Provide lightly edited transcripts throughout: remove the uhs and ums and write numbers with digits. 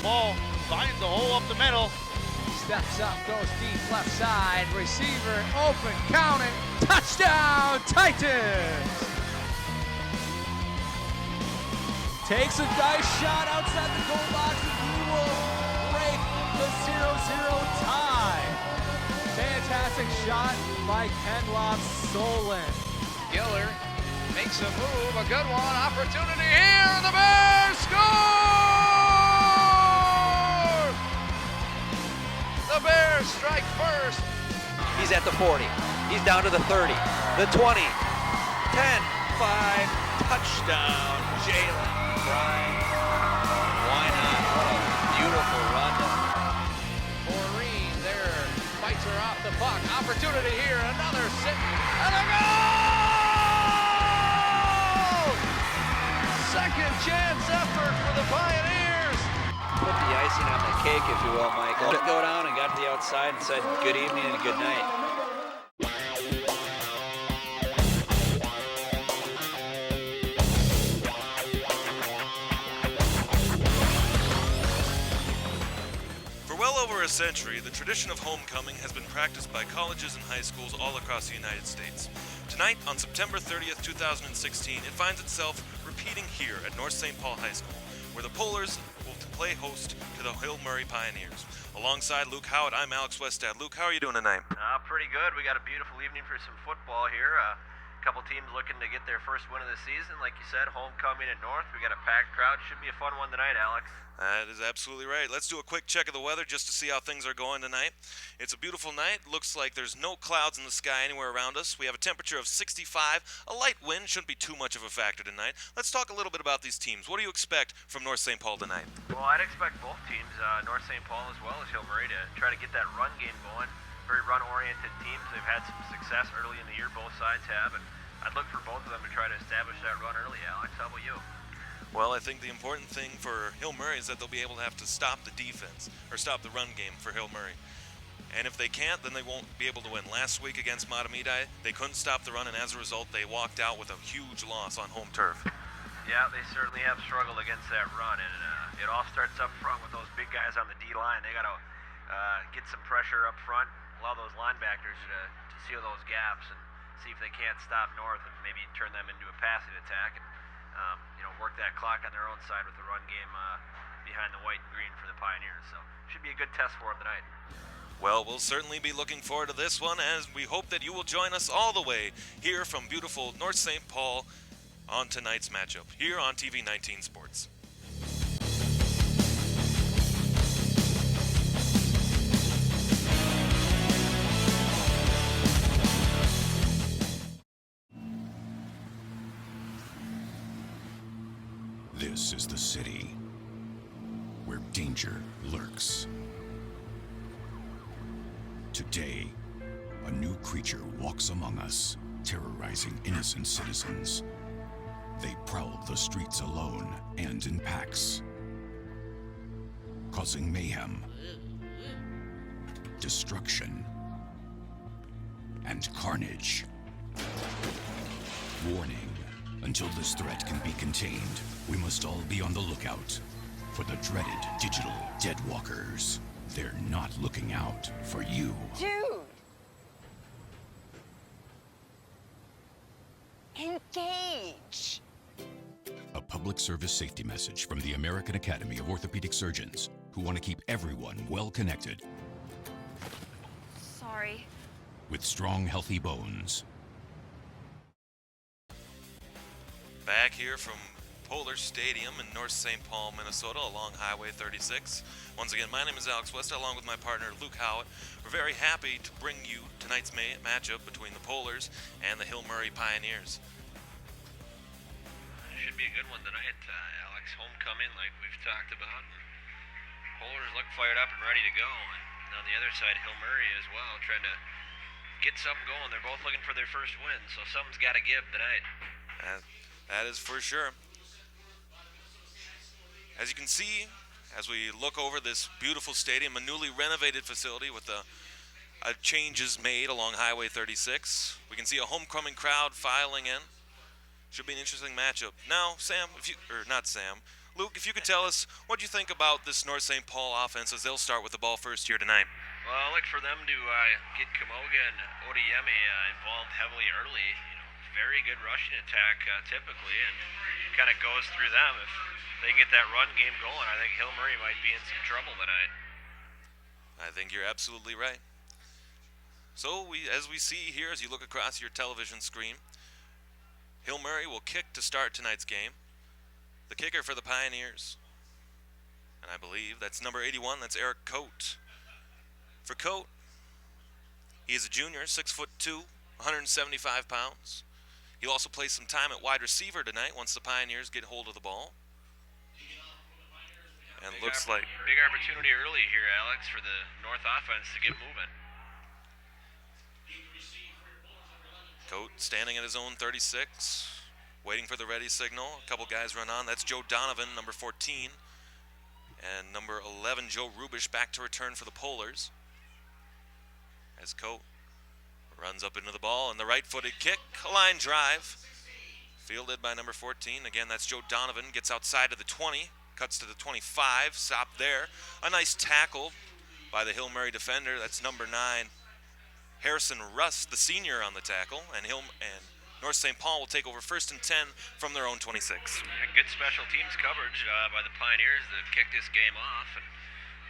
ball, finds a hole up the middle. Steps up, goes deep left side, receiver open, count it, touchdown Titans! Takes a nice shot outside the goal box and he will break the 0-0 tie. Fantastic shot by Kenloff Solon. Giller makes a move, a good one, opportunity here, the Bears score! The Bears strike first. He's at the 40, he's down to the 30, the 20, 10, 5, touchdown, Jalen Bryan. Why not? What a beautiful run. Maureen there, fights her off the puck, opportunity here, another sit, and a goal! Second chance effort for the Pioneers. Put the icing on the cake, if you will, Michael. Go down and got to the outside and said good evening and good night. For well over a century, the tradition of homecoming has been practiced by colleges and high schools all across the United States. Tonight, on September 30th, 2016, it finds itself repeating here at North St. Paul High School, where the Polars will play host to the Hill Murray Pioneers. Alongside Luke Howard, I'm Alex Westad. Luke, how are you doing tonight? Pretty good. We got a beautiful evening for some football here. A couple teams looking to get their first win of the season. Like you said, homecoming at North. We got a packed crowd. Should be a fun one tonight, Alex. That is absolutely right. Let's do a quick check of the weather just to see how things are going tonight. It's a beautiful night. Looks like there's no clouds in the sky anywhere around us. We have a temperature of 65. A light wind shouldn't be too much of a factor tonight. Let's talk a little bit about these teams. What do you expect from North St. Paul tonight? Well, I'd expect both teams, North St. Paul as well as Hill Murray, to try to get that run game going. Very run-oriented teams. They've had some success early in the year. Both sides have, and I'd look for both of them to try to establish that run early, Alex. How about you? Well, I think the important thing for Hill Murray is that they'll be able to have to stop the defense, or stop the run game for Hill Murray. And if they can't, then they won't be able to win. Last week against Matamidi, they couldn't stop the run, and as a result, they walked out with a huge loss on home turf. Yeah, they certainly have struggled against that run, and it all starts up front with those big guys on the D-line. They got to get some pressure up front, allow those linebackers to seal those gaps, and see if they can't stop North and maybe turn them into a passing attack, and work that clock on their own side with the run game behind the white and green for the Pioneers. So should be a good test for them tonight. Well, we'll certainly be looking forward to this one, as we hope that you will join us all the way here from beautiful North St. Paul on tonight's matchup here on TV 19 Sports. This is the city where danger lurks. Today, a new creature walks among us, terrorizing innocent citizens. They prowl the streets alone and in packs, causing mayhem, destruction, and carnage. Warning. Until this threat can be contained, we must all be on the lookout for the dreaded digital Deadwalkers. They're not looking out for you. Dude! Engage! A public service safety message from the American Academy of Orthopedic Surgeons, who want to keep everyone well connected. Sorry. With strong, healthy bones. Back here from Polar Stadium in North St. Paul, Minnesota, along Highway 36. Once again, my name is Alex West, along with my partner Luke Howard. We're very happy to bring you tonight's matchup between the Polars and the Hill Murray Pioneers. Should be a good one tonight, Alex. Homecoming, like we've talked about. Polars look fired up and ready to go. And on the other side, Hill Murray as well, trying to get something going. They're both looking for their first win, so something's got to give tonight. That is for sure. As you can see, as we look over this beautiful stadium, a newly renovated facility with changes made along Highway 36. We can see a homecoming crowd filing in. Should be an interesting matchup. Now, Sam, Luke, if you could tell us what you think about this North St. Paul offense as they'll start with the ball first here tonight. Well, I like for them to get Kamoga and Odiyemi involved heavily early. Very good rushing attack typically, and kind of goes through them. If they can get that run game going, I think Hill Murray might be in some trouble tonight. I think you're absolutely right. So as we see here, as you look across your television screen, Hill Murray will kick to start tonight's game. The kicker for the Pioneers, and I believe that's number 81, that's Eric Coate. For Coate, he is a junior, 6'2", 175 pounds. He'll also play some time at wide receiver tonight once the Pioneers get hold of the ball. And looks like big opportunity early here, Alex, for the North offense to get moving. Coate standing at his own 36. Waiting for the ready signal. A couple guys run on. That's Joe Donovan, number 14. And number 11, Joe Rubish, back to return for the Polars. As Coate runs up into the ball, and the right-footed kick, a line drive. Fielded by number 14. Again, that's Joe Donovan. Gets outside of the 20. Cuts to the 25. Stopped there. A nice tackle by the Hill Murray defender. That's number 9, Harrison Rust, the senior, on the tackle. And North St. Paul will take over 1st and 10 from their own 26. Good special teams coverage by the Pioneers that kicked this game off, and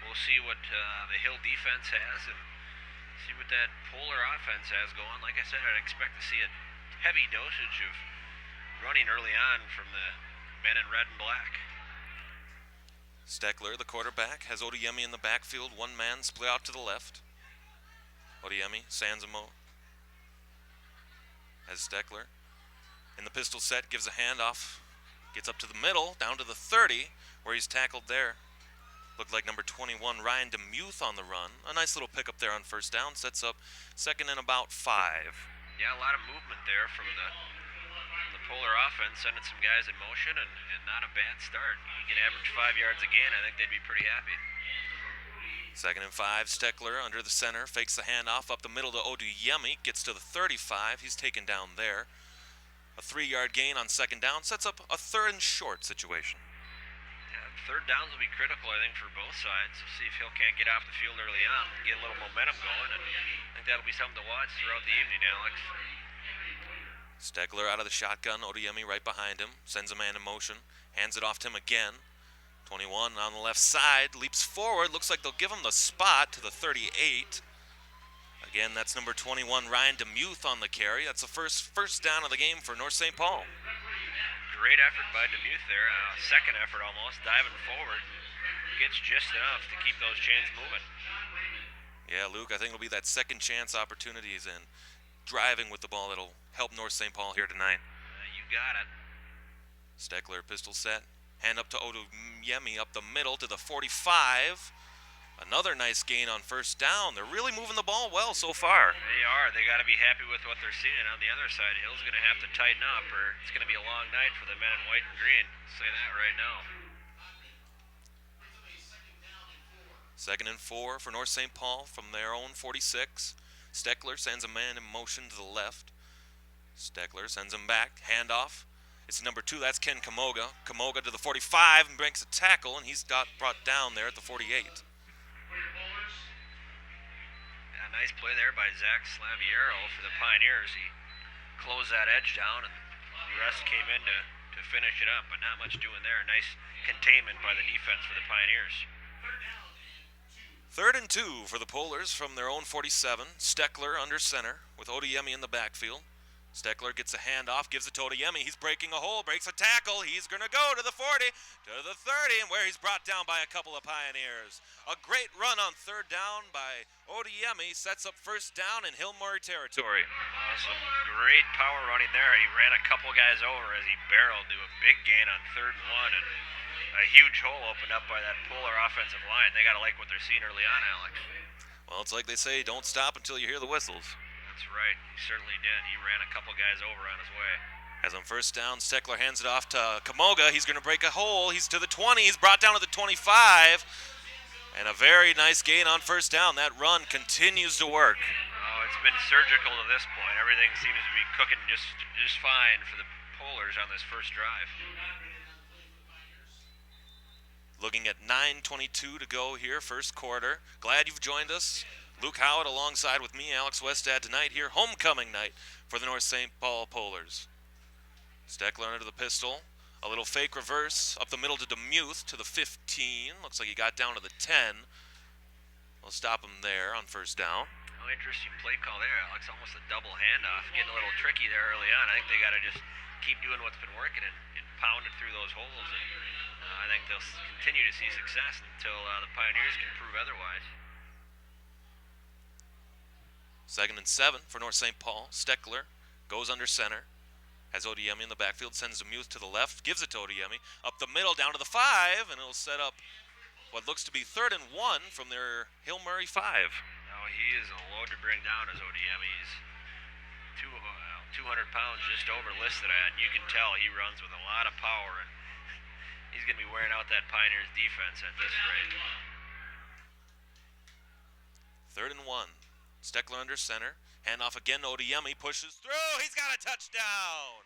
we'll see what the Hill defense has and see what that Polar offense has going. Like I said, I'd expect to see a heavy dosage of running early on from the men in red and black. Steckler, the quarterback, has Odiyemi in the backfield. One man split out to the left. Odiyemi, Sanzamo as Steckler. In the pistol set, gives a handoff. Gets up to the middle, down to the 30, where he's tackled there. Looked like number 21, Ryan DeMuth, on the run. A nice little pickup there on 1st down. Sets up 2nd and about 5. Yeah, a lot of movement there from the Polar offense, sending some guys in motion, and not a bad start. You can average 5 yards a gain, I think they'd be pretty happy. 2nd and 5, Steckler under the center, fakes the handoff up the middle to Oduyemi, gets to the 35, he's taken down there. A 3-yard gain on 2nd down, sets up a 3rd and short situation. Yeah, 3rd downs will be critical, I think, for both sides. We'll see if Hill can't get off the field early on, get a little momentum going, and I think that'll be something to watch throughout the evening, Alex. Steckler out of the shotgun, Oduyemi right behind him, sends a man in motion, hands it off to him again. 21 on the left side, leaps forward, looks like they'll give him the spot to the 38. Again, that's number 21, Ryan DeMuth, on the carry. That's the first down of the game for North St. Paul. Great effort by DeMuth there, second effort almost, diving forward. Gets just enough to keep those chains moving. Yeah, Luke, I think it'll be that second chance opportunities and driving with the ball that'll help North St. Paul here tonight. You got it. Steckler, pistol set. Hand up to Oduyemi up the middle to the 45. Another nice gain on 1st down. They're really moving the ball well so far. They are. They got to be happy with what they're seeing. On the other side, Hill's going to have to tighten up, or it's going to be a long night for the men in white and green. I'll say that right now. 2nd and 4 for North St. Paul from their own 46. Steckler sends a man in motion to the left. Steckler sends him back. Handoff. It's number 2, that's Ken Kamoga. Kamoga to the 45 and breaks a tackle, and he's got brought down there at the 48. Yeah, nice play there by Zach Slaviero for the Pioneers. He closed that edge down, and the rest came in to finish it up, but not much doing there. Nice containment by the defense for the Pioneers. 3rd and 2 for the Polars from their own 47. Steckler under center with Oduyemi in the backfield. Steckler gets a handoff, gives it to Oduyemi. He's breaking a hole, breaks a tackle. He's going to go to the 40, to the 30, and where he's brought down by a couple of Pioneers. A great run on 3rd down by Oduyemi sets up 1st down in Hill Murray territory. Some great power running there. He ran a couple guys over as he barreled to a big gain on 3rd and 1, and a huge hole opened up by that Polar offensive line. They got to like what they're seeing early on, Alex. Well, it's like they say, don't stop until you hear the whistles. That's right. He certainly did. He ran a couple guys over on his way. As on 1st down, Steckler hands it off to Kamoga. He's going to break a hole. He's to the 20. He's brought down to the 25. And a very nice gain on 1st down. That run continues to work. Oh, it's been surgical to this point. Everything seems to be cooking just fine for the Polars on this first drive. Looking at 9:22 to go here, first quarter. Glad you've joined us. Luke Howard alongside with me, Alex Westad, tonight here, homecoming night for the North St. Paul Polars. Steckler under the pistol. A little fake reverse up the middle to Demuth to the 15. Looks like he got down to the 10. We'll stop him there on first down. Oh, interesting play call there, Alex. Almost a double handoff. Getting a little tricky there early on. I think they got to just keep doing what's been working and pound it through those holes. And I think they'll continue to see success until the Pioneers can prove otherwise. 2nd and 7 for North St. Paul. Steckler goes under center. Has Odiemi in the backfield, sends Demuth to the left, gives it to Odiemi. Up the middle, down to the 5, and it'll set up what looks to be 3rd and 1 from their Hill Murray 5. Now he is a load to bring down as Odiemi. He's 200 pounds just over listed at. You can tell he runs with a lot of power, and he's going to be wearing out that Pioneers defense at this rate. 3rd and 1. Steckler under center. Handoff again, Odiemi pushes through. He's got a touchdown.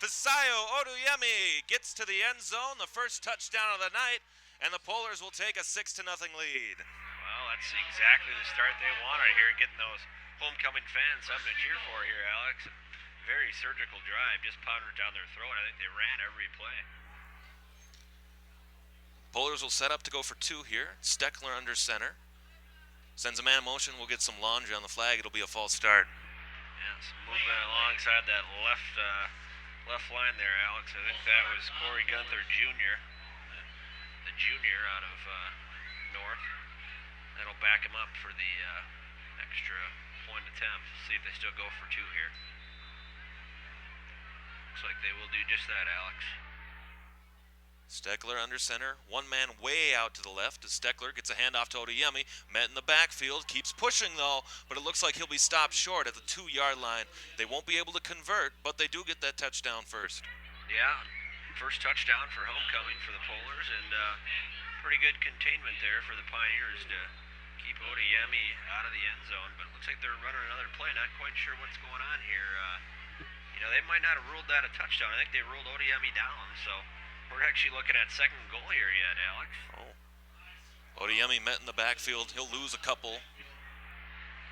Fisayo Odiemi gets to the end zone, the first touchdown of the night, and the Polars will take a 6-0 lead. Well, that's exactly the start they wanted here, getting those homecoming fans something to cheer for here, Alex. Very surgical drive, just pounded it down their throat. I think they ran every play. Polars will set up to go for 2 here. Steckler under center. Sends a man in motion. We'll get some laundry on the flag. It'll be a false start. Yeah, some movement alongside that left line there, Alex. I think that was Corey Gunther Jr., the junior out of North. That'll back him up for the extra point attempt. See if they still go for 2 here. Looks like they will do just that, Alex. Steckler under center. One man way out to the left as Steckler gets a handoff to Odiemi. Met in the backfield. Keeps pushing though, but it looks like he'll be stopped short at the 2-yard line. They won't be able to convert, but they do get that touchdown first. Yeah, first touchdown for homecoming for the Polars, and pretty good containment there for the Pioneers to keep Odiemi out of the end zone. But it looks like they're running another play. Not quite sure what's going on here. They might not have ruled that a touchdown. I think they ruled Odiemi down, so we're actually looking at second goal here yet, Alex. Oh. Odiemi met in the backfield. He'll lose a couple.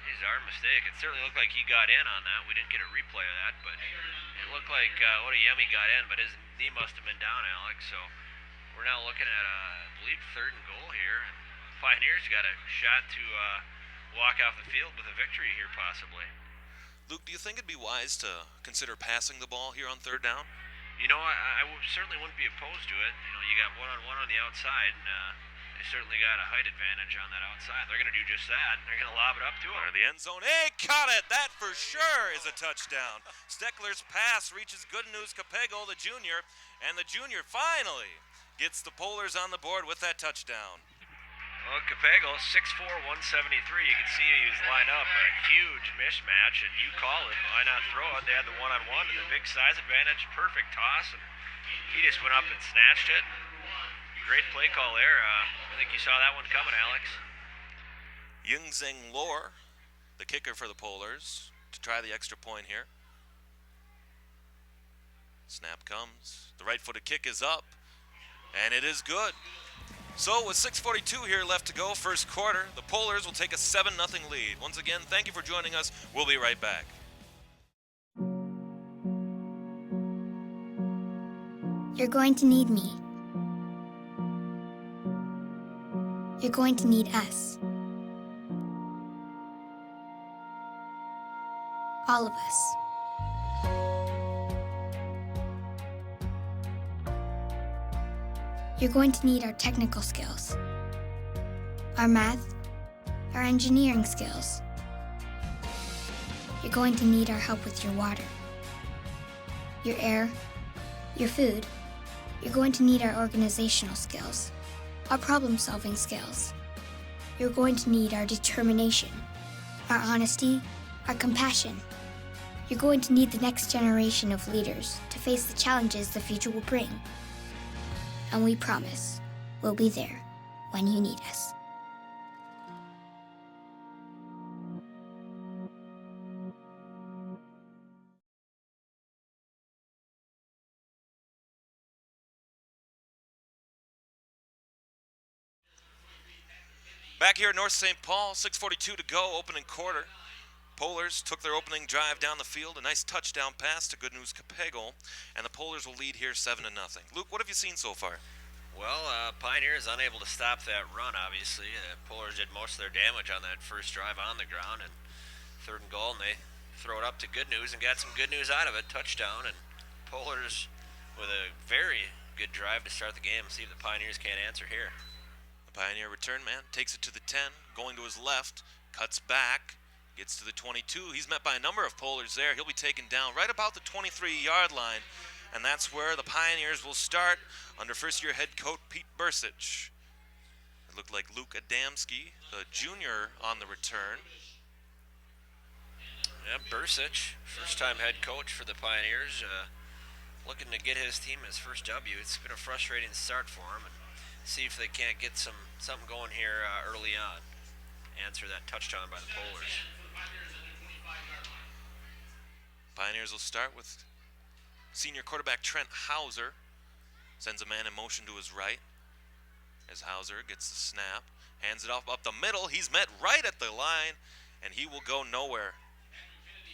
Is our mistake. It certainly looked like he got in on that. We didn't get a replay of that, but it looked like Odiemi got in, but his knee must have been down, Alex. So we're now looking at, I believe, 3rd and goal here. And Pioneers got a shot to walk off the field with a victory here, possibly. Luke, do you think it'd be wise to consider passing the ball here on 3rd down? I certainly wouldn't be opposed to it. You got one-on-one on the outside, and they certainly got a height advantage on that outside. They're going to do just that. They're going to lob it up to him. Under the end zone. Hey, caught it! That for sure is a touchdown. Steckler's pass reaches Good News Capego, the junior, and the junior finally gets the Polars on the board with that touchdown. Well, Capego, 6'4", 173. You can see he was lined up. A huge mismatch, and you call it. Why not throw it? They had the one-on-one and the big size advantage. Perfect toss, and he just went up and snatched it. Great play call there. I think you saw that one coming, Alex. Yingzeng Lor, the kicker for the Polars, to try the extra point here. Snap comes. The right-footed kick is up, and it is good. So with 6:42 here left to go, first quarter, the Polars will take a 7-0 lead. Once again, thank you for joining us. We'll be right back. You're going to need me. You're going to need us. All of us. You're going to need our technical skills, our math, our engineering skills. You're going to need our help with your water, your air, your food. You're going to need our organizational skills, our problem-solving skills. You're going to need our determination, our honesty, our compassion. You're going to need the next generation of leaders to face the challenges the future will bring. And we promise we'll be there when you need us. Back here at North St. Paul, 6:42 to go, opening quarter. Polars took their opening drive down the field, a nice touchdown pass to Good News Capego, and the Polars will lead here 7-0. Luke, what have you seen so far? Well, Pioneers unable to stop that run, obviously. Polars did most of their damage on that first drive on the ground, and 3rd and goal, and they throw it up to Good News and got some good news out of it, touchdown, and Polars with a very good drive to start the game. See if the Pioneers can't answer here. The Pioneer return man takes it to the 10, going to his left, cuts back, gets to the 22. He's met by a number of Polars there. He'll be taken down right about the 23-yard line, and that's where the Pioneers will start under first-year head coach Pete Bursich. It looked like Luke Adamski, the junior, on the return. Yeah, Bursich, first-time head coach for the Pioneers, looking to get his team his first W. It's been a frustrating start for him, and see if they can't get something going here early on. Answer that touchdown by the Polars. Pioneers will start with senior quarterback Trent Hauser. Sends a man in motion to his right as Hauser gets the snap, hands it off up the middle. He's met right at the line, and he will go nowhere.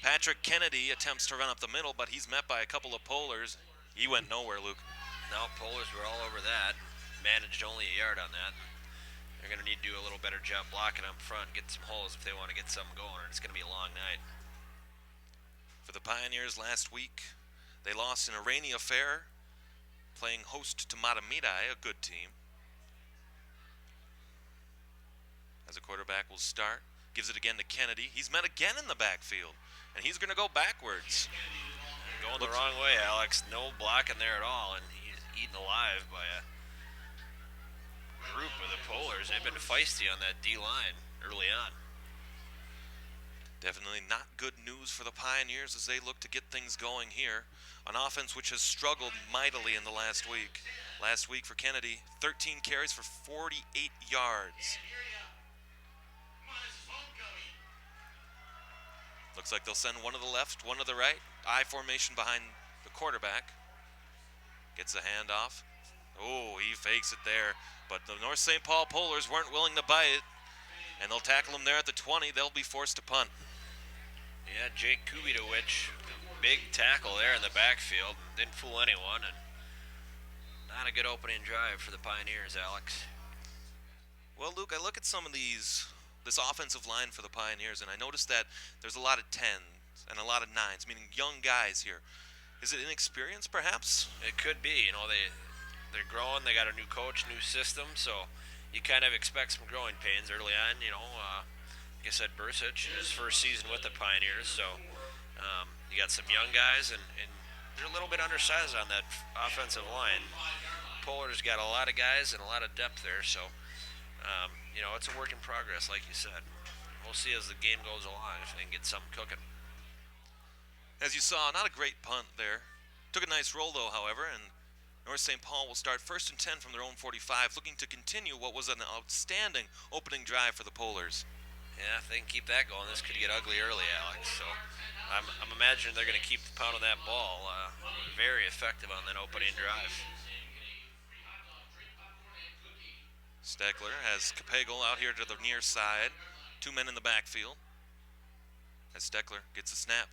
Patrick Kennedy attempts to run up the middle, but he's met by a couple of Polars. He went nowhere, Luke. No, Polars were all over that. Managed only a yard on that. They're going to need to do a little better job blocking up front, get some holes if they want to get something going, or it's going to be a long night. For the Pioneers last week, they lost in a rainy affair, playing host to Matamidi, a good team. As a quarterback will start, gives it again to Kennedy. He's met again in the backfield, and he's going to go backwards. Going the wrong way, Alex. No blocking there at all, and he's eaten alive by a group of the Polars. They've been feisty on that D-line early on. Definitely not good news for the Pioneers as they look to get things going here. An offense which has struggled mightily in the last week. Last week for Kennedy, 13 carries for 48 yards. Looks like they'll send one to the left, one to the right. I formation behind the quarterback. Gets a handoff. Oh, he fakes it there. But the North St. Paul Polars weren't willing to bite it. And they'll tackle him there at the 20. They'll be forced to punt. Yeah, Jake Kubitowicz, big tackle there in the backfield. Didn't fool anyone. And not a good opening drive for the Pioneers, Alex. Well, Luke, I look at some of this offensive line for the Pioneers, and I noticed that there's a lot of 10s and a lot of 9s, meaning young guys here. Is it inexperience, perhaps? It could be. They're growing. They got a new coach, new system, so you kind of expect some growing pains early on. Like I said, Bursich, his first season with the Pioneers, so you got some young guys, and they're a little bit undersized on that offensive line. Polars got a lot of guys and a lot of depth there, so it's a work in progress, like you said. We'll see as the game goes along if they can get something cooking. As you saw, not a great punt there. Took a nice roll, though, however, and North St. Paul will start 1st and 10 from their own 45, looking to continue what was an outstanding opening drive for the Polars. Yeah, if they can keep that going, this could get ugly early, Alex. So I'm imagining they're going to keep pounding that ball. Very effective on that opening drive. Steckler has Capego out here to the near side. 2 men in the backfield. As Steckler gets a snap.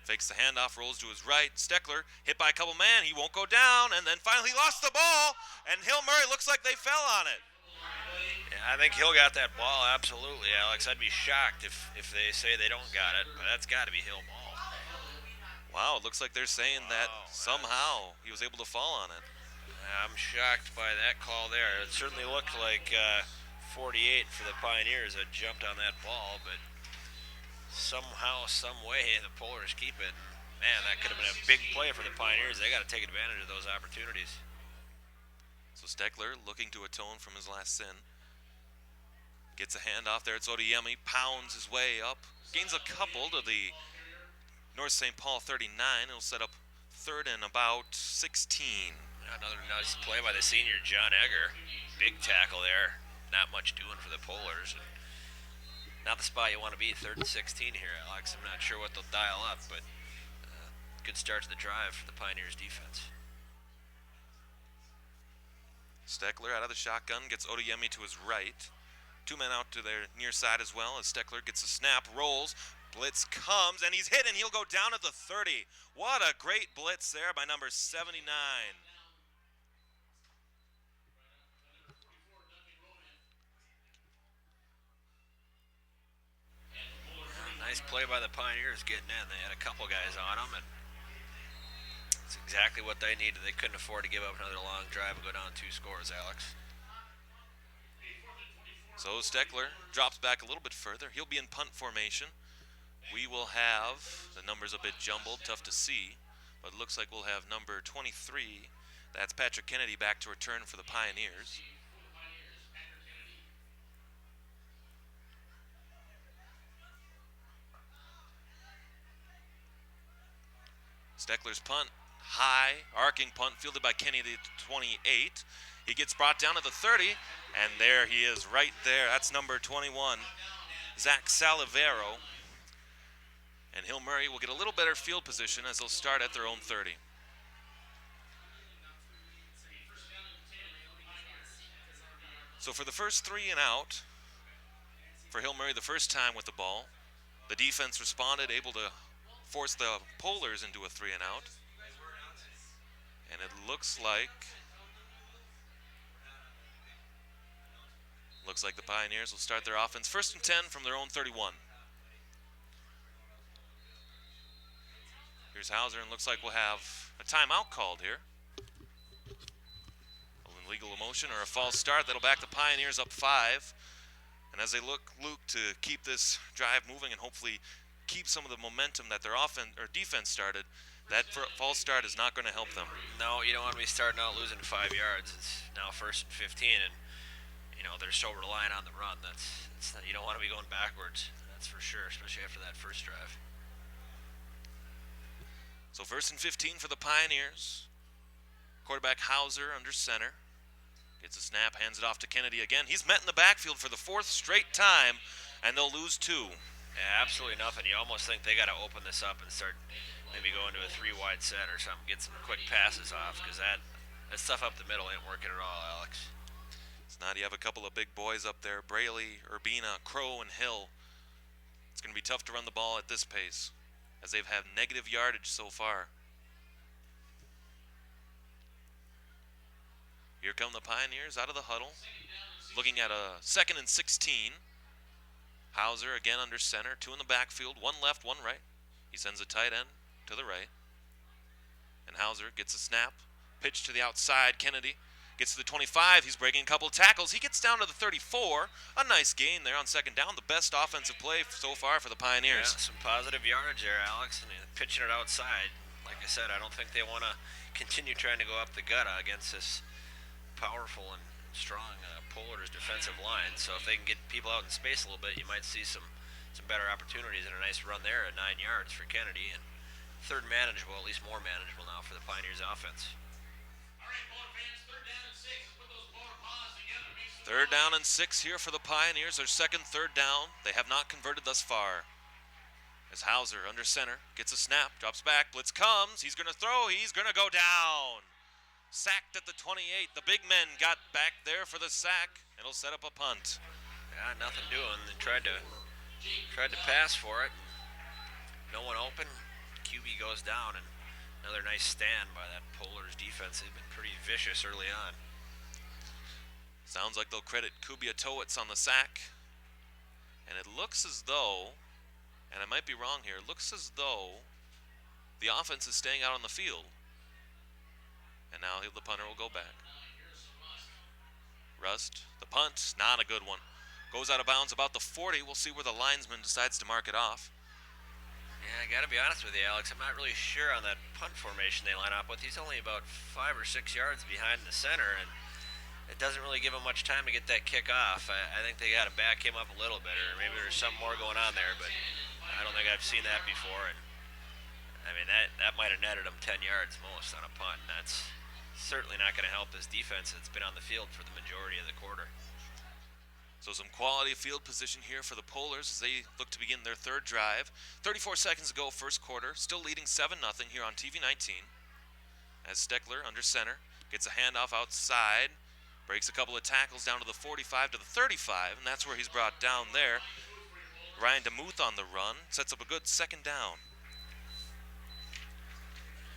Fakes the handoff, rolls to his right. Steckler hit by a couple men. He won't go down, and then finally lost the ball. And Hill Murray looks like they fell on it. Yeah, I think Hill got that ball, absolutely, Alex. I'd be shocked if they say they don't got it, but that's got to be Hill ball. Wow, it looks like they're saying that somehow he was able to fall on it. I'm shocked by that call there. It certainly looked like 48 for the Pioneers had jumped on that ball, but somehow, some way, the Polars keep it. Man, that could have been a big play for the Pioneers. They got to take advantage of those opportunities. So Steckler looking to atone from his last sin. Gets a handoff there. It's Odiemi, pounds his way up. Gains a couple to the North St. Paul 39. It'll set up 3rd and about 16. Another nice play by the senior, John Egger. Big tackle there. Not much doing for the Polars. Not the spot you want to be, 3rd and 16 here, Alex. I'm not sure what they'll dial up, but good start to the drive for the Pioneers defense. Steckler out of the shotgun, gets Odiemi to his right. Two men out to their near side as well as Steckler gets a snap, rolls, blitz comes, and he's hit, and he'll go down at the 30. What a great blitz there by number 79. Nice play by the Pioneers getting in. They had a couple guys on them, and it's exactly what they needed. They couldn't afford to give up another long drive and go down 2 scores, Alex. So Steckler drops back a little bit further. He'll be in punt formation. We will have, the numbers a bit jumbled, tough to see, but it looks like we'll have number 23. That's Patrick Kennedy back to return for the Pioneers. Steckler's punt, high, arcing punt, fielded by Kennedy at 28. He gets brought down to the 30, and there he is right there. That's number 21, Zach Salivero. And Hill Murray will get a little better field position as they'll start at their own 30. So for the first 3 and out, for Hill Murray the first time with the ball, the defense responded, able to force the Polars into a 3 and out. And it looks like the Pioneers will start their offense 1st and 10 from their own 31. Here's Hauser, and looks like we'll have a timeout called here. An illegal motion or a false start that'll back the Pioneers up 5. And as they look, Luke, to keep this drive moving and hopefully keep some of the momentum that their offense or defense started, that false start is not going to help them. No, you don't want to be starting out losing 5 yards. It's now 1st and 15, and they're so reliant on the run. You don't want to be going backwards. That's for sure, especially after that first drive. So 1st and 15 for the Pioneers. Quarterback Hauser under center. Gets a snap, hands it off to Kennedy again. He's met in the backfield for the 4th straight time, and they'll lose 2. Yeah, absolutely nothing. You almost think they got to open this up and start maybe going to a 3-wide set or something. Get some quick passes off, because that stuff up the middle ain't working at all, Alex. It's not. You have a couple of big boys up there, Braley, Urbina, Crow, and Hill. It's going to be tough to run the ball at this pace, as they've had negative yardage so far. Here come the Pioneers out of the huddle, looking at a 2nd and 16. Hauser again under center, 2 in the backfield, 1 left, 1 right. He sends a tight end to the right. And Hauser gets a snap, pitch to the outside. Kennedy gets to the 25. He's breaking a couple of tackles. He gets down to the 34. A nice gain there on 2nd down. The best offensive play so far for the Pioneers. Yeah, some positive yardage there, Alex, and pitching it outside. Like I said, I don't think they want to continue trying to go up the gut against this powerful and strong Polars defensive line. So if they can get people out in space a little bit, you might see some better opportunities and a nice run there at 9 yards for Kennedy. And 3rd manageable, at least more manageable now for the Pioneers offense. 3rd down and 6 here for the Pioneers. Their 2nd 3rd down. They have not converted thus far. As Hauser under center gets a snap, drops back, blitz comes. He's going to throw. He's going to go down. Sacked at the 28. The big men got back there for the sack. It'll set up a punt. Yeah, nothing doing. They tried to pass for it. No one open. QB goes down, and another nice stand by that Polars defense. They've been pretty vicious early on. Sounds like they'll credit Kubiatowicz on the sack. And it looks as though, and I might be wrong here, it looks as though the offense is staying out on the field. And now the punter will go back. Rust, the punt, not a good one. Goes out of bounds about the 40. We'll see where the linesman decides to mark it off. Yeah, I got to be honest with you, Alex. I'm not really sure on that punt formation they line up with. He's only about 5 or 6 yards behind the center, and it doesn't really give him much time to get that kick off. I think they got to back him up a little bit, or maybe there's something more going on there, but I don't think I've seen that before. And I mean, that might have netted him 10 yards most on a punt, and that's certainly not going to help this defense that's been on the field for the majority of the quarter. So some quality field position here for the Polars as they look to begin their 3rd drive. 34 seconds to go, 1st quarter. Still leading 7-0 here on TV 19. As Steckler under center gets a handoff outside. Breaks a couple of tackles down to the 45 to the 35, and that's where he's brought down there. Ryan DeMuth on the run, sets up a good second down.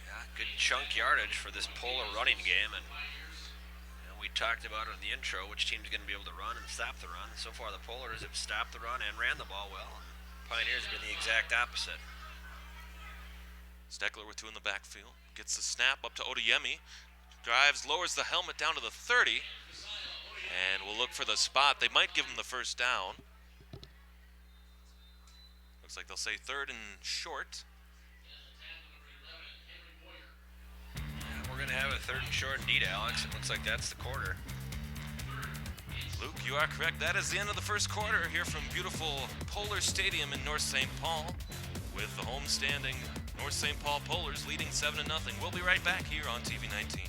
Yeah, good chunk yardage for this Polar running game, and we talked about it in the intro, which team's going to be able to run and stop the run. So far the Polars have stopped the run and ran the ball well. Pioneers have been the exact opposite. Steckler with two in the backfield, gets the snap up to Odeyemi, drives, lowers the helmet down to the 30, and will look for the spot. They might give him the first down. Looks like they'll say third and short. Yeah, we're going to have a third and short indeed, Alex. It looks like that's the quarter. Luke, you are correct. That is the end of the first quarter here from beautiful Polar Stadium in North St. Paul, with the home-standing North St. Paul Polars leading 7-0. We'll be right back here on TV 19.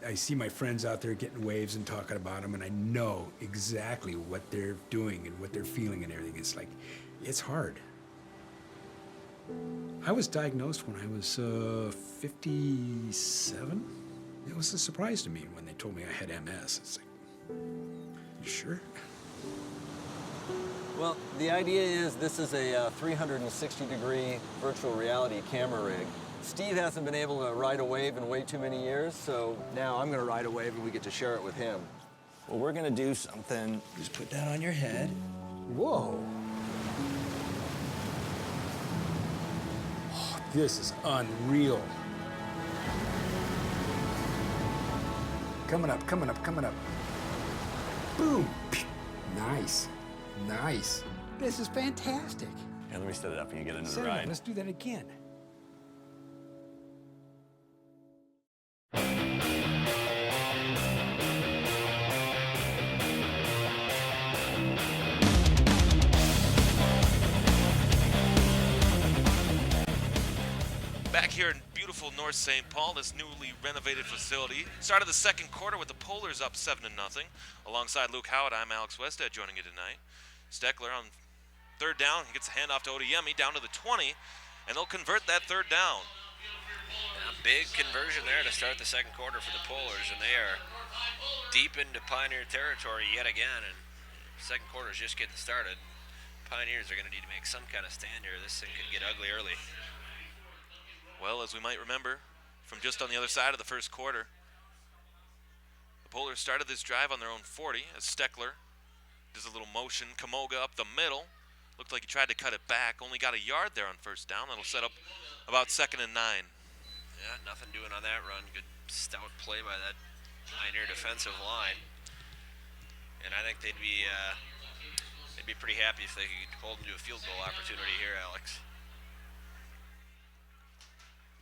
I see my friends out there getting waves and talking about them, and I know exactly what they're doing and what they're feeling and everything. It's like, it's hard. I was diagnosed when I was 57. It was a surprise to me when they told me I had MS. It's like, you sure? Well, the idea is this is a 360-degree virtual reality camera rig. Steve hasn't been able to ride a wave in way too many years, so now I'm going to ride a wave and we get to share it with him. Well, we're going to do something. Just put that on your head. Whoa. Oh, this is unreal. Coming up, coming up, coming up. Boom. Nice. Nice. This is fantastic. Yeah, let me set it up and you get into Set the it up. ride. Let's do that again. Back here in beautiful North St. Paul, this newly renovated facility. Started the second quarter with the Polars up 7-0. Alongside Luke Howard, I'm Alex Westhead joining you tonight. Steckler on third down, he gets a handoff to Odeyemi down to the 20, and they'll convert that third down. A big conversion there to start the second quarter for the Polars, and they are deep into Pioneer territory yet again, and second quarter is just getting started. Pioneers are going to need to make some kind of stand here. This thing could get ugly early. Well, as we might remember from just on the other side of the first quarter, the Polars started this drive on their own 40 as Steckler does a little motion. Camoga up the middle. Looked like he tried to cut it back. Only got a yard there on first down. That'll set up about 2nd and 9. Yeah, nothing doing on that run. Good stout play by that Pioneer defensive line. And I think they'd be pretty happy if they could hold them to a field goal opportunity here, Alex.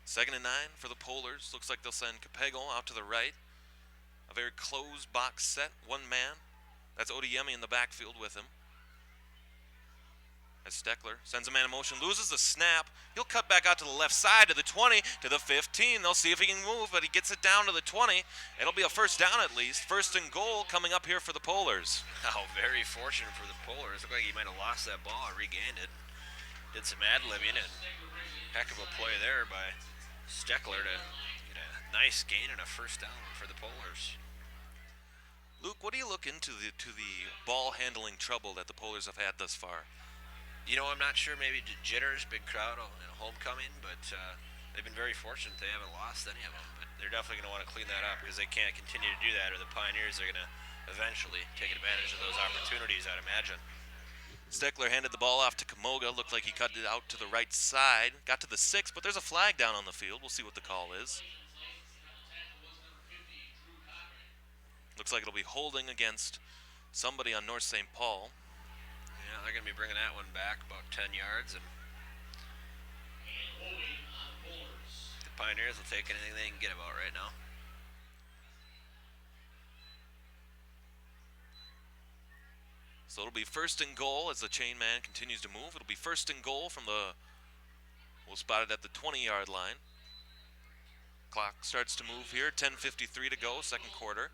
2nd and 9 for the Polars. Looks like they'll send Capego out to the right. A very closed box set, one man. That's Odeyemi in the backfield with him. As Steckler sends a man in motion, loses the snap. He'll cut back out to the left side to the 20, to the 15. They'll see if he can move, but he gets it down to the 20. It'll be a first down at least. 1st and goal coming up here for the Polars. Oh, very fortunate for the Polars. Looked like he might have lost that ball and regained it. Did some ad-libbing, and heck of a play there by Steckler to get a nice gain and a first down for the Polars. Luke, what do you look into the ball handling trouble that the Polars have had thus far? You know, I'm not sure. Maybe jitters, big crowd, homecoming, but they've been very fortunate. They haven't lost any of them, but they're definitely going to want to clean that up because they can't continue to do that, or the Pioneers are going to eventually take advantage of those opportunities, I'd imagine. Steckler handed the ball off to Camoga. Looked like he cut it out to the right side. Got to the 6, but there's a flag down on the field. We'll see what the call is. Looks like it'll be holding against somebody on North St. Paul. Yeah, they're going to be bringing that one back about 10 yards, and the Pioneers will take anything they can get about right now. So it'll be 1st and goal as the chain man continues to move. It'll be 1st and goal from we'll spot it at the 20-yard line. Clock starts to move here, 10:53 to go, second quarter.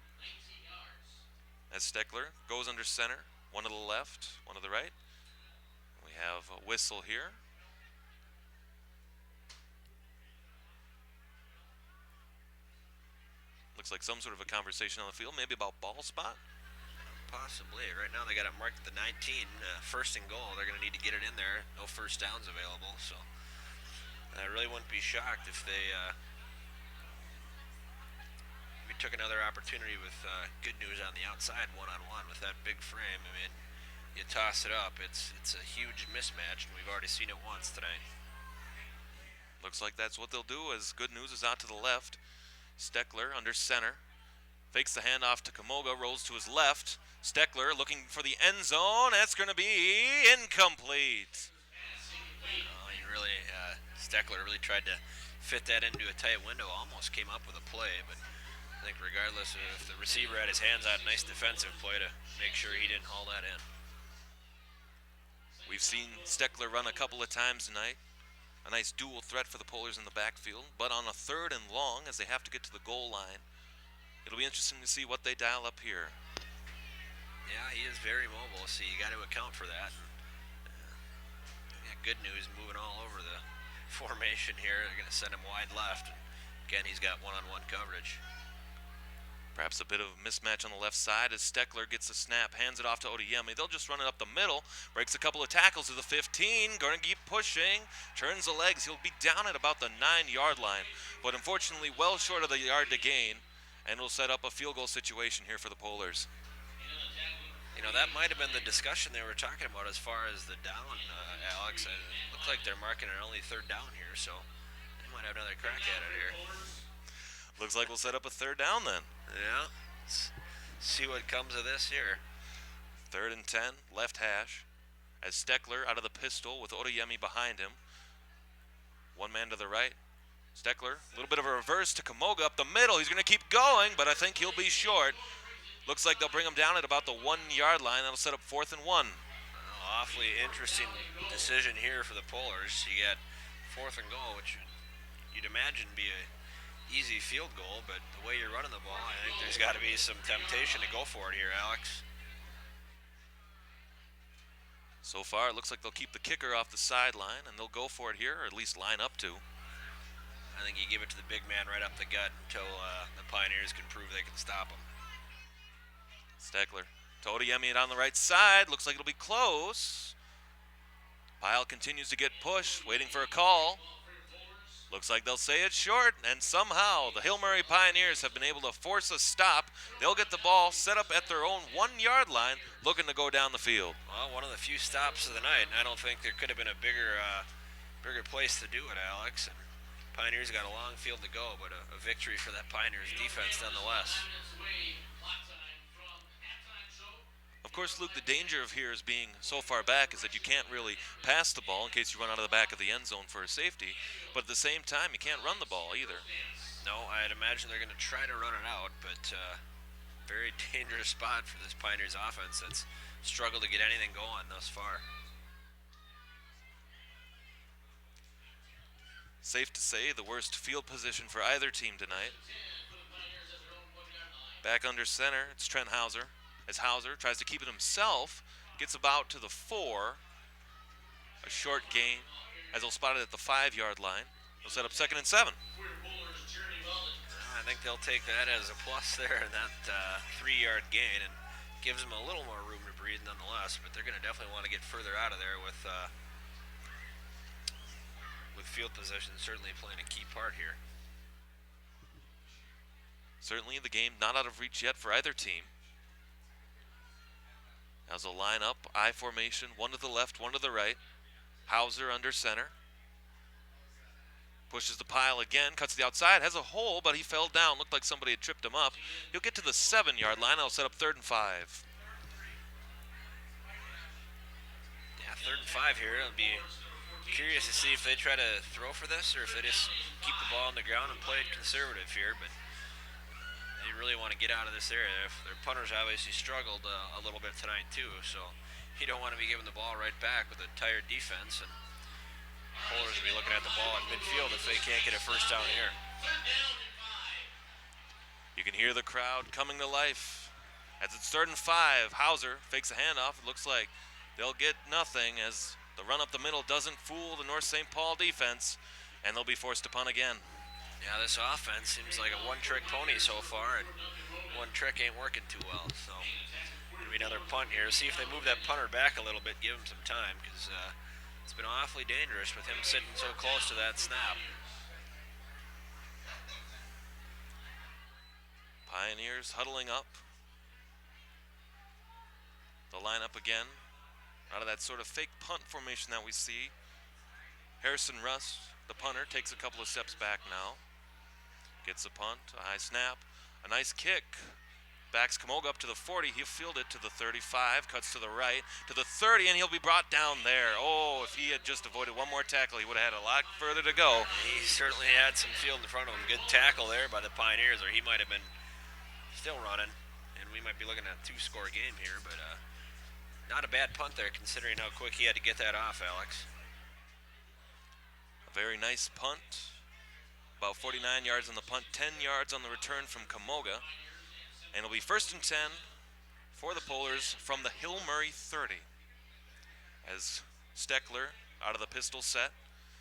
as Steckler goes under center. One to the left, one to the right. We have a whistle here. Looks like some sort of a conversation on the field, maybe about ball spot. Possibly. Right now they got it marked at the 19. First and goal. They're going to need to get it in there. No first downs available. So I really wouldn't be shocked if they we took another opportunity with good news on the outside, one-on-one with that big frame. I mean, you toss it up. It's a huge mismatch, and we've already seen it once tonight. Looks like that's what they'll do as good news is out to the left. Steckler under center. Fakes the handoff to Camoga, rolls to his left. Steckler looking for the end zone. That's going to be incomplete. Steckler really tried to fit that into a tight window. Almost came up with a play, but I think regardless if the receiver had his hands on, nice defensive play to make sure he didn't haul that in. We've seen Steckler run a couple of times tonight. A nice dual threat for the Polars in the backfield, but on a 3rd and long as they have to get to the goal line. It'll be interesting to see what they dial up here. Yeah, he is very mobile, so you got to account for that. Good news, moving all over the formation here. They're going to send him wide left. Again, he's got one-on-one coverage. Perhaps a bit of a mismatch on the left side as Steckler gets a snap, hands it off to Odiyemi. They'll just run it up the middle, breaks a couple of tackles to the 15, going to keep pushing, turns the legs. He'll be down at about the 9-yard line, but unfortunately well short of the yard to gain, and will set up a field goal situation here for the Polars. You know, that might have been the discussion they were talking about as far as the down, Alex. It looks like they're marking it only 3rd down here, so they might have another crack at it here. Looks like we'll set up a 3rd down then. Yeah, let's see what comes of this here. 3rd and 10, left hash, as Steckler out of the pistol with Odiyemi behind him. One man to the right. Steckler, a little bit of a reverse to Camoga up the middle. He's going to keep going, but I think he'll be short. Looks like they'll bring him down at about the 1-yard line. That'll set up 4th and 1. Awfully interesting decision here for the Polars. You got 4th and goal, which you'd imagine be a easy field goal, but the way you're running the ball, I think there's got to be some temptation to go for it here, Alex. So far, it looks like they'll keep the kicker off the sideline, and they'll go for it here, or at least line up to. I think you give it to the big man right up the gut until the Pioneers can prove they can stop him. Steckler to Odiyemi on the right side. Looks like it'll be close. Pyle continues to get pushed, waiting for a call. Looks like they'll say it's short, and somehow the Hill Murray Pioneers have been able to force a stop. They'll get the ball set up at their own 1-yard line, looking to go down the field. Well, one of the few stops of the night, and I don't think there could have been a bigger place to do it, Alex. And Pioneers got a long field to go, but a victory for that Pioneers defense nonetheless. Of course, Luke, the danger of here is being so far back is that you can't really pass the ball in case you run out of the back of the end zone for a safety. But at the same time, you can't run the ball either. No, I'd imagine they're going to try to run it out, but very dangerous spot for this Pioneers offense that's struggled to get anything going thus far. Safe to say, the worst field position for either team tonight. Back under center, it's Trent Hauser. As Hauser tries to keep it himself, gets about to the 4. A short gain, as they'll spot it at the 5-yard line. They'll set up 2nd and 7. I think they'll take that as a plus there, that 3-yard gain, and gives them a little more room to breathe nonetheless, but they're going to definitely want to get further out of there with field position certainly playing a key part here. Certainly the game not out of reach yet for either team. As a line-up, I formation, one to the left, one to the right. Hauser under center. Pushes the pile again, cuts the outside, has a hole, but he fell down. Looked like somebody had tripped him up. He'll get to the 7-yard line. I'll set up 3rd and 5. Yeah, 3rd and 5 here. It'll be curious to see if they try to throw for this or if they just keep the ball on the ground and play it conservative here, but they really want to get out of this area. If their punters obviously struggled a little bit tonight too, so you don't want to be giving the ball right back with a tired defense, and Polars will be looking at the ball at midfield if they can't get a first down here. You can hear the crowd coming to life As it's 3rd and 5, Hauser fakes a handoff. It looks like they'll get nothing as the run up the middle doesn't fool the North St. Paul defense, and they'll be forced to punt again. Yeah, this offense seems like a one-trick pony so far, and one trick ain't working too well. So it'll be another punt here. See if they move that punter back a little bit, give him some time, because it's been awfully dangerous with him sitting so close to that snap. Pioneers huddling up. They'll line up again out of that sort of fake punt formation that we see. Harrison Russ, the punter, takes a couple of steps back now. Gets a punt, a high snap, a nice kick. Backs Camoga up to the 40. He'll field it to the 35, cuts to the right, to the 30, and he'll be brought down there. Oh, if he had just avoided one more tackle, he would have had a lot further to go. He certainly had some field in front of him. Good tackle there by the Pioneers, or he might have been still running, and we might be looking at a 2-score game here, but not a bad punt there considering how quick he had to get that off, Alex. A very nice punt. About 49 yards on the punt, 10 yards on the return from Camoga. And it'll be 1st and 10 for the Polars from the Hill Murray 30. As Steckler, out of the pistol set,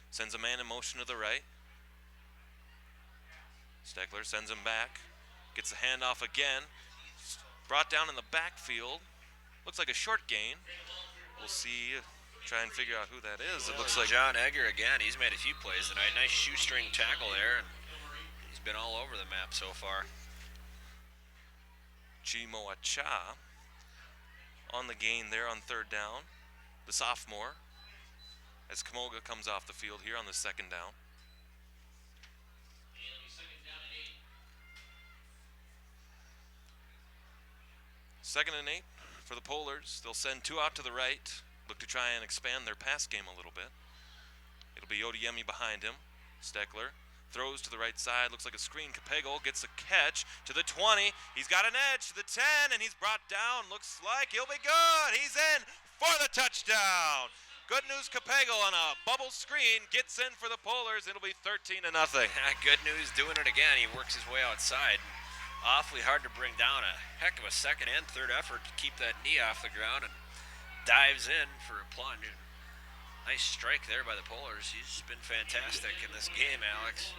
sends a man in motion to the right. Steckler sends him back, gets the handoff again. Brought down in the backfield. Looks like a short gain. We'll see, try and figure out who that is. It looks like John Egger again. He's made a few plays tonight. Nice shoestring tackle there, and he's been all over the map so far. Chimo Acha on the gain there on 3rd down. The sophomore, as Camoga comes off the field here on the 2nd down. Second and 8 for the Polars. They'll send 2 out to the right, look to try and expand their pass game a little bit. It'll be Odiemi behind him. Steckler throws to the right side, looks like a screen. Capego gets a catch to the 20. He's got an edge to the 10, and he's brought down. Looks like he'll be good. He's in for the touchdown. Good news, Capego on a bubble screen gets in for the Polars. It'll be 13-0. Good news, doing it again. He works his way outside. Awfully hard to bring down. A heck of a 2nd and 3rd effort to keep that knee off the ground, and dives in for a plunge. Nice strike there by the Polars. He's been fantastic in this game, Alex.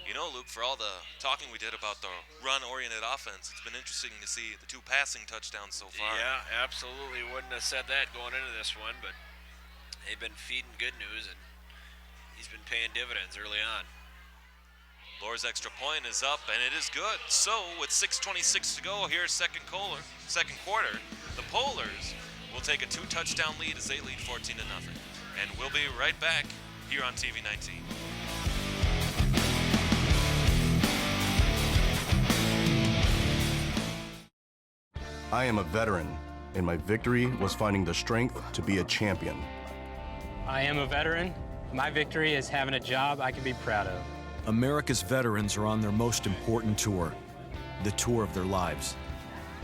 You know, Luke, for all the talking we did about the run-oriented offense, it's been interesting to see the 2 passing touchdowns so far. Yeah, absolutely. Wouldn't have said that going into this one, but they've been feeding good news, and he's been paying dividends early on. Lohr's extra point is up, and it is good. So, with 6:26 to go here, second quarter, the Polars will take a 2-touchdown lead as they lead 14-0. And we'll be right back here on TV 19. I am a veteran, and my victory was finding the strength to be a champion. I am a veteran. My victory is having a job I can be proud of. America's veterans are on their most important tour, the tour of their lives.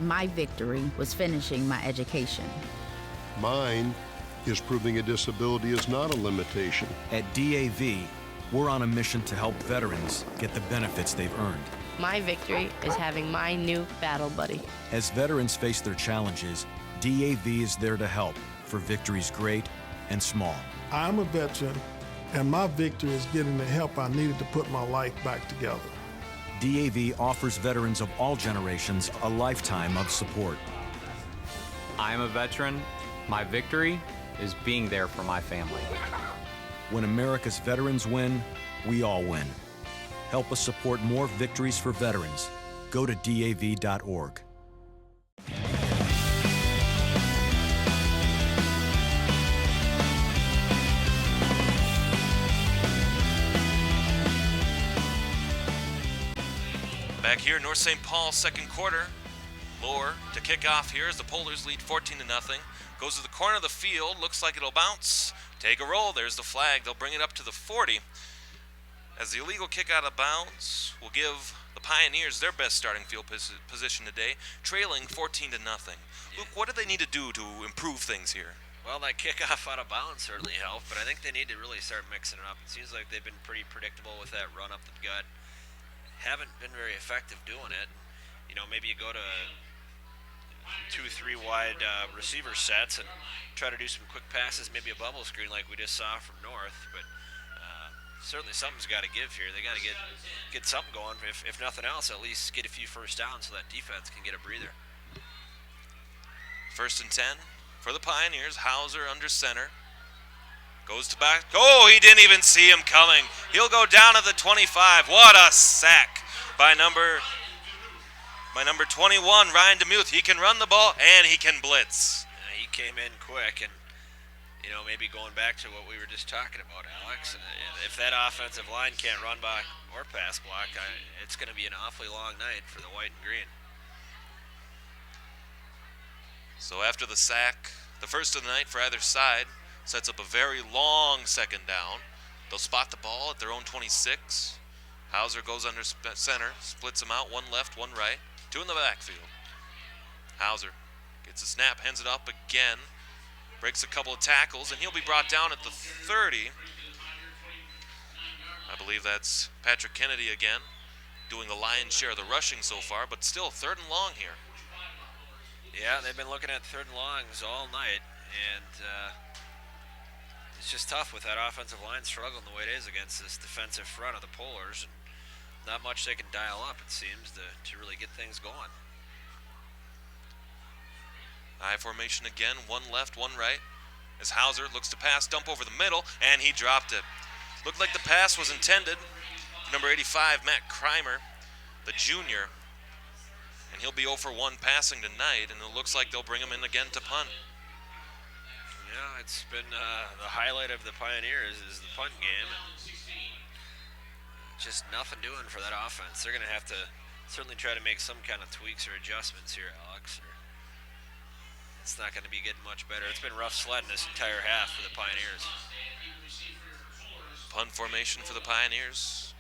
My victory was finishing my education. Mine is proving a disability is not a limitation. At DAV, we're on a mission to help veterans get the benefits they've earned. My victory is having my new battle buddy. As veterans face their challenges, DAV is there to help for victories great and small. I'm a veteran, and my victory is getting the help I needed to put my life back together. DAV offers veterans of all generations a lifetime of support. I'm a veteran. My victory is being there for my family. When America's veterans win, we all win. Help us support more victories for veterans. Go to DAV.org. Back here, North St. Paul, second quarter. Lohr to kick off here as the Polars lead 14-0. Goes to the corner of the field, looks like it'll bounce. Take a roll, there's the flag. They'll bring it up to the 40. As the illegal kick out of bounds will give the Pioneers their best starting field position today, trailing 14-0. Luke, what do they need to do to improve things here? Well, that kickoff out of bounds certainly helped, but I think they need to really start mixing it up. It seems like they've been pretty predictable with that run up the gut. Haven't been very effective doing it. You know, maybe you go to 3 wide receiver sets and try to do some quick passes, maybe a bubble screen like we just saw from North. But certainly something's got to give here. They got to get something going. If nothing else, at least get a few first downs so that defense can get a breather. 1st and 10 for the Pioneers. Hauser under center. Goes to back. Oh, he didn't even see him coming. He'll go down at the 25. What a sack by number 21, Ryan DeMuth. He can run the ball and he can blitz. He came in quick, and maybe going back to what we were just talking about, Alex. If that offensive line can't run block or pass block, it's going to be an awfully long night for the white and green. So after the sack, the first of the night for either side, sets up a very long 2nd down. They'll spot the ball at their own 26. Hauser goes under center, splits them out, 1 left, 1 right, 2 in the backfield. Hauser gets a snap, hands it up again, breaks a couple of tackles, and he'll be brought down at the 30. I believe that's Patrick Kennedy again, doing the lion's share of the rushing so far, but still 3rd and long here. Yeah, they've been looking at 3rd and longs all night, and it's just tough with that offensive line struggling the way it is against this defensive front of the Polars. And not much they can dial up, it seems, to really get things going. I formation again, 1 left, 1 right. As Hauser looks to pass, dump over the middle, and he dropped it. Looked like the pass was intended. Number 85, Matt Kreimer, the junior. And he'll be 0 for 1 passing tonight, and it looks like they'll bring him in again to punt. Yeah, it's been the highlight of the Pioneers is the punt game. And just nothing doing for that offense. They're going to have to certainly try to make some kind of tweaks or adjustments here, Alex. It's not going to be getting much better. It's been rough sledding this entire half for the Pioneers. Punt formation for the Pioneers.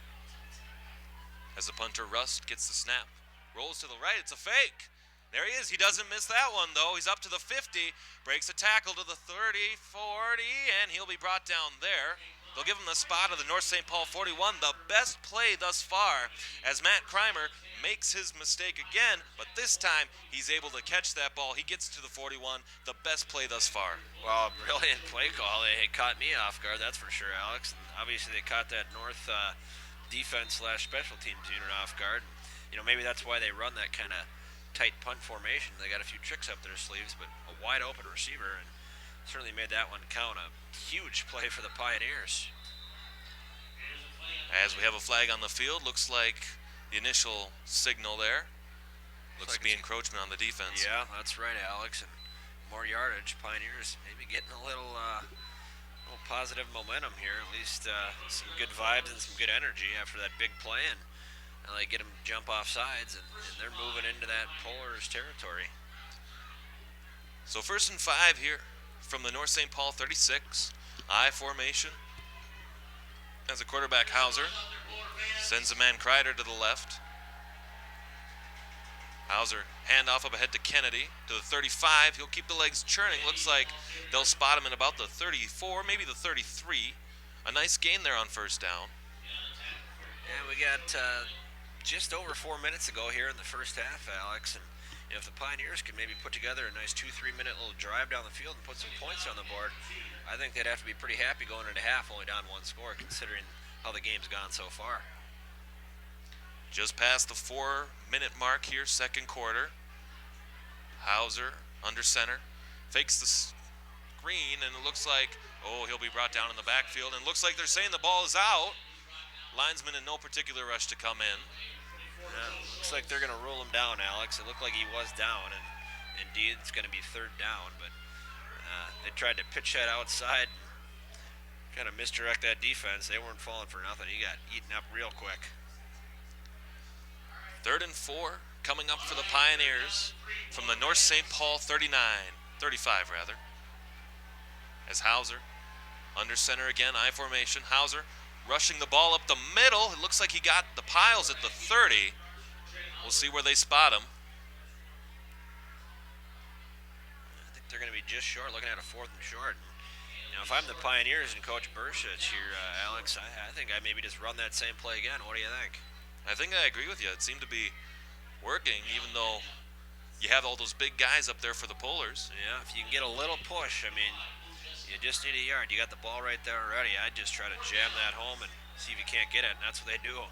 As the punter, Rust, gets the snap. Rolls to the right. It's a fake. There he is. He doesn't miss that one, though. He's up to the 50. Breaks a tackle to the 30, 40, and he'll be brought down there. They'll give him the spot of the North St. Paul 41. The best play thus far as Matt Kreimer makes his mistake again, but this time he's able to catch that ball. He gets to the 41. The best play thus far. Well, brilliant play call. It caught me off guard, that's for sure, Alex. Obviously, they caught that North defense/special teams unit off guard. Maybe that's why they run that kind of tight punt formation. They got a few tricks up their sleeves, but a wide open receiver, and certainly made that one count. A huge play for the Pioneers. As we have a flag on the field, looks like the initial signal there. Looks to be encroachment on the defense. Yeah, that's right, Alex. And more yardage. Pioneers maybe getting a little positive momentum here. At least some good vibes and some good energy after that big play. And they get them jump off sides, and they're moving into that Polars territory. So 1st and 5 here from the North St. Paul 36. I formation. As a quarterback, Hauser sends a man Kreider to the left. Hauser handoff up ahead to Kennedy to the 35. He'll keep the legs churning. Looks like they'll spot him in about the 34, maybe the 33. A nice gain there on 1st down. And we got just over 4 minutes to go here in the first half, Alex. And if the Pioneers could maybe put together a nice 2-3 minute little drive down the field and put some points on the board, I think they'd have to be pretty happy going into half only down 1 score, considering how the game's gone so far. Just past the 4-minute mark here, 2nd quarter. Hauser under center, fakes the screen, and it looks like, he'll be brought down in the backfield, and it looks like they're saying the ball is out. Linesman in no particular rush to come in. Looks like they're going to rule him down, Alex. It looked like he was down, and indeed it's going to be 3rd down, but they tried to pitch that outside, kind of misdirect that defense. They weren't falling for nothing. He got eaten up real quick. 3rd and 4 coming up for the Pioneers from the North St. Paul 35 rather. As Hauser under center again, I formation. Hauser rushing the ball up the middle. It looks like he got the piles at the 30. We'll see where they spot him. I think they're going to be just short, looking at a 4th and short. If I'm the Pioneers and Coach Burchich here, Alex, I think I maybe just run that same play again. What do you think? I think I agree with you. It seemed to be working, even though You have all those big guys up there for the Polars. Yeah, if you can get a little push, I mean, you just need a yard. You got the ball right there already. I'd just try to jam that home and see if you can't get it, and that's what they do.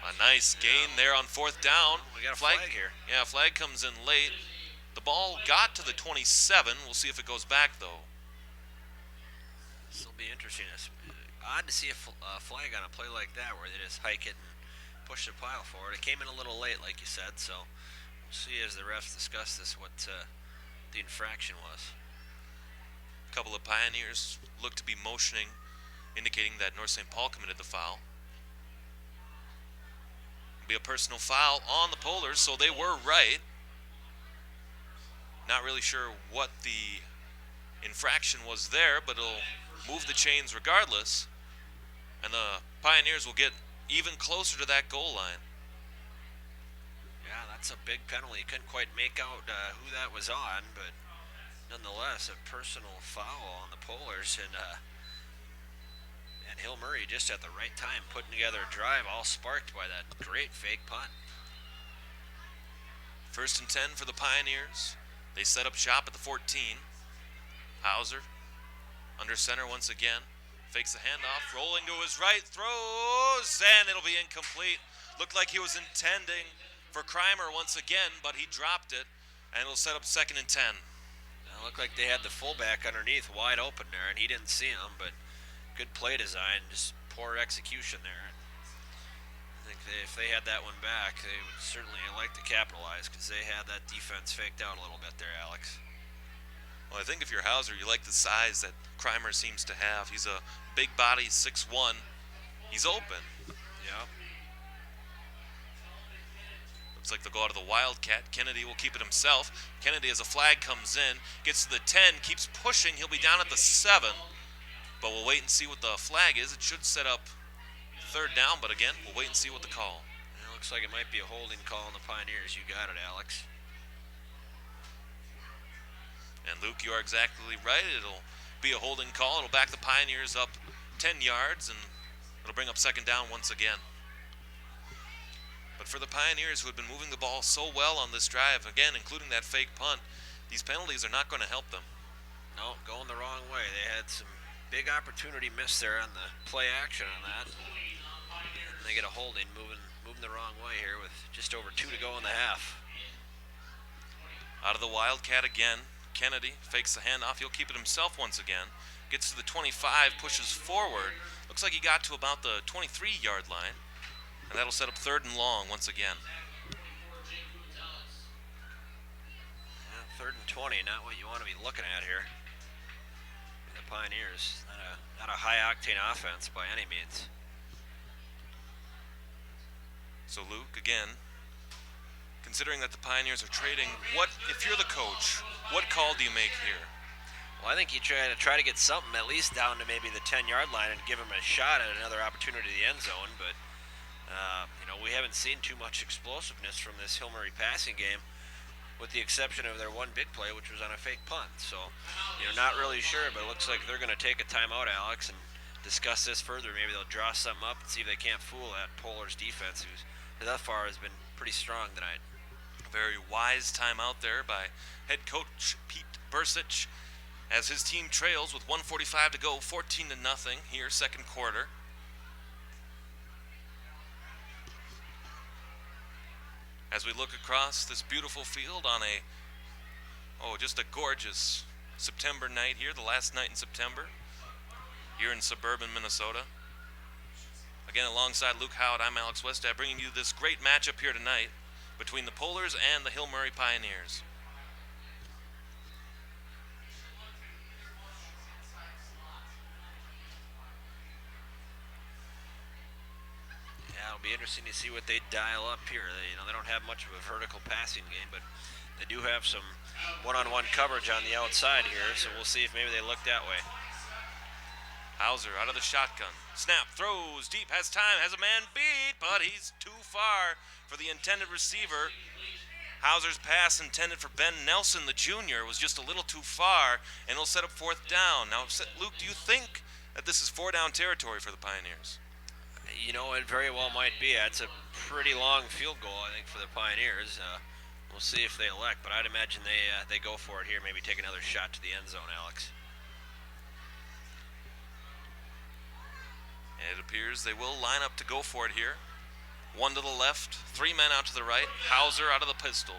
A nice gain there on 4th down. We got a flag here. Yeah, flag comes in late. The ball got to the 27. We'll see if it goes back, though. This will be interesting. It's odd to see a flag on a play like that where they just hike it and push the pile forward. It came in a little late, like you said, so we'll see as the refs discuss this what the infraction was. A couple of Pioneers look to be motioning, indicating that North St. Paul committed the foul. It'll be a personal foul on the Polars, so they were right. Not really sure what the infraction was there, but it'll move the chains regardless, and the Pioneers will get even closer to that goal line. Yeah, that's a big penalty. You couldn't quite make out who that was on, but nonetheless, a personal foul on the Polars, and Hill Murray just at the right time putting together a drive, all sparked by that great fake punt. 1st and 10 for the Pioneers. They set up shop at the 14. Hauser under center once again. Fakes the handoff, rolling to his right, throws, and it'll be incomplete. Looked like he was intending for Crimer once again, but he dropped it, and it'll set up 2nd and 10. It looked like they had the fullback underneath wide open there, and he didn't see him, but good play design, just poor execution there. I think if they had that one back, they would certainly like to capitalize because they had that defense faked out a little bit there, Alex. Well, I think if you're Hauser, you like the size that Crimer seems to have. He's a big body, 6'1". He's open. Yep. Looks like they'll go out of the Wildcat. Kennedy will keep it himself. Kennedy, as a flag comes in, gets to the 10, keeps pushing. He'll be down at the 7. But we'll wait and see what the flag is. It should set up 3rd down, but again, we'll wait and see what the call. It looks like it might be a holding call on the Pioneers. You got it, Alex. And Luke, you are exactly right. It'll be a holding call. It'll back the Pioneers up 10 yards, and it'll bring up 2nd down once again. But for the Pioneers, who had been moving the ball so well on this drive, again, including that fake punt, these penalties are not going to help them. No, going the wrong way. They had some big opportunity missed there on the play action on that. And they get a holding, moving the wrong way here with just over 2 to go in the half. Out of the Wildcat again, Kennedy fakes the handoff. He'll keep it himself once again. Gets to the 25, pushes forward. Looks like he got to about the 23-yard line. And that'll set up 3rd and long once again. Yeah, 3rd and 20, not what you want to be looking at here. The Pioneers, not a high-octane offense by any means. So Luke, again, considering that the Pioneers are trading, if you're the coach, what call do you make here? Well, I think you try to get something at least down to maybe the 10-yard line and give them a shot at another opportunity in the end zone. But we haven't seen too much explosiveness from this Hill Murray passing game, with the exception of their one big play, which was on a fake punt. So, not really sure, but it looks like they're going to take a timeout, Alex, and discuss this further. Maybe they'll draw something up and see if they can't fool that Polars defense, who's thus far has been pretty strong tonight. A very wise timeout there by head coach Pete Bursich, as his team trails with 1:45 to go, 14-0 here, 2nd quarter. As we look across this beautiful field on just a gorgeous September night here, the last night in September, here in suburban Minnesota. Again, alongside Luke Howard, I'm Alex Westad, bringing you this great matchup here tonight between the Polars and the Hill Murray Pioneers. Yeah, it'll be interesting to see what they dial up here. They don't have much of a vertical passing game, but they do have some one-on-one coverage on the outside here, so we'll see if maybe they look that way. Hauser out of the shotgun. Snap, throws, deep, has time, has a man beat, but he's too far for the intended receiver. Hauser's pass intended for Ben Nelson, the junior, was just a little too far, and it'll set up 4th down. Now, Luke, do you think that this is 4-down territory for the Pioneers? It very well might be. It's a pretty long field goal, I think, for the Pioneers. We'll see if they elect, but I'd imagine they go for it here, maybe take another shot to the end zone, Alex. And it appears they will line up to go for it here. 1 to the left, 3 men out to the right. Hauser out of the pistol.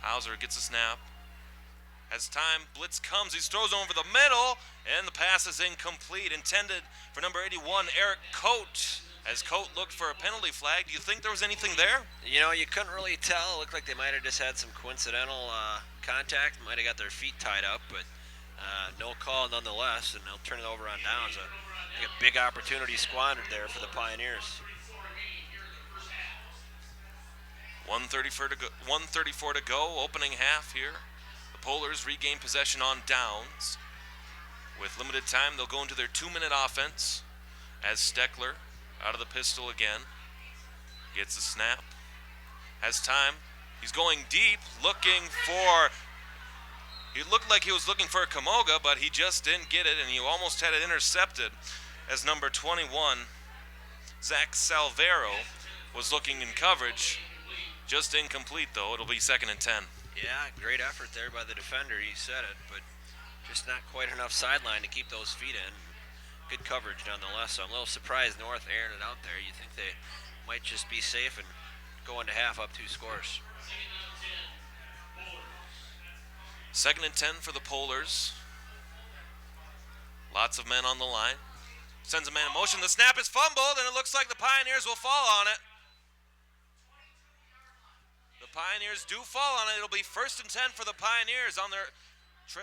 Hauser gets a snap. As time, blitz comes, he throws over the middle, and the pass is incomplete, intended for number 81, Eric Coate. As Coate looked for a penalty flag, do you think there was anything there? You know, you couldn't really tell. It looked like they might have just had some coincidental contact, might have got their feet tied up, but no call nonetheless, and they'll turn it over on downs. A big opportunity squandered there for the Pioneers. 1:34 to go, opening half here. The Polars regain possession on downs. With limited time, they'll go into their 2-minute offense as Steckler, out of the pistol again, gets a snap. Has time. He's going deep, looking for... He looked like he was looking for a Camoga, but he just didn't get it, and he almost had it intercepted as number 21, Zach Salvero, was looking in coverage. Just incomplete, though. It'll be 2nd and 10. Yeah, great effort there by the defender. He said it, but just not quite enough sideline to keep those feet in. Good coverage nonetheless, so I'm a little surprised North aired it out there. You think they might just be safe and go into half up 2 scores. 2nd and 10 for the Polars. Lots of men on the line. Sends a man in motion. The snap is fumbled, and it looks like the Pioneers will fall on it. The Pioneers do fall on it. It'll be 1st and 10 for the Pioneers on their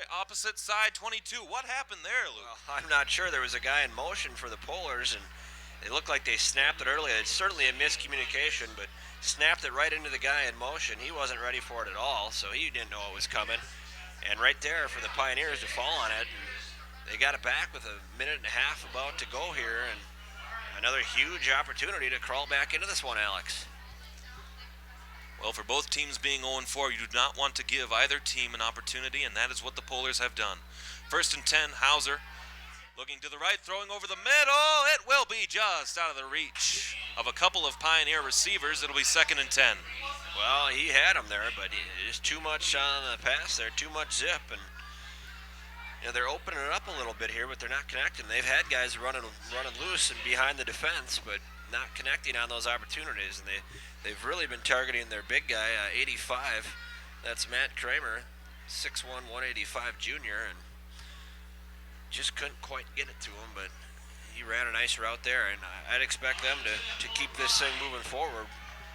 opposite side, 22. What happened there, Luke? Well, I'm not sure. There was a guy in motion for the Polars, and it looked like they snapped it early. It's certainly a miscommunication, but snapped it right into the guy in motion. He wasn't ready for it at all, so he didn't know it was coming. And right there for the Pioneers to fall on it, and they got it back with 1.5 minutes about to go here, and another huge opportunity to crawl back into this one, Alex. Well, for both teams being 0-4, you do not want to give either team an opportunity, and that is what the Polars have done. 1st and 10, Hauser looking to the right, throwing over the middle. It will be just out of the reach of a couple of Pioneer receivers. It'll be 2nd and 10. Well, he had him there, but just too much on the pass there, too much zip, and you know, they're opening it up a little bit here, but they're not connecting. They've had guys running loose and behind the defense, but not connecting on those opportunities, and they've really been targeting their big guy, 85. That's Matt Kramer, 6'1", 185 junior, and just couldn't quite get it to him, but he ran a nice route there, and I'd expect them to keep this thing moving forward,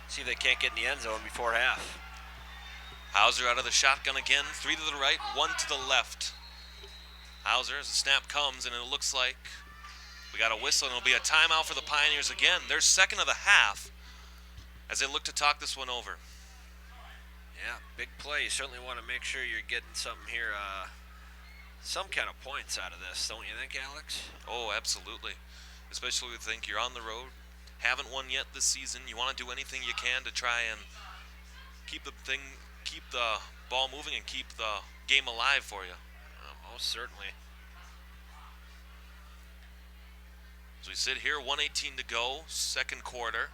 see if they can't get in the end zone before half. Hauser out of the shotgun again, 3 to the right, 1 to the left. Hauser, as the snap comes, and it looks like we got a whistle, and it'll be a timeout for the Pioneers again. They're 2nd of the half as they look to talk this one over. Yeah, big play. You certainly want to make sure you're getting something here, some kind of points out of this, don't you think, Alex? Oh, absolutely. Especially if you think you're on the road, haven't won yet this season. You want to do anything you can to try and keep the ball moving and keep the game alive for you. Most certainly. As we sit here, 1:18 to go, 2nd quarter.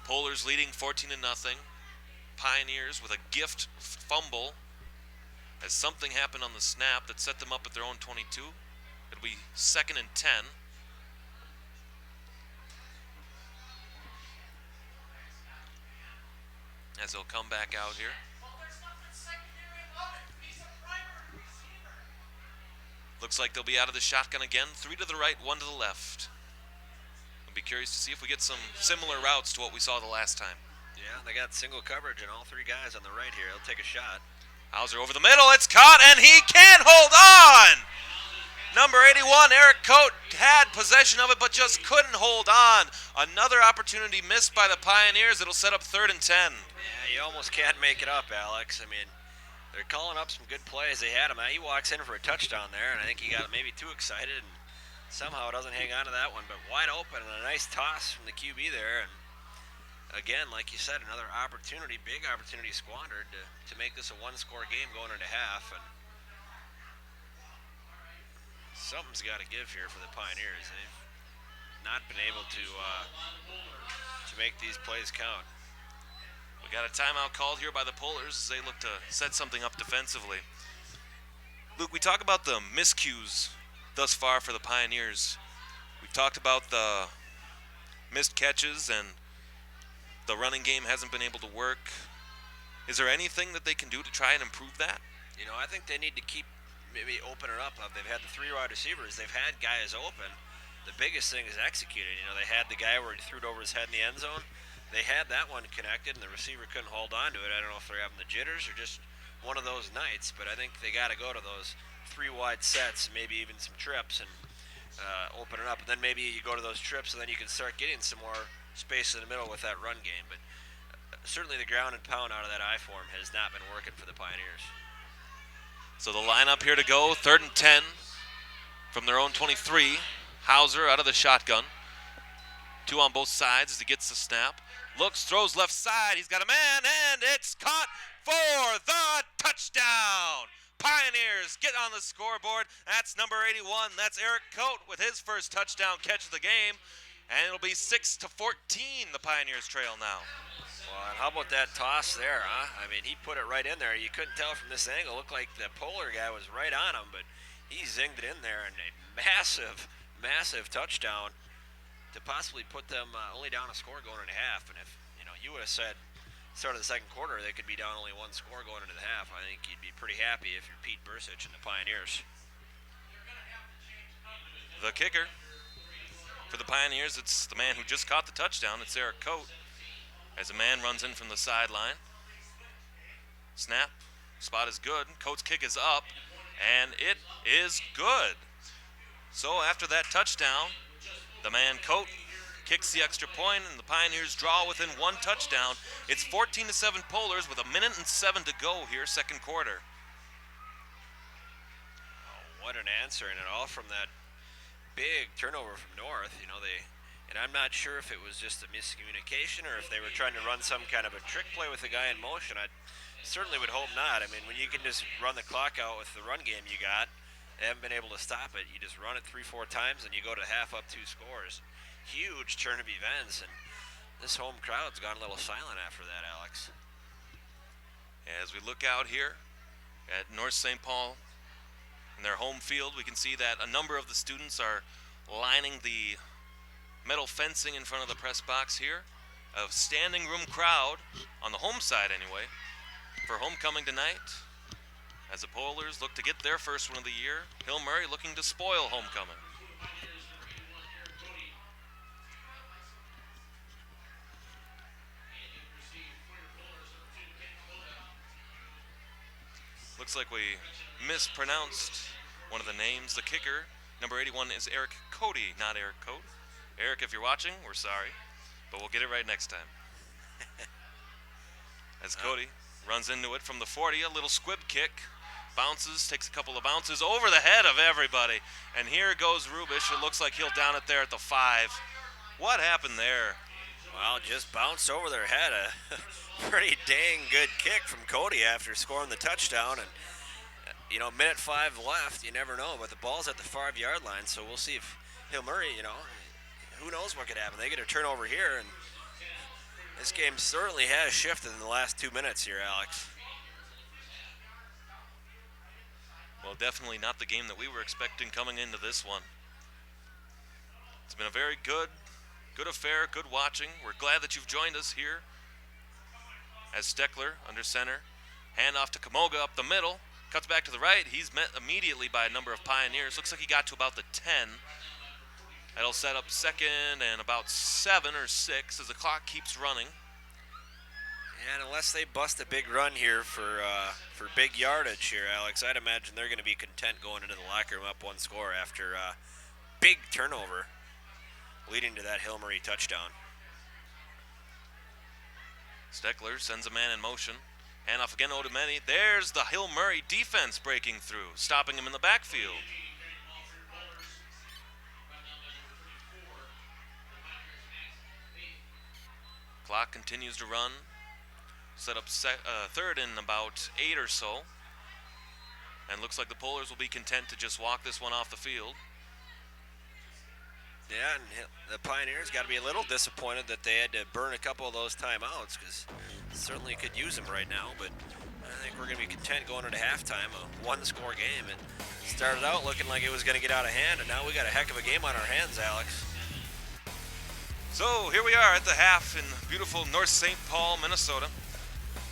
Polars leading 14-0. Pioneers with a gift fumble as something happened on the snap that set them up at their own 22. It'll be 2nd and 10. As they'll come back out here. Looks like they'll be out of the shotgun again. 3 to the right, 1 to the left. I'll be curious to see if we get some similar routes to what we saw the last time. Yeah, they got single coverage and all 3 guys on the right here. He'll take a shot. Hauser over the middle. It's caught, and he can't hold on. Number 81, Eric Coate, had possession of it, but just couldn't hold on. Another opportunity missed by the Pioneers. It'll set up 3rd and 10. Yeah, you almost can't make it up, Alex. I mean, they're calling up some good plays. They had him. He walks in for a touchdown there, and I think he got maybe too excited and somehow doesn't hang on to that one. But wide open and a nice toss from the QB there. And again, like you said, another opportunity, big opportunity squandered to make this a 1-score game going into half. And something's got to give here for the Pioneers. They've not been able to make these plays count. got a timeout called here by the Polars as they look to set something up defensively. Luke, we talk about the miscues thus far for the Pioneers. We've talked about the missed catches and the running game hasn't been able to work. Is there anything that they can do to try and improve that? You know, I think they need to keep maybe opening up. They've had the 3 wide receivers. They've had guys open. The biggest thing is executing. You know, they had the guy where he threw it over his head in the end zone. They had that one connected, and the receiver couldn't hold on to it. I don't know if they're having the jitters or just one of those nights, but I think they got to go to those 3 wide sets, maybe even some trips, and open it up. And then maybe you go to those trips, and then you can start getting some more space in the middle with that run game. But certainly the ground and pound out of that I form has not been working for the Pioneers. So the lineup here to go, 3rd and 10 from their own 23. Hauser out of the shotgun. 2 on both sides as he gets the snap. Looks, throws left side. He's got a man, and it's caught for the touchdown. Pioneers get on the scoreboard. That's number 81. That's Eric Coate with his first touchdown catch of the game. And it'll be 6-14. The Pioneers trail now. Well, and how about that toss there, huh? I mean, he put it right in there. You couldn't tell from this angle. It looked like the Polar guy was right on him, but he zinged it in there, and a massive, massive touchdown to possibly put them only down a score going into half. And if you would have said start of the second quarter they could be down only 1 score going into the half, I think you'd be pretty happy if you're Pete Bursich and the Pioneers. The kicker for the Pioneers, it's the man who just caught the touchdown. It's Eric Coate. As a man runs in from the sideline. Snap. Spot is good. Coate's kick is up. And it is good. So after that touchdown, the man Coate kicks the extra point, and the Pioneers draw within 1 touchdown. It's 14-7 Polars with 1:07 to go here, second quarter. Oh, what an answer, and it all from that big turnover from North. And I'm not sure if it was just a miscommunication or if they were trying to run some kind of a trick play with the guy in motion. I certainly would hope not. I mean, when you can just run the clock out with the run game you got, they haven't been able to stop it. You just run it 3-4 times and you go to half up 2 scores. Huge turn of events, and this home crowd's gone a little silent after that, Alex. As we look out here at North St. Paul in their home field, we can see that a number of the students are lining the metal fencing in front of the press box here. A standing room crowd, on the home side anyway, for homecoming tonight. As the Polars look to get their first one of the year, Hill Murray looking to spoil homecoming. Looks like we mispronounced one of the names. The kicker, number 81, is Eric Coate, not Eric Coate. Eric, if you're watching, we're sorry, but we'll get it right next time. As Coate runs into it from the 40, a little squib kick, bounces, takes a couple of bounces over the head of everybody, and here goes Rubish. It looks like he'll down it there at the 5. What happened there? Well, just bounced over their head. A pretty dang good kick from Coate after scoring the touchdown, and minute 5 left. You never know, but the ball's at the 5-yard line, so we'll see if Hill Murray, who knows what could happen. They get a turnover here, and this game certainly has shifted in the last 2 minutes here, Alex. Well, definitely not the game that we were expecting coming into this one. It's been a very good affair, good watching. We're glad that you've joined us here. As Steckler under center, hand off to Camoga up the middle, cuts back to the right. He's met immediately by a number of Pioneers. Looks like he got to about the 10. That'll set up second and about 7 or 6 as the clock keeps running. And unless they bust a big run here for big yardage here, Alex, I'd imagine they're going to be content going into the locker room up 1 score after a big turnover leading to that Hill Murray touchdown. Steckler sends a man in motion. Handoff again, Odemeni. There's the Hill Murray defense breaking through, stopping him in the backfield. Clock continues to run. Set up third and about 8 or so. And looks like the Polars will be content to just walk this one off the field. Yeah, and the Pioneers got to be a little disappointed that they had to burn a couple of those timeouts because certainly could use them right now. But I think we're going to be content going into halftime, a one-score game. It started out looking like it was going to get out of hand, and now we got a heck of a game on our hands, Alex. So here we are at the half in beautiful North St. Paul, Minnesota.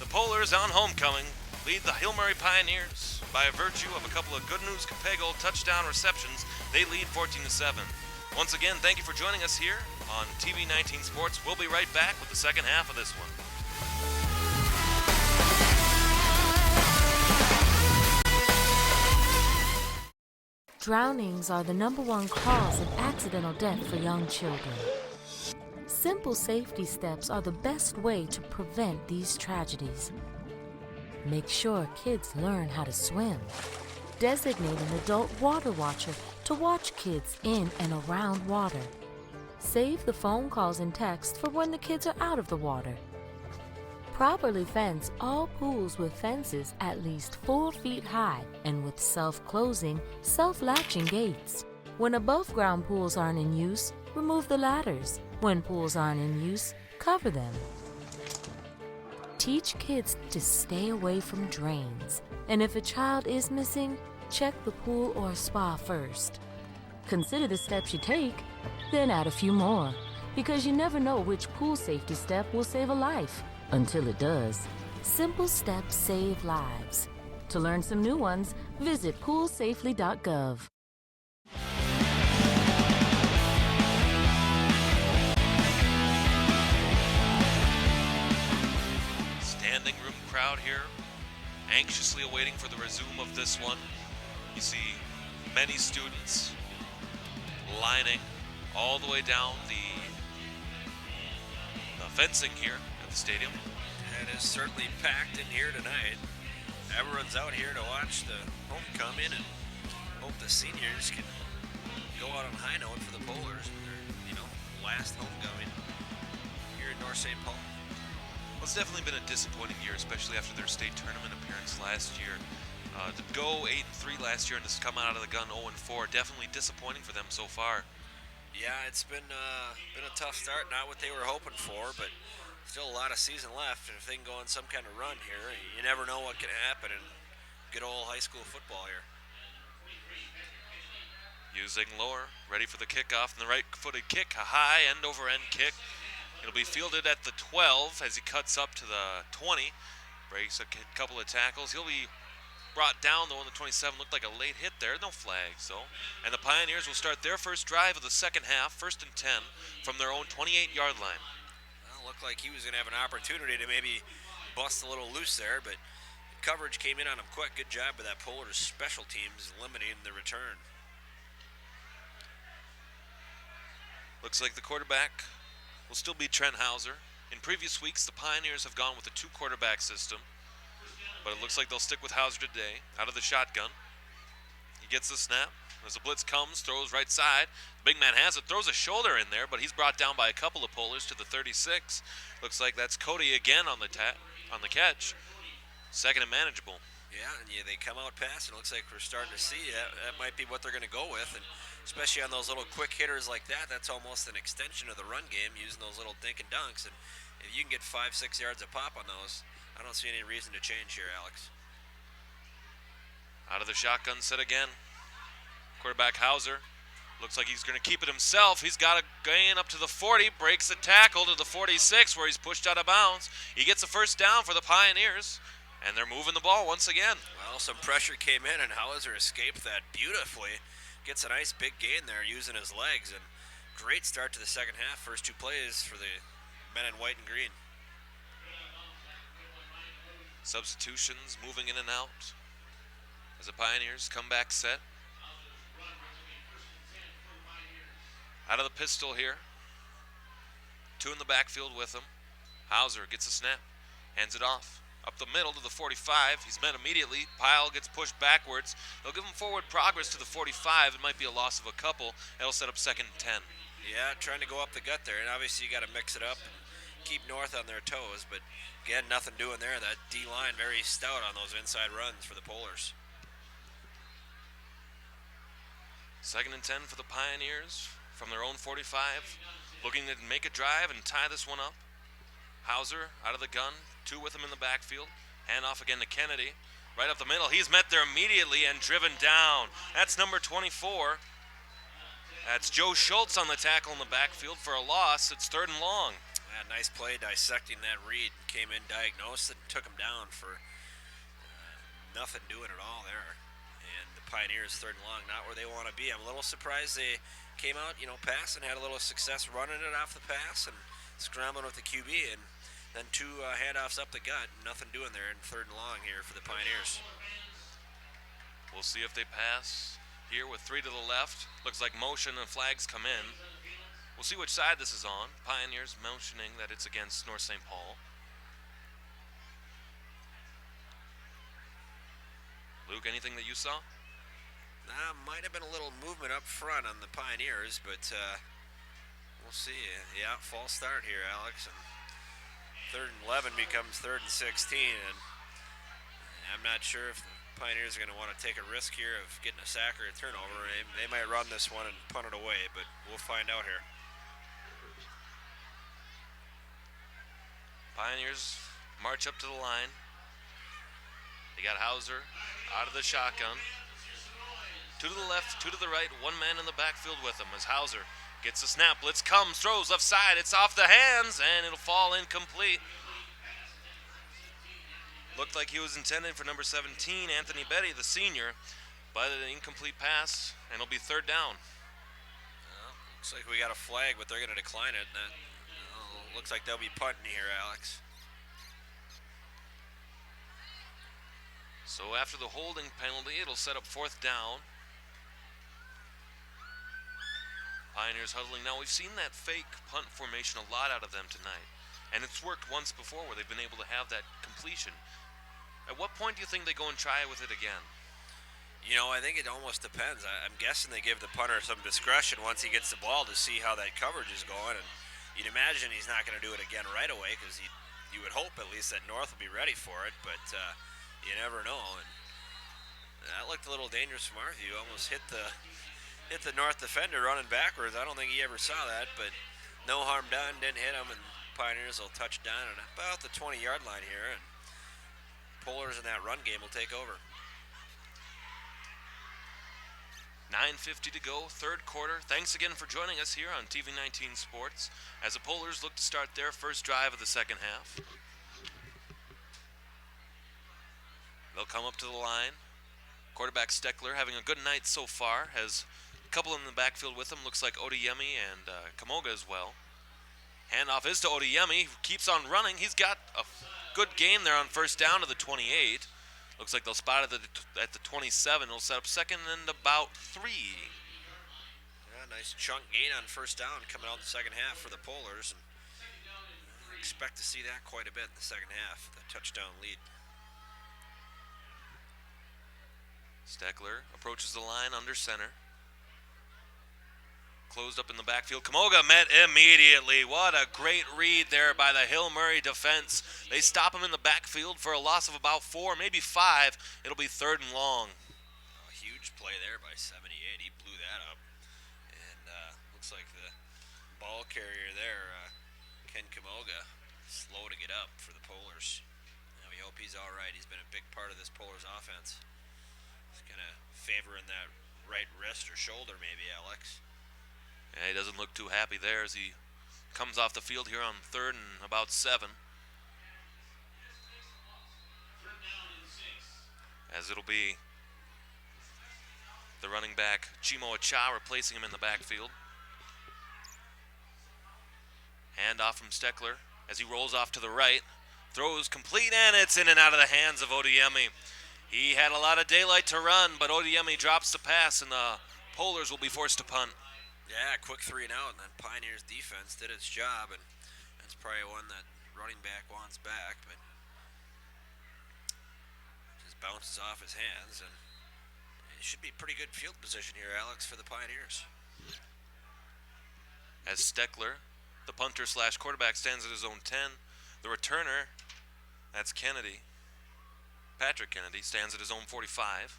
The Polars on homecoming lead the Hill Murray Pioneers by virtue of a couple of Good News Capego touchdown receptions. They lead 14-7. Once again, thank you for joining us here on TV 19 Sports. We'll be right back with the second half of this one. Drownings are the #1 cause of accidental death for young children. Simple safety steps are the best way to prevent these tragedies. Make sure kids learn how to swim. Designate an adult water watcher to watch kids in and around water. Save the phone calls and texts for when the kids are out of the water. Properly fence all pools with fences at least 4 feet high and with self-closing, self-latching gates. When above-ground pools aren't in use, remove the ladders. When pools aren't in use, cover them. Teach kids to stay away from drains, and if a child is missing, check the pool or spa first. Consider the steps you take, then add a few more, because you never know which pool safety step will save a life, until it does. Simple steps save lives. To learn some new ones, visit poolsafely.gov. Standing room crowd here, anxiously awaiting for the resume of this one. You see many students lining all the way down the fencing here at the stadium. It is certainly packed in here tonight. Everyone's out here to watch the homecoming and hope the seniors can go out on a high note for the Polars in their, last homecoming here in North St. Paul. Well, it's definitely been a disappointing year, especially after their state tournament appearance last year. To go 8-3 last year and just come out of the gun 0-4, definitely disappointing for them so far. Yeah, it's been a tough start, not what they were hoping for, but still a lot of season left. And if they can go on some kind of run here, you never know what can happen in good old high school football here. Using Lohr, ready for the kickoff, and the right-footed kick, a high end-over-end kick. It'll be fielded at the 12 as he cuts up to the 20, breaks a couple of tackles. He'll be brought down, though, on the 27. Looked like a late hit there. No flags, though. And the Pioneers will start their first drive of the second half, 1st and 10, from their own 28-yard line. Well, looked like he was going to have an opportunity to maybe bust a little loose there, but coverage came in on him quick. Good job by that Polars special teams limiting the return. Looks like the quarterback will still be Trent Hauser. In previous weeks, the Pioneers have gone with a 2-quarterback system, but it looks like they'll stick with Hauser today, out of the shotgun. He gets the snap. As the blitz comes, throws right side. The big man has it, throws a shoulder in there, but he's brought down by a couple of Polars to the 36. Looks like that's Cody again on the catch. Second and manageable. Yeah, and they come out pass, and it looks like we're starting to see that might be what they're going to go with, and especially on those little quick hitters like that, that's almost an extension of the run game, using those little dink and dunks, and if you can get 5-6 yards a pop on those, I don't see any reason to change here, Alex. Out of the shotgun set again. Quarterback Hauser looks like he's going to keep it himself. He's got a gain up to the 40, breaks the tackle to the 46 where he's pushed out of bounds. He gets a first down for the Pioneers, and they're moving the ball once again. Well, some pressure came in, and Hauser escaped that beautifully. Gets a nice big gain there using his legs, and great start to the second half. First 2 plays for the men in white and green. Substitutions moving in and out as the Pioneers come back set. Out of the pistol here. 2 in the backfield with him. Hauser gets a snap, hands it off. Up the middle to the 45. He's met immediately. Pyle gets pushed backwards. They'll give him forward progress to the 45. It might be a loss of a couple. That'll set up 2nd and 10. Yeah, trying to go up the gut there, and obviously you got to mix it up and keep North on their toes, but again, nothing doing there. That D-line very stout on those inside runs for the Polars. 2nd and 10 for the Pioneers from their own 45, looking to make a drive and tie this one up. Hauser out of the gun, 2 with him in the backfield. Hand off again to Kennedy. Right up the middle. He's met there immediately and driven down. That's number 24. That's Joe Schultz on the tackle in the backfield for a loss. It's 3rd and long. Yeah, nice play dissecting that read. Came in, diagnosed it, and took him down for nothing doing at all there. And the Pioneers 3rd and long, not where they want to be. I'm a little surprised they came out, pass and had a little success running it off the pass and scrambling with the QB, and then 2 handoffs up the gut. Nothing doing there in 3rd and long here for the Pioneers. We'll see if they pass here with 3 to the left. Looks like motion and flags come in. We'll see which side this is on. Pioneers motioning that it's against North St. Paul. Luke, anything that you saw? Might have been a little movement up front on the Pioneers, but we'll see. Yeah, false start here, Alex. And 3rd and 11 becomes 3rd and 16, and I'm not sure if the Pioneers are going to want to take a risk here of getting a sack or a turnover. They might run this one and punt it away, but we'll find out here. Pioneers march up to the line. They got Hauser out of the shotgun. 2 to the left, 2 to the right, 1 man in the backfield with him as Hauser gets a snap. Blitz comes, throws left side. It's off the hands, and it'll fall incomplete. Looked like he was intended for number 17, Anthony Betty, the senior, but an incomplete pass, and it'll be 3rd down. Looks like we got a flag, but they're going to decline it. That, looks like they'll be punting here, Alex. So after the holding penalty, it'll set up 4th down. Pioneers huddling. Now, we've seen that fake punt formation a lot out of them tonight, and it's worked once before where they've been able to have that completion. At what point do you think they go and try it with it again? I think it almost depends. I'm guessing they give the punter some discretion once he gets the ball to see how that coverage is going, and you'd imagine he's not going to do it again right away because you would hope at least that North will be ready for it, but you never know. And that looked a little dangerous from our view. Almost hit the North defender running backwards. I don't think he ever saw that, but no harm done. Didn't hit him, and Pioneers will touch down at about the 20-yard line here, and Polars in that run game will take over. 9:50 to go, 3rd quarter. Thanks again for joining us here on TV19 Sports as the Polars look to start their first drive of the 2nd half. They'll come up to the line. Quarterback Steckler having a good night so far. Has a couple in the backfield with him. Looks like Odiyemi and Kamoga as well. Handoff is to Odiyemi, who keeps on running. He's got a good gain there on 1st down to the 28. Looks like they'll spot it at the 27. It'll set up 2nd and about 3. Yeah, nice chunk gain on 1st down coming out in the 2nd half for the Polars. And expect to see that quite a bit in the 2nd half, the touchdown lead. Steckler approaches the line under center. Closed up in the backfield. Kamoga met immediately. What a great read there by the Hill Murray defense. They stop him in the backfield for a loss of about 4, maybe 5. It'll be 3rd and long. A huge play there by 78. He blew that up. And looks like the ball carrier there, Ken Kamoga, slow to get up for the Polars. Now we hope he's all right. He's been a big part of this Polars offense. He's kind of favoring that right wrist or shoulder maybe, Alex. Yeah, he doesn't look too happy there as he comes off the field here on 3rd and about 7. As it'll be the running back, Chimo Acha, replacing him in the backfield. Handoff from Steckler as he rolls off to the right. Throws complete, and it's in and out of the hands of Odiyemi. He had a lot of daylight to run, but Odiyemi drops the pass, and the Polars will be forced to punt. Yeah, quick 3 and out, and then Pioneers defense did its job, and that's probably one that running back wants back, but just bounces off his hands, and it should be pretty good field position here, Alex, for the Pioneers. As Steckler, the punter slash quarterback, stands at his own 10. The returner, that's Kennedy, Patrick Kennedy, stands at his own 45.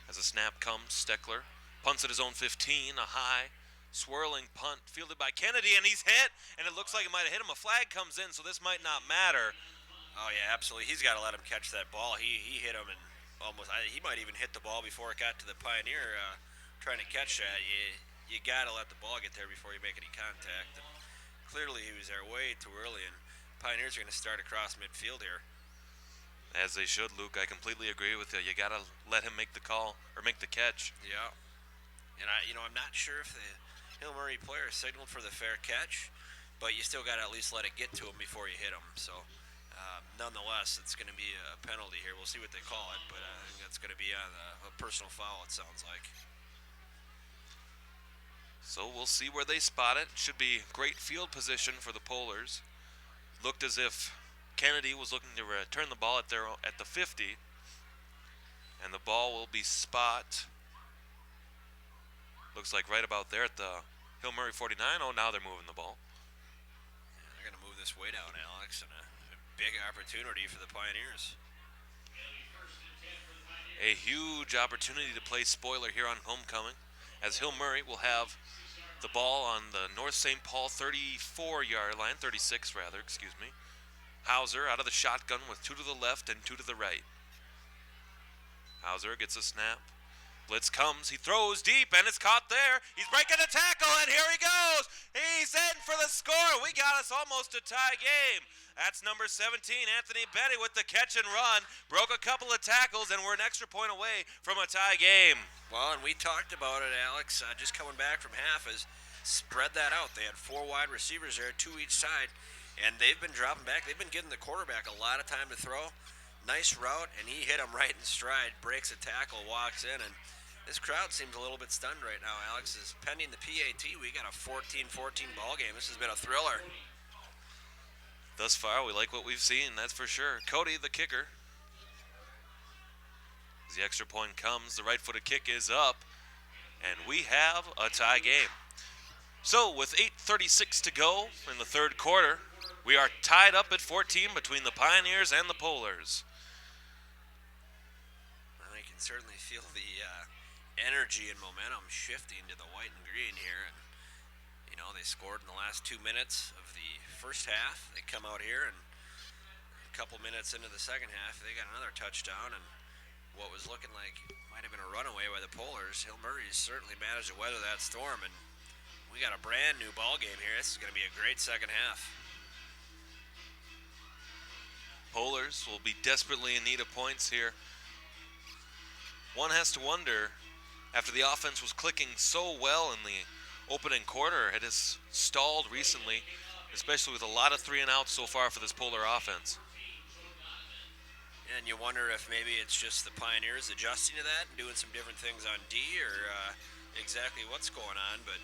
As a snap comes, Steckler Punts at his own 15, a high, swirling punt fielded by Kennedy, and he's hit, and it looks like it might have hit him. A flag comes in, so this might not matter. Oh, yeah, absolutely. He's got to let him catch that ball. He hit him, and he might even hit the ball before it got to the Pioneer trying to catch that. You got to let the ball get there before you make any contact. And clearly he was there way too early, and Pioneers are going to start across midfield here. As they should, Luke. I completely agree with you. You got to let him make the call, or make the catch. Yeah. And I'm not sure if the Hill Murray player signaled for the fair catch, but you still got to at least let it get to him before you hit him. So, nonetheless, it's going to be a penalty here. We'll see what they call it, but I think that's going to be on a personal foul, it sounds like. So we'll see where they spot it. Should be great field position for the Polars. Looked as if Kennedy was looking to return the ball at the 50, and the ball will be spot. Looks like right about there at the Hill Murray 49. Oh, now they're moving the ball. Yeah, they're going to move this way down, Alex, and a big opportunity for the Pioneers. A huge opportunity to play spoiler here on homecoming, as Hill Murray will have the ball on the North St. Paul 34-yard line, 36 rather, excuse me. Hauser out of the shotgun with 2 to the left and 2 to the right. Hauser gets a snap. Blitz comes, he throws deep, and it's caught there. He's breaking a tackle, and here he goes. He's in for the score. We got us almost a tie game. That's number 17, Anthony Betty, with the catch and run. Broke a couple of tackles, and we're an extra point away from a tie game. Well, and we talked about it, Alex, just coming back from half, is spread that out. They had 4 wide receivers there, 2 each side, and they've been dropping back. They've been giving the quarterback a lot of time to throw. Nice route, and he hit him right in stride, breaks a tackle, walks in, and this crowd seems a little bit stunned right now, Alex. Is pending the PAT. We got a 14-14 ball game. This has been a thriller. Thus far, we like what we've seen, that's for sure. Cody, the kicker. As the extra point comes, the right-footed kick is up, and we have a tie game. So, with 8:36 to go in the third quarter, we are tied up at 14 between the Pioneers and the Polars. Well, you can certainly feel the energy and momentum shifting to the white and green here. And, they scored in the last 2 minutes of the first half. They come out here, and a couple minutes into the second half, they got another touchdown, and what was looking like might have been a runaway by the Polars. Hill Murray's certainly managed to weather that storm, and we got a brand new ball game here. This is going to be a great second half. Polars will be desperately in need of points here. One has to wonder, after the offense was clicking so well in the opening quarter, it has stalled recently, especially with a lot of 3 and outs so far for this Polar offense. And you wonder if maybe it's just the Pioneers adjusting to that and doing some different things on D, or exactly what's going on, but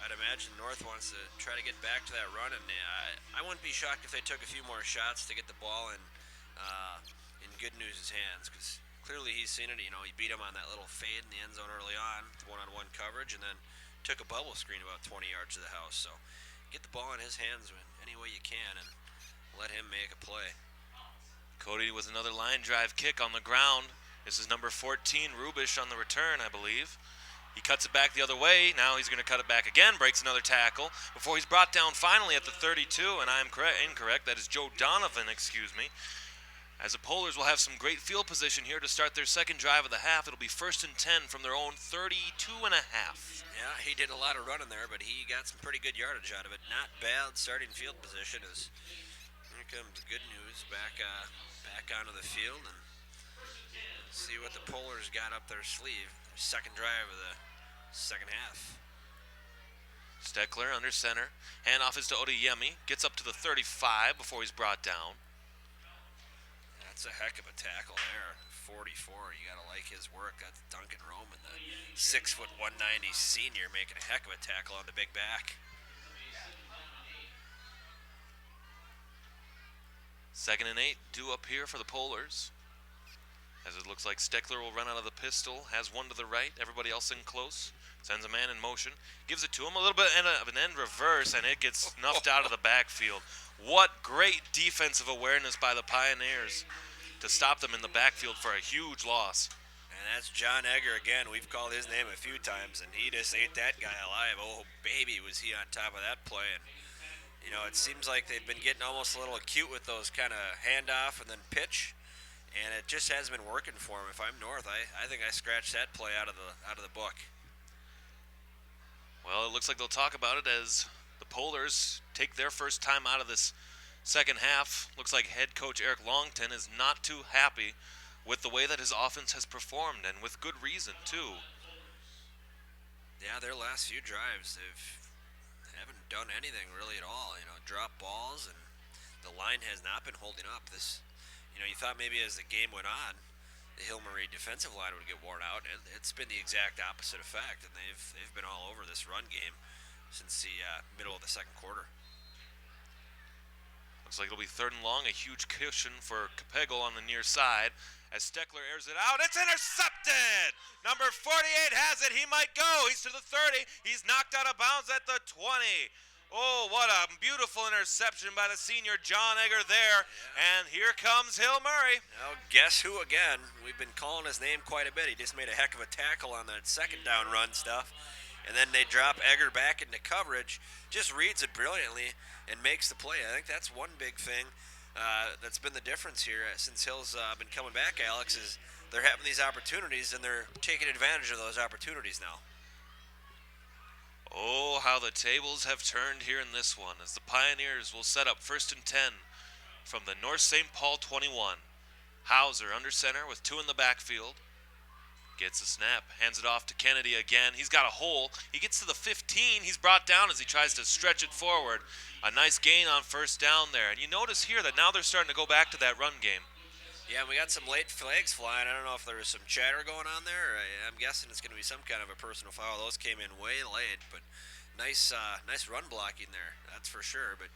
I'd imagine North wants to try to get back to that run, and I wouldn't be shocked if they took a few more shots to get the ball in Good News' hands, because clearly he's seen it. He beat him on that little fade in the end zone early on, one-on-one coverage, and then took a bubble screen about 20 yards to the house. So get the ball in his hands any way you can and let him make a play. Cody with another line drive kick on the ground. This is number 14, Rubish, on the return, I believe. He cuts it back the other way. Now he's going to cut it back again, breaks another tackle before he's brought down finally at the 32, and I'm incorrect. That is Joe Donovan, excuse me. As the Polars will have some great field position here to start their second drive of the half. It'll be 1st and 10 from their own 32.5. Yeah, he did a lot of running there, but he got some pretty good yardage out of it. Not bad starting field position. As here comes Good News back onto the field, and see what the Polars got up their sleeve. Their second drive of the second half. Steckler under center. Handoff is to Odeyemi. Gets up to the 35 before he's brought down. That's a heck of a tackle there. 44. You got to like his work. That's Duncan Roman, the 6'190" senior, making a heck of a tackle on the big back. 2nd and 8 due up here for the Polars. As it looks like Steckler will run out of the pistol. Has one to the right. Everybody else in close. Sends a man in motion. Gives it to him. A little bit of an end reverse, and it gets snuffed out of the backfield. What great defensive awareness by the Pioneers to stop them in the backfield for a huge loss. And that's John Egger again. We've called his name a few times, and he just ate that guy alive. Oh, baby, was he on top of that play. And, it seems like they've been getting almost a little acute with those kind of handoff and then pitch, and it just hasn't been working for him. If I'm North, I think I scratched that play out of the book. Well, it looks like they'll talk about it as the Polars take their first time out of this second half. Looks like head coach Eric Longton is not too happy with the way that his offense has performed, and with good reason, too. Yeah, their last few drives, haven't done anything really at all. Drop balls, and the line has not been holding up. You thought maybe as the game went on, the Hill-Murray defensive line would get worn out, and it's been the exact opposite effect, and they've been all over this run game since the middle of the second quarter. Looks like it'll be third and long, a huge cushion for Capegel on the near side as Steckler airs it out. It's intercepted! Number 48 has it. He might go. He's to the 30. He's knocked out of bounds at the 20. Oh, what a beautiful interception by the senior John Egger there. Yeah. And here comes Hill-Murray. Now, guess who again? We've been calling his name quite a bit. He just made a heck of a tackle on that second down run stuff. And then they drop Egger back into coverage, just reads it brilliantly, and makes the play. I think that's one big thing that's been the difference here since Hill's been coming back, Alex, is they're having these opportunities, and they're taking advantage of those opportunities now. Oh, how the tables have turned here in this one as the Pioneers will set up 1st and 10 from the North St. Paul 21. Hauser under center with 2 in the backfield. Gets a snap, hands it off to Kennedy again. He's got a hole. He gets to the 15. He's brought down as he tries to stretch it forward. A nice gain on first down there. And you notice here that now they're starting to go back to that run game. Yeah, we got some late flags flying. I don't know if there was some chatter going on there. I'm guessing it's going to be some kind of a personal foul. Those came in way late, but nice run blocking there. That's for sure. But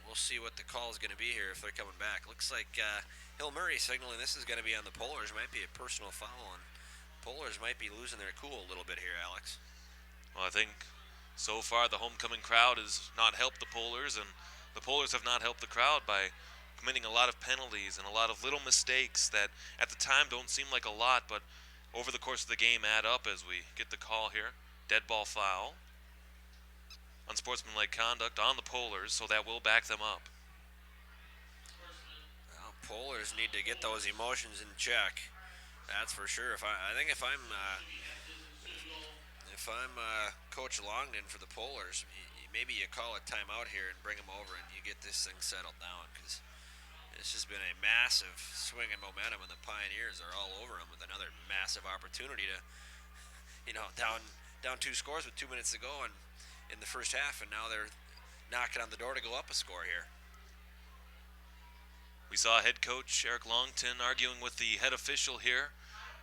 we'll see what the call is going to be here if they're coming back. Looks like Hill-Murray signaling this is going to be on the Polars. Might be a personal foul, and Polars might be losing their cool a little bit here, Alex. Well, I think so far the homecoming crowd has not helped the Polars, and the Polars have not helped the crowd by committing a lot of penalties and a lot of little mistakes that at the time don't seem like a lot, but over the course of the game add up as we get the call here. Dead ball foul. Unsportsmanlike conduct on the Polars, so that will back them up. Well, Polars need to get those emotions in check. That's for sure. If I'm Coach Longden for the Polars, maybe you call a timeout here and bring them over and you get this thing settled down, because this has been a massive swing in momentum, and the Pioneers are all over them with another massive opportunity to, down 2 scores with 2 minutes to go in the first half, and now they're knocking on the door to go up a score here. We saw head coach Eric Longton arguing with the head official here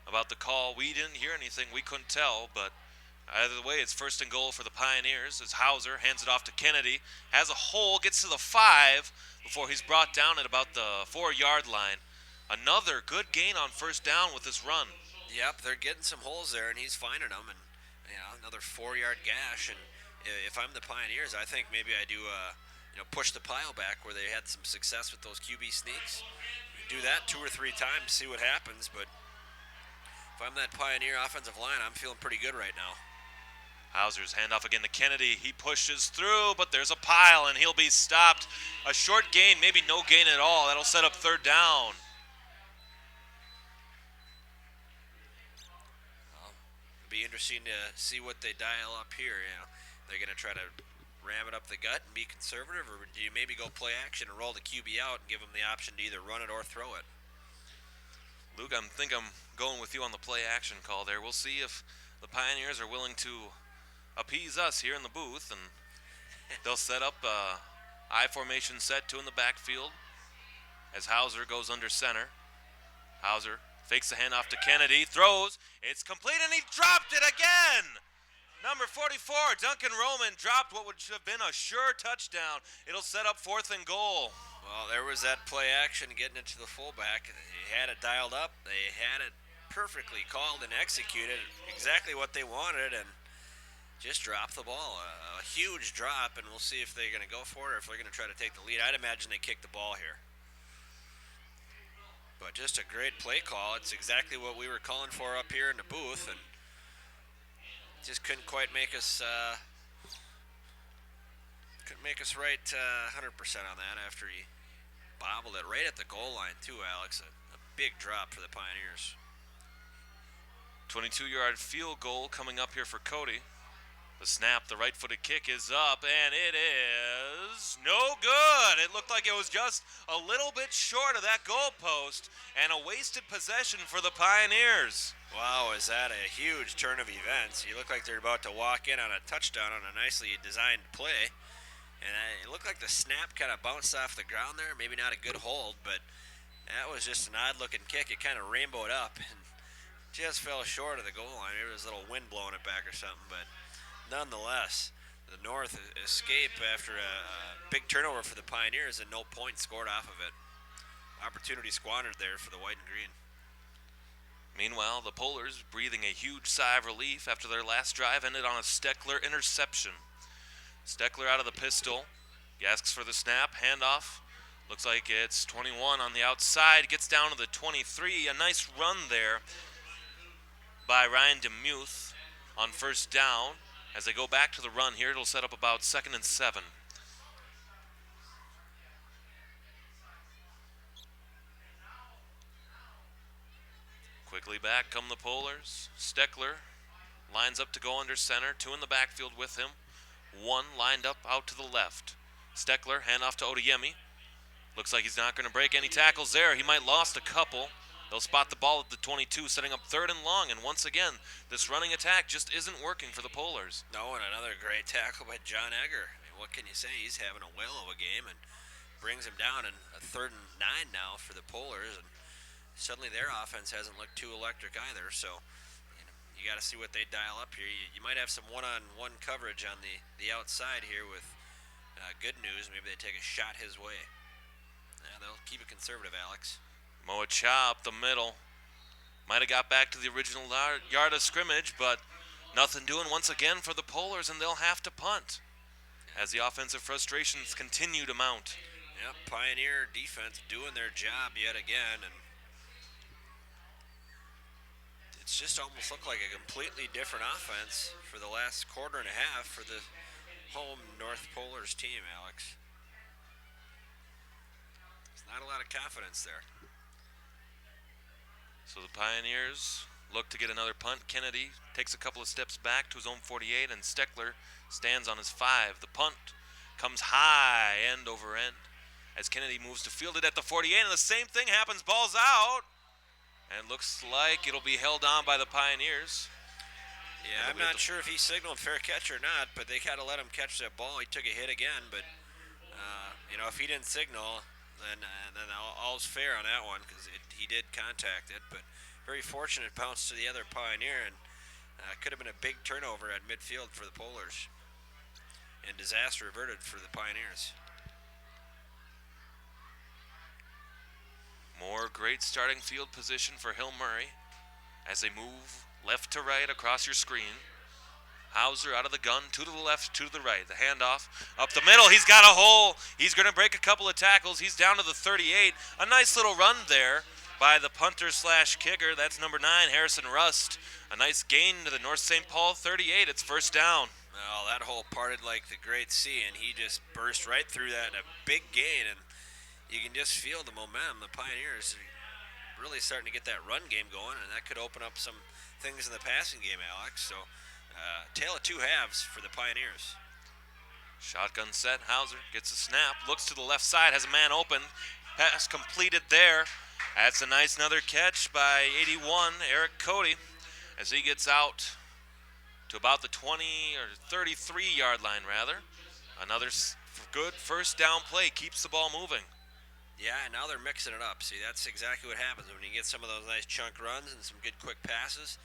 about the call. We didn't hear anything. We couldn't tell, but either way, it's 1st and goal for the Pioneers as Hauser hands it off to Kennedy. Has a hole, gets to the 5 before he's brought down at about the 4-yard line. Another good gain on first down with this run. Yep, they're getting some holes there, and he's finding them, and another 4-yard gash. And if I'm the Pioneers, I think maybe I do push the pile back where they had some success with those QB sneaks. Do that 2 or 3 times, see what happens. But if I'm that Pioneer offensive line, I'm feeling pretty good right now. Hauser's handoff again to Kennedy. He pushes through, but there's a pile, and he'll be stopped. A short gain, maybe no gain at all. That'll set up 3rd down. Well, it'll be interesting to see what they dial up here. They're going to try to ram it up the gut and be conservative, or do you maybe go play action and roll the QB out and give them the option to either run it or throw it? Luke, I think I'm going with you on the play action call there. We'll see if the Pioneers are willing to appease us here in the booth, and they'll set up a I formation set, 2 in the backfield as Hauser goes under center. Hauser fakes the handoff to Kennedy, throws, it's complete, and he dropped it again! Number 44, Duncan Roman, dropped what would have been a sure touchdown. It'll set up 4th and goal. Well, there was that play action getting it to the fullback. They had it dialed up. They had it perfectly called and executed, exactly what they wanted, and just dropped the ball. A huge drop, and we'll see if they're going to go for it or if they're going to try to take the lead. I'd imagine they kick the ball here. But just a great play call. It's exactly what we were calling for up here in the booth, and just couldn't quite make us right 100% on that after he bobbled it right at the goal line too, Alex. A big drop for the Pioneers. 22-yard field goal coming up here for Cody. The snap, the right-footed kick is up, and it is no good. It looked like it was just a little bit short of that goal post, and a wasted possession for the Pioneers. Wow, is that a huge turn of events. You look like they're about to walk in on a touchdown on a nicely designed play. And it looked like the snap kind of bounced off the ground there. Maybe not a good hold, but that was just an odd-looking kick. It kind of rainbowed up and just fell short of the goal line. Maybe there was a little wind blowing it back or something, but nonetheless, the North escape after a big turnover for the Pioneers and no points scored off of it. Opportunity squandered there for the white and green. Meanwhile, the Polars breathing a huge sigh of relief after their last drive ended on a Steckler interception. Steckler out of the pistol. He asks for the snap, handoff. Looks like it's 21 on the outside. Gets down to the 23. A nice run there by Ryan DeMuth on first down. As they go back to the run here, it'll set up about 2nd and 7. Quickly back come the Polars. Steckler lines up to go under center. 2 in the backfield with him. 1 lined up out to the left. Steckler, handoff to Odeyemi. Looks like he's not going to break any tackles there. He might lost a couple. They'll spot the ball at the 22, setting up 3rd and long. And once again, this running attack just isn't working for the Polars. No, and another great tackle by John Egger. I mean, what can you say? He's having a whale of a game and brings him down in a 3rd and 9 now for the Polars. And suddenly their offense hasn't looked too electric either. So you got to see what they dial up here. You might have some one-on-one coverage on the outside here with good news. Maybe they take a shot his way. Yeah, they'll keep it conservative, Alex. Moa Cha up the middle. Might have got back to the original yard of scrimmage, but nothing doing once again for the Polars, and they'll have to punt as the offensive frustrations continue to mount. Yep, Pioneer defense doing their job yet again, and it's just almost looked like a completely different offense for the last quarter and a half for the home North Polars team, Alex. There's not a lot of confidence there. So the Pioneers look to get another punt. Kennedy takes a couple of steps back to his own 48, and Steckler stands on his 5. The punt comes high, end over end, as Kennedy moves to field it at the 48, and the same thing happens. Ball's out, and looks like it'll be held on by the Pioneers. Yeah, I'm not sure if he signaled fair catch or not, but they kind of let him catch that ball. He took a hit again, but if he didn't signal, then all's fair on that one because he did contact it. But very fortunate bounce to the other Pioneer, and could have been a big turnover at midfield for the Polars, and disaster averted for the Pioneers. More great starting field position for Hill Murray as they move left to right across your screen. Hauser out of the gun, 2 to the left, 2 to the right. The handoff up the middle. He's got a hole. He's going to break a couple of tackles. He's down to the 38. A nice little run there by the punter/kicker. That's number 9, Harrison Rust. A nice gain to the North St. Paul 38. It's first down. Well, that hole parted like the great sea, and he just burst right through that in a big gain, and you can just feel the momentum. The Pioneers are really starting to get that run game going, and that could open up some things in the passing game, Alex. So, tale of 2 halves for the Pioneers. Shotgun set. Hauser gets a snap, looks to the left side, has a man open. Pass completed there. That's a nice another catch by 81, Eric Cody, as he gets out to about the 20 or 33-yard line, rather. Another good first down play, keeps the ball moving. Yeah, and now they're mixing it up. See, that's exactly what happens when you get some of those nice chunk runs and some good quick passes.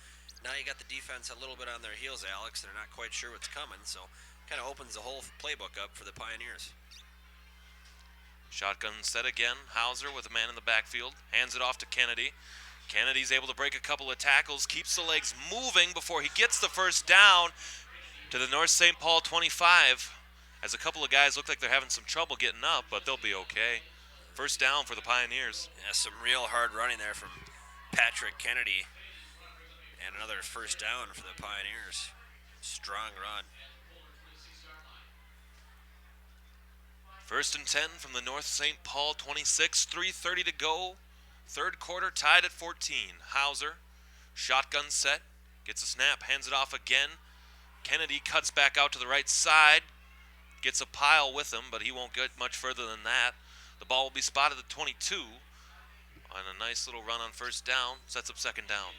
Now you got the defense a little bit on their heels, Alex. They're not quite sure what's coming, so kind of opens the whole playbook up for the Pioneers. Shotgun set again. Hauser with a man in the backfield. Hands it off to Kennedy. Kennedy's able to break a couple of tackles, keeps the legs moving before he gets the first down to the North St. Paul 25, as a couple of guys look like they're having some trouble getting up, but they'll be okay. First down for the Pioneers. Yeah, some real hard running there from Patrick Kennedy. And another first down for the Pioneers. Strong run. First and 10 from the North St. Paul 26, 3:30 to go. Third quarter tied at 14. Hauser, shotgun set, gets a snap, hands it off again. Kennedy cuts back out to the right side, gets a pile with him, but he won't get much further than that. The ball will be spotted at 22 on a nice little run on first down, sets up second down.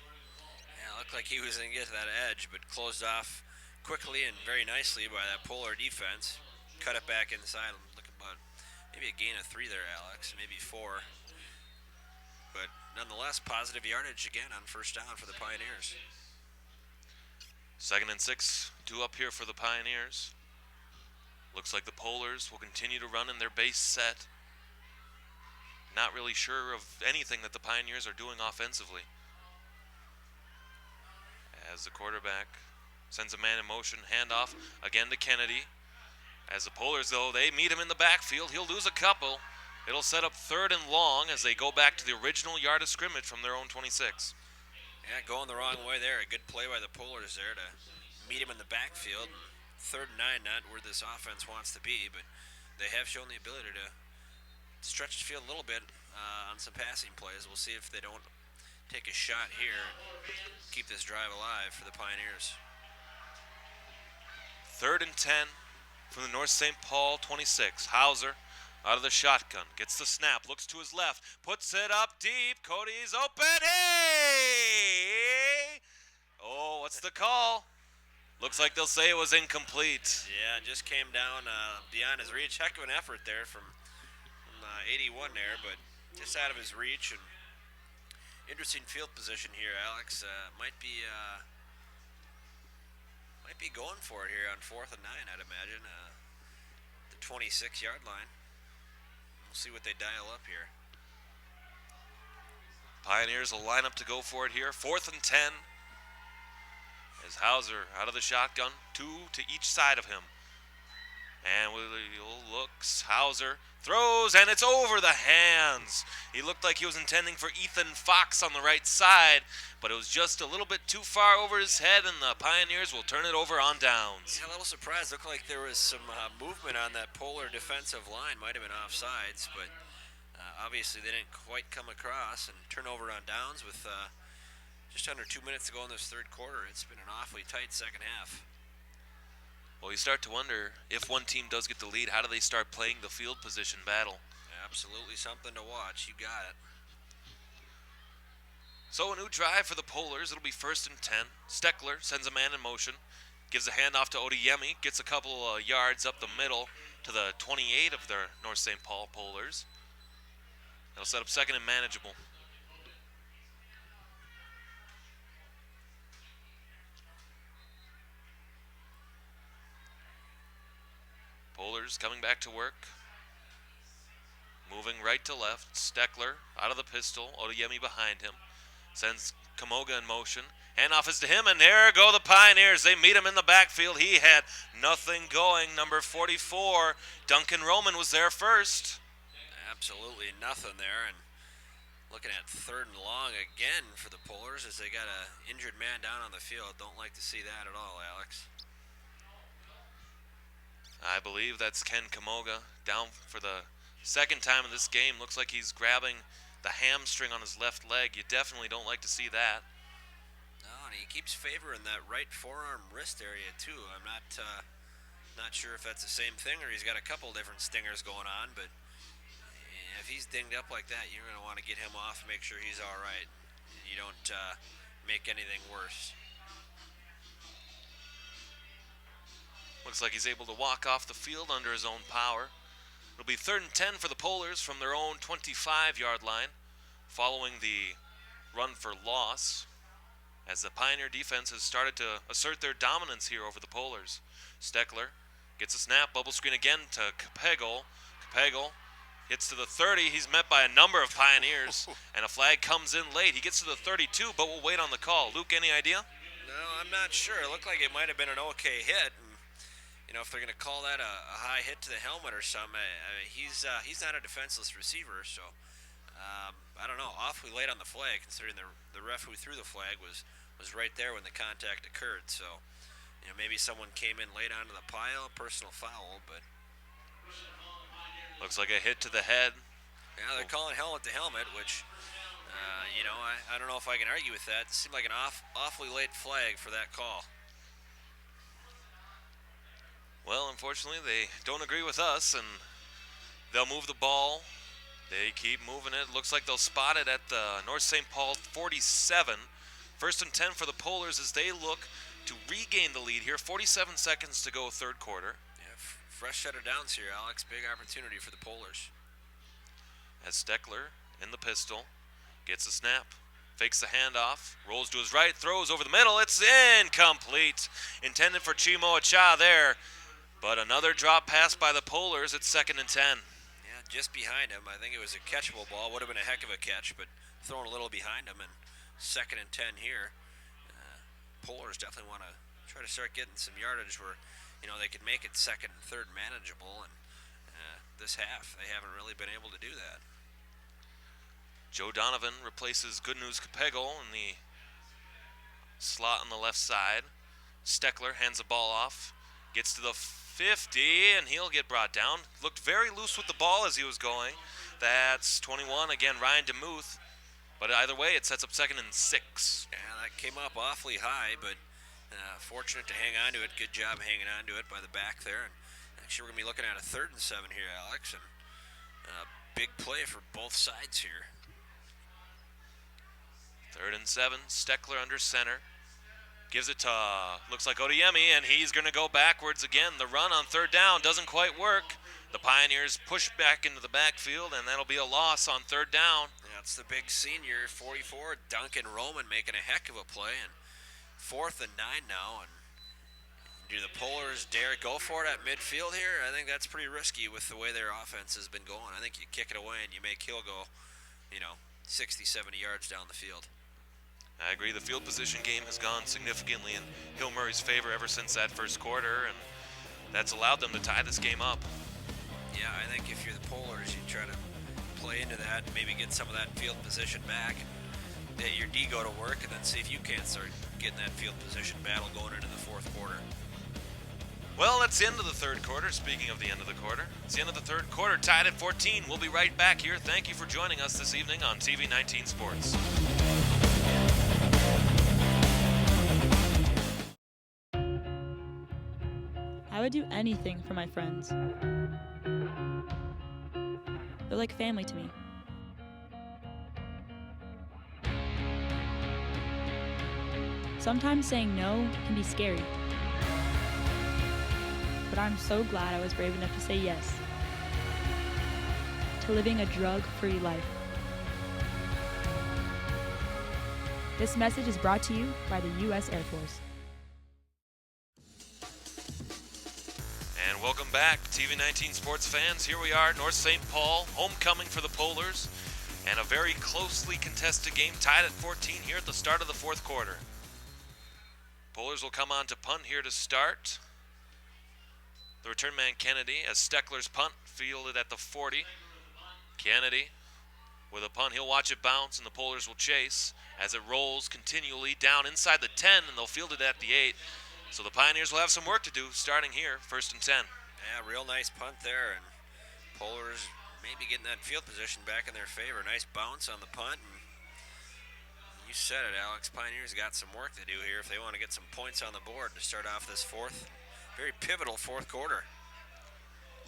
Yeah, it looked like he was going to get to that edge, but closed off quickly and very nicely by that Polar defense. Cut it back inside. Looking about maybe a gain of 3 there, Alex, maybe 4. But nonetheless, positive yardage again on first down for the Pioneers. Second and 6, 2 up here for the Pioneers. Looks like the Polars will continue to run in their base set. Not really sure of anything that the Pioneers are doing offensively. As the quarterback sends a man in motion, handoff again to Kennedy. As the Polars, though, they meet him in the backfield. He'll lose a couple. It'll set up third and long as they go back to the original yard of scrimmage from their own 26. Yeah, going the wrong way there. A good play by the Polars there to meet him in the backfield. Third and 9, not where this offense wants to be, but they have shown the ability to stretch the field a little bit on some passing plays. We'll see if they don't take a shot here and keep this drive alive for the Pioneers. Third and 10 from the North St. Paul 26. Hauser out of the shotgun, gets the snap, looks to his left, puts it up deep. Cody's open. Hey! Oh, what's the call? Looks like they'll say it was incomplete. Yeah, just came down beyond his reach. Heck of an effort there from 81 there, but just out of his reach. And interesting field position here, Alex. Might be going for it here on 4th and 9, I'd imagine. The 26-yard line. We'll see what they dial up here. Pioneers will line up to go for it here. 4th and 10. As Hauser out of the shotgun, 2 to each side of him. And looks, Hauser throws, and it's over the hands. He looked like he was intending for Ethan Fox on the right side, but it was just a little bit too far over his head, and the Pioneers will turn it over on downs. Yeah, a little surprised. Looked like there was some movement on that Polar defensive line. Might have been offsides, but obviously they didn't quite come across, and turnover on downs with just under 2 minutes to go in this third quarter. It's been an awfully tight second half. Well, you start to wonder, if one team does get the lead, how do they start playing the field position battle? Absolutely something to watch. You got it. So a new drive for the Polars. It'll be 1st and 10. Steckler sends a man in motion, gives a handoff to Odiyemi, gets a couple yards up the middle to the 28 of their North St. Paul Polars. They'll set up second and manageable. Polars coming back to work. Moving right to left. Steckler out of the pistol. Odiyemi behind him. Sends Kamoga in motion. Handoff is to him, and there go the Pioneers. They meet him in the backfield. He had nothing going. Number 44, Duncan Roman, was there first. Absolutely nothing there. And looking at third and long again for the Polars as they got an injured man down on the field. Don't like to see that at all, Alex. I believe that's Ken Kamoga down for the second time in this game. Looks like he's grabbing the hamstring on his left leg. You definitely don't like to see that. No, and he keeps favoring that right forearm wrist area too. I'm not sure if that's the same thing or he's got a couple different stingers going on, but if he's dinged up like that, you're going to want to get him off, make sure he's all right. You don't make anything worse. Looks like he's able to walk off the field under his own power. It'll be 3rd and 10 for the Polars from their own 25-yard line, following the run for loss, as the Pioneer defense has started to assert their dominance here over the Polars. Steckler gets a snap, bubble screen again to Capego. Capego hits to the 30. He's met by a number of Pioneers, and a flag comes in late. He gets to the 32, but we'll wait on the call. Luke, any idea? No, I'm not sure. It looked like it might have been an okay hit. And, if they're going to call that a high hit to the helmet or something, he's not a defenseless receiver, so I don't know. Awfully late on the flag, considering the ref who threw the flag was right there when the contact occurred. So, maybe someone came in late onto the pile, personal foul, but looks like a hit to the head. Yeah, they're calling helmet to helmet, which I don't know if I can argue with that. It seemed like an awfully late flag for that call. Well, unfortunately, they don't agree with us, and they'll move the ball. They keep moving it. Looks like they'll spot it at the North St. Paul 47. 1st and 10 for the Polars as they look to regain the lead here. 47 seconds to go, third quarter. Yeah, fresh set of downs here, Alex. Big opportunity for the Polars. As Steckler in the pistol, gets the snap, fakes the handoff, rolls to his right, throws over the middle. It's incomplete. Intended for Chimo Acha there. But another drop pass by the Polars at 2nd and 10. Yeah, just behind him. I think it was a catchable ball. Would have been a heck of a catch, but thrown a little behind him. And 2nd and 10 here. Polars definitely want to try to start getting some yardage where, they could make it 2nd and 3rd manageable. And this half, they haven't really been able to do that. Joe Donovan replaces Good News Capego in the slot on the left side. Steckler hands the ball off, gets to the 50, and he'll get brought down. Looked very loose with the ball as he was going. That's 21. Again, Ryan DeMuth. But either way, it sets up 2nd and 6. Yeah, that came up awfully high, but fortunate to hang on to it. Good job hanging on to it by the back there. And actually, we're going to be looking at a 3rd and 7 here, Alex. And big play for both sides here. 3rd and 7, Steckler under center. Gives it to, looks like Odeyemi, and he's going to go backwards again. The run on 3rd down doesn't quite work. The Pioneers push back into the backfield, and that'll be a loss on 3rd down. Yeah, it's the big senior, 44, Duncan Roman, making a heck of a play. And 4th and 9 now. And do the Polars dare go for it at midfield here? I think that's pretty risky with the way their offense has been going. I think you kick it away and you make Hill go, 60, 70 yards down the field. I agree. The field position game has gone significantly in Hill Murray's favor ever since that first quarter, and that's allowed them to tie this game up. Yeah, I think if you're the Polars, you try to play into that, maybe get some of that field position back, get your D go to work, and then see if you can't start getting that field position battle going into the 4th quarter. Well, that's the end of the 3rd quarter. Speaking of the end of the quarter, it's the end of the 3rd quarter, tied at 14. We'll be right back here. Thank you for joining us this evening on TV 19 Sports. I would do anything for my friends. They're like family to me. Sometimes saying no can be scary. But I'm so glad I was brave enough to say yes to living a drug-free life. This message is brought to you by the U.S. Air Force. And welcome back, TV 19 sports fans. Here we are, North St. Paul, homecoming for the Polars, and a very closely contested game, tied at 14 here at the start of the 4th quarter. Polars will come on to punt here to start. The return man Kennedy, as Steckler's punt fielded at the 40. Kennedy with a punt, he'll watch it bounce, and the Polars will chase as it rolls continually down inside the 10, and they'll field it at the 8. So the Pioneers will have some work to do starting here, 1st and 10. Yeah, real nice punt there, and Polars maybe getting that field position back in their favor. Nice bounce on the punt, and you said it, Alex. Pioneers got some work to do here if they want to get some points on the board to start off this very pivotal 4th quarter.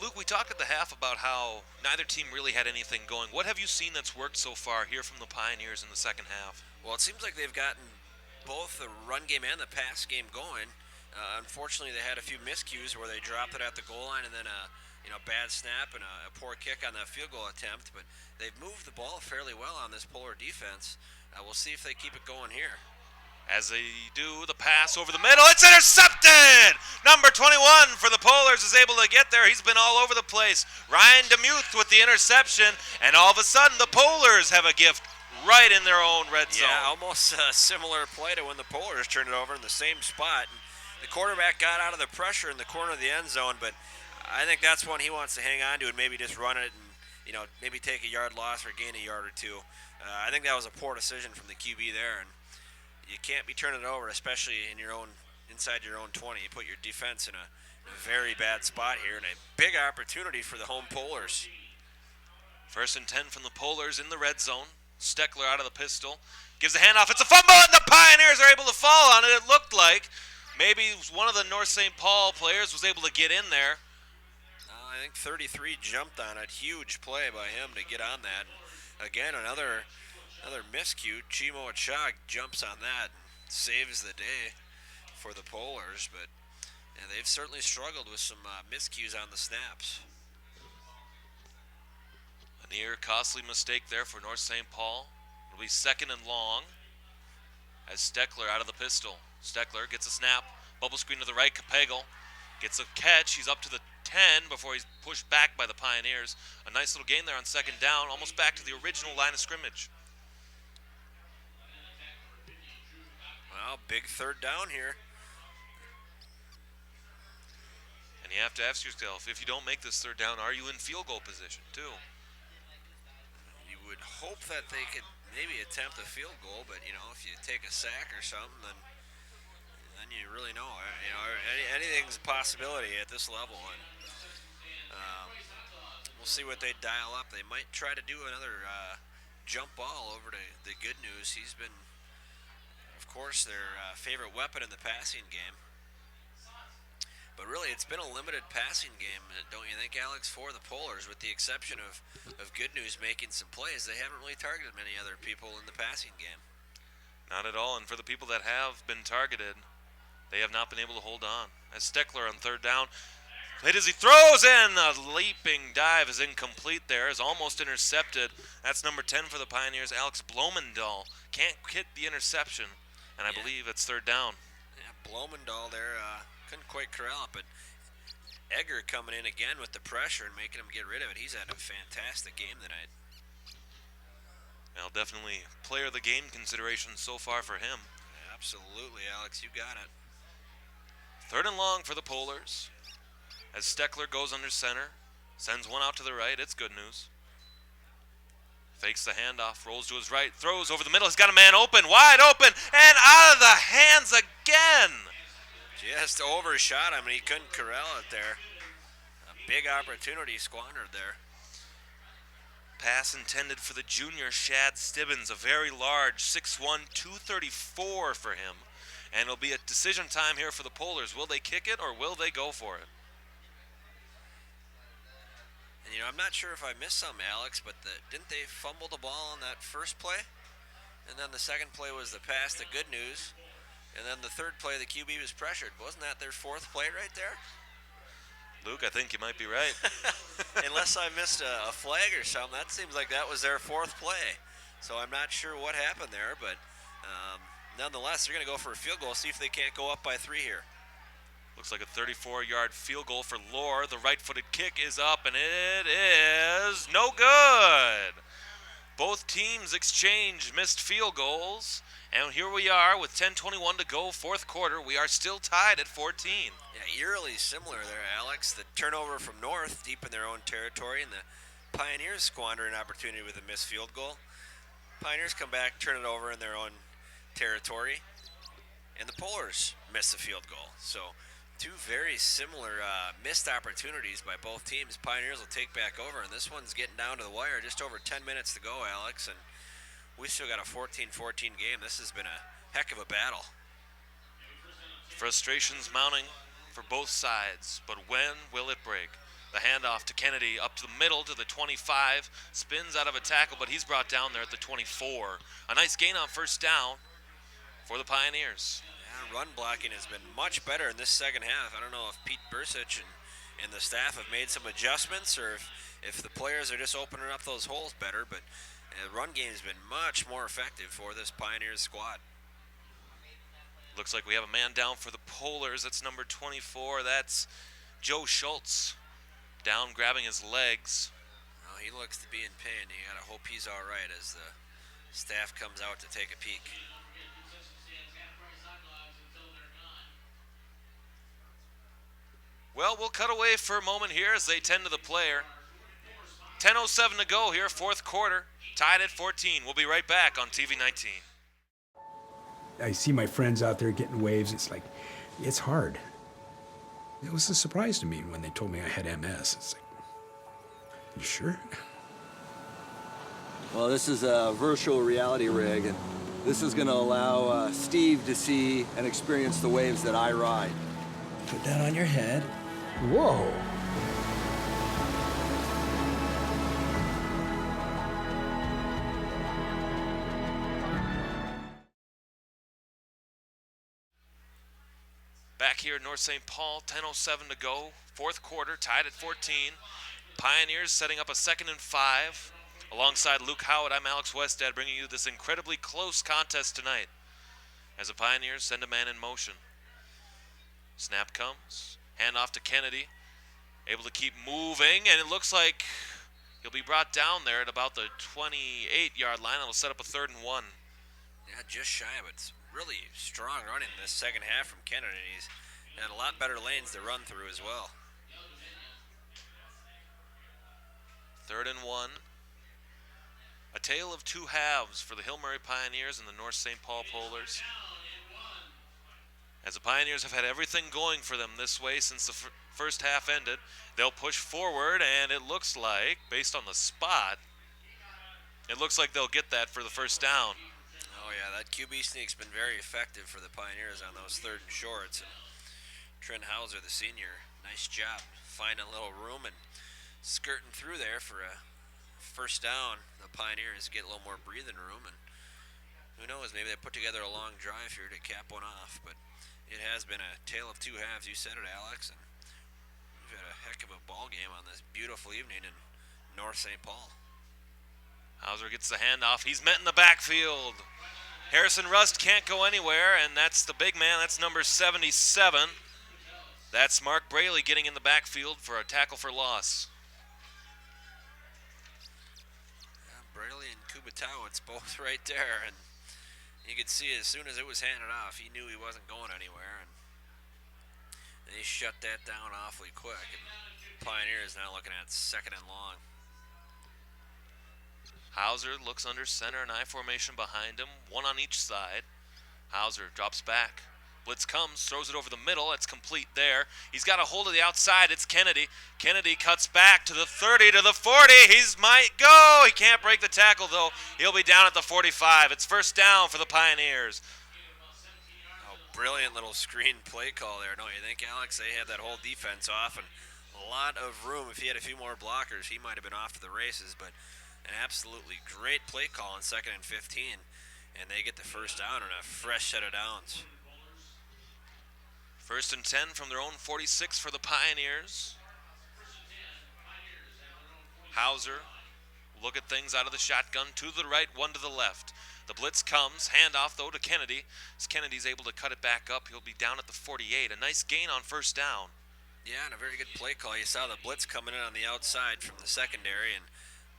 Luke, we talked at the half about how neither team really had anything going. What have you seen that's worked so far here from the Pioneers in the 2nd half? Well, it seems like they've gotten both the run game and the pass game going. Unfortunately, they had a few miscues where they dropped it at the goal line and then a bad snap and a poor kick on that field goal attempt. But they've moved the ball fairly well on this Polar defense. We'll see if they keep it going here. As they do the pass over the middle, it's intercepted! Number 21 for the Polars is able to get there. He's been all over the place. Ryan DeMuth with the interception, and all of a sudden the Polars have a gift right in their own red zone. Yeah, almost a similar play to when the Polars turned it over in the same spot. the quarterback got out of the pressure in the corner of the end zone, but I think that's one he wants to hang on to and maybe just run it and, you know, maybe take a yard loss or gain a yard or two. I think that was a poor decision from the QB there, and you can't be turning it over, especially in your own, inside your own 20. You put your defense in a very bad spot here, and a big opportunity for the home Polars. 1st and 10 from the Polars in the red zone. Steckler out of the pistol. Gives a handoff. It's a fumble, and the Pioneers are able to fall on it. It looked like maybe one of the North St. Paul players was able to get in there. I think 33 jumped on it. Huge play by him to get on that. Again, another miscue. Chimo Achag jumps on that and saves the day for the Polars, but yeah, they've certainly struggled with some miscues on the snaps. A near costly mistake there for North St. Paul. It'll be 2nd and long as Steckler out of the pistol. Steckler gets a snap, bubble screen to the right. Capegel gets a catch. He's up to the 10 before he's pushed back by the Pioneers. A nice little gain there on 2nd down, almost back to the original line of scrimmage. Well, big 3rd down here. And you have to ask yourself, if you don't make this 3rd down, are you in field goal position too? You would hope that they could maybe attempt a field goal, but, you know, if you take a sack or something, then you really know. You know, anything's a possibility at this level, and we'll see what they dial up. They might try to do another jump ball over to the Good News. He's been, of course, their favorite weapon in the passing game. But really, it's been a limited passing game, don't you think, Alex, for the Polars, with the exception of Good News making some plays. They haven't really targeted many other people in the passing game. Not at all, and for the people that have been targeted, they have not been able to hold on. As Steckler on 3rd down, late as he throws in, a leaping dive is incomplete there, is almost intercepted. That's number 10 for the Pioneers, Alex Blomendahl. Can't hit the interception, and I believe it's 3rd down. Yeah, Blomendahl there couldn't quite corral it, but Egger coming in again with the pressure and making him get rid of it. He's had a fantastic game tonight. Well, definitely player of the game consideration so far for him. Yeah, absolutely, Alex, you got it. 3rd and long for the Polars. As Steckler goes under center, sends one out to the right. It's Good News. Fakes the handoff, rolls to his right, throws over the middle. He's got a man open, wide open, and out of the hands again. Just overshot him, and he couldn't corral it there. A big opportunity squandered there. Pass intended for the junior Shad Stibbins, a very large 6'1", 234 for him. And it'll be a decision time here for the Polars. Will they kick it or will they go for it? And, you know, I'm not sure if I missed something, Alex, but didn't they fumble the ball on that first play? And then the second play was the pass to Good News. And then the third play, the QB was pressured. Wasn't that their 4th play right there? Luke, I think you might be right. Unless I missed a flag or something, that seems like that was their 4th play. So I'm not sure what happened there, but nonetheless, they're going to go for a field goal, see if they can't go up by 3 here. Looks like a 34-yard field goal for Lohr. The right-footed kick is up, and it is no good. Both teams exchanged missed field goals, and here we are with 10:21 to go, 4th quarter. We are still tied at 14. Yeah, eerily similar there, Alex. The turnover from North, deep in their own territory, and the Pioneers squander an opportunity with a missed field goal. Pioneers come back, turn it over in their own territory, and the Polars miss the field goal. So 2 very similar missed opportunities by both teams. Pioneers will take back over, and this one's getting down to the wire. Just over 10 minutes to go, Alex, and we still got a 14-14 game. This has been a heck of a battle. Frustrations mounting for both sides, but when will it break? The handoff to Kennedy up to the middle to the 25, spins out of a tackle, but he's brought down there at the 24. A nice gain on 1st down for the Pioneers. Yeah, run blocking has been much better in this second half. I don't know if Pete Bursich and the staff have made some adjustments or if the players are just opening up those holes better, but the run game has been much more effective for this Pioneers squad. Looks like we have a man down for the Polars. That's number 24. That's Joe Schultz down grabbing his legs. Well, he looks to be in pain. You gotta hope he's all right as the staff comes out to take a peek. Well, we'll cut away for a moment here as they tend to the player. 10:07 to go here, fourth quarter. Tied at 14. We'll be right back on TV 19. I see my friends out there getting waves. It's like, it's hard. It was a surprise to me when they told me I had MS. It's like, you sure? Well, this is a virtual reality rig, and this is going to allow Steve to see and experience the waves that I ride. Put that on your head. Whoa. Back here at North St. Paul, 10:07 to go. Fourth quarter, tied at 14. Pioneers setting up a 2nd and 5. Alongside Luke Howard, I'm Alex Westad, bringing you this incredibly close contest tonight as the Pioneers send a man in motion. Snap comes, hand off to Kennedy, able to keep moving, and it looks like he'll be brought down there at about the 28-yard line. That'll set up a 3rd and 1. Yeah, just shy, but it's really strong running this second half from Kennedy. He's had a lot better lanes to run through as well. 3rd and 1. A tale of two halves for the Hill Murray Pioneers and the North St. Paul Polars. As the Pioneers have had everything going for them this way since the first half ended, they'll push forward, and it looks like, based on the spot, it looks like they'll get that for the first down. Oh yeah, that QB sneak's been very effective for the Pioneers on those 3rd and shorts. And Trent Hauser, the senior, nice job finding a little room and skirting through there for a first down. The Pioneers get a little more breathing room, and who knows, maybe they put together a long drive here to cap one off. But it has been a tale of two halves. You said it, Alex, and we've had a heck of a ball game on this beautiful evening in North St. Paul. Hauser gets the handoff. He's met in the backfield. Harrison Rust can't go anywhere, and that's the big man. That's number 77. That's Mark Braley getting in the backfield for a tackle for loss. Yeah, Braley and Kubatau, it's both right there, and you could see as soon as it was handed off, he knew he wasn't going anywhere, and they shut that down awfully quick. And Pioneers now looking at 2nd and long. Hauser looks under center and I formation behind him, one on each side. Hauser drops back. Blitz comes, throws it over the middle. It's complete there. He's got a hold of the outside. It's Kennedy. Kennedy cuts back to the 30, to the 40. He might go. He can't break the tackle, though. He'll be down at the 45. It's first down for the Pioneers. Oh, brilliant little screen play call there, don't you think, Alex? They had that whole defense off, and a lot of room. If he had a few more blockers, he might have been off to the races, but an absolutely great play call on 2nd and 15, and they get the first down and a fresh set of downs. 1st and 10 from their own 46 for the Pioneers. Hauser, look at things out of the shotgun, 2 to the right, 1 to the left. The blitz comes, handoff though to Kennedy. As Kennedy's able to cut it back up, he'll be down at the 48. A nice gain on first down. Yeah, and a very good play call. You saw the blitz coming in on the outside from the secondary, and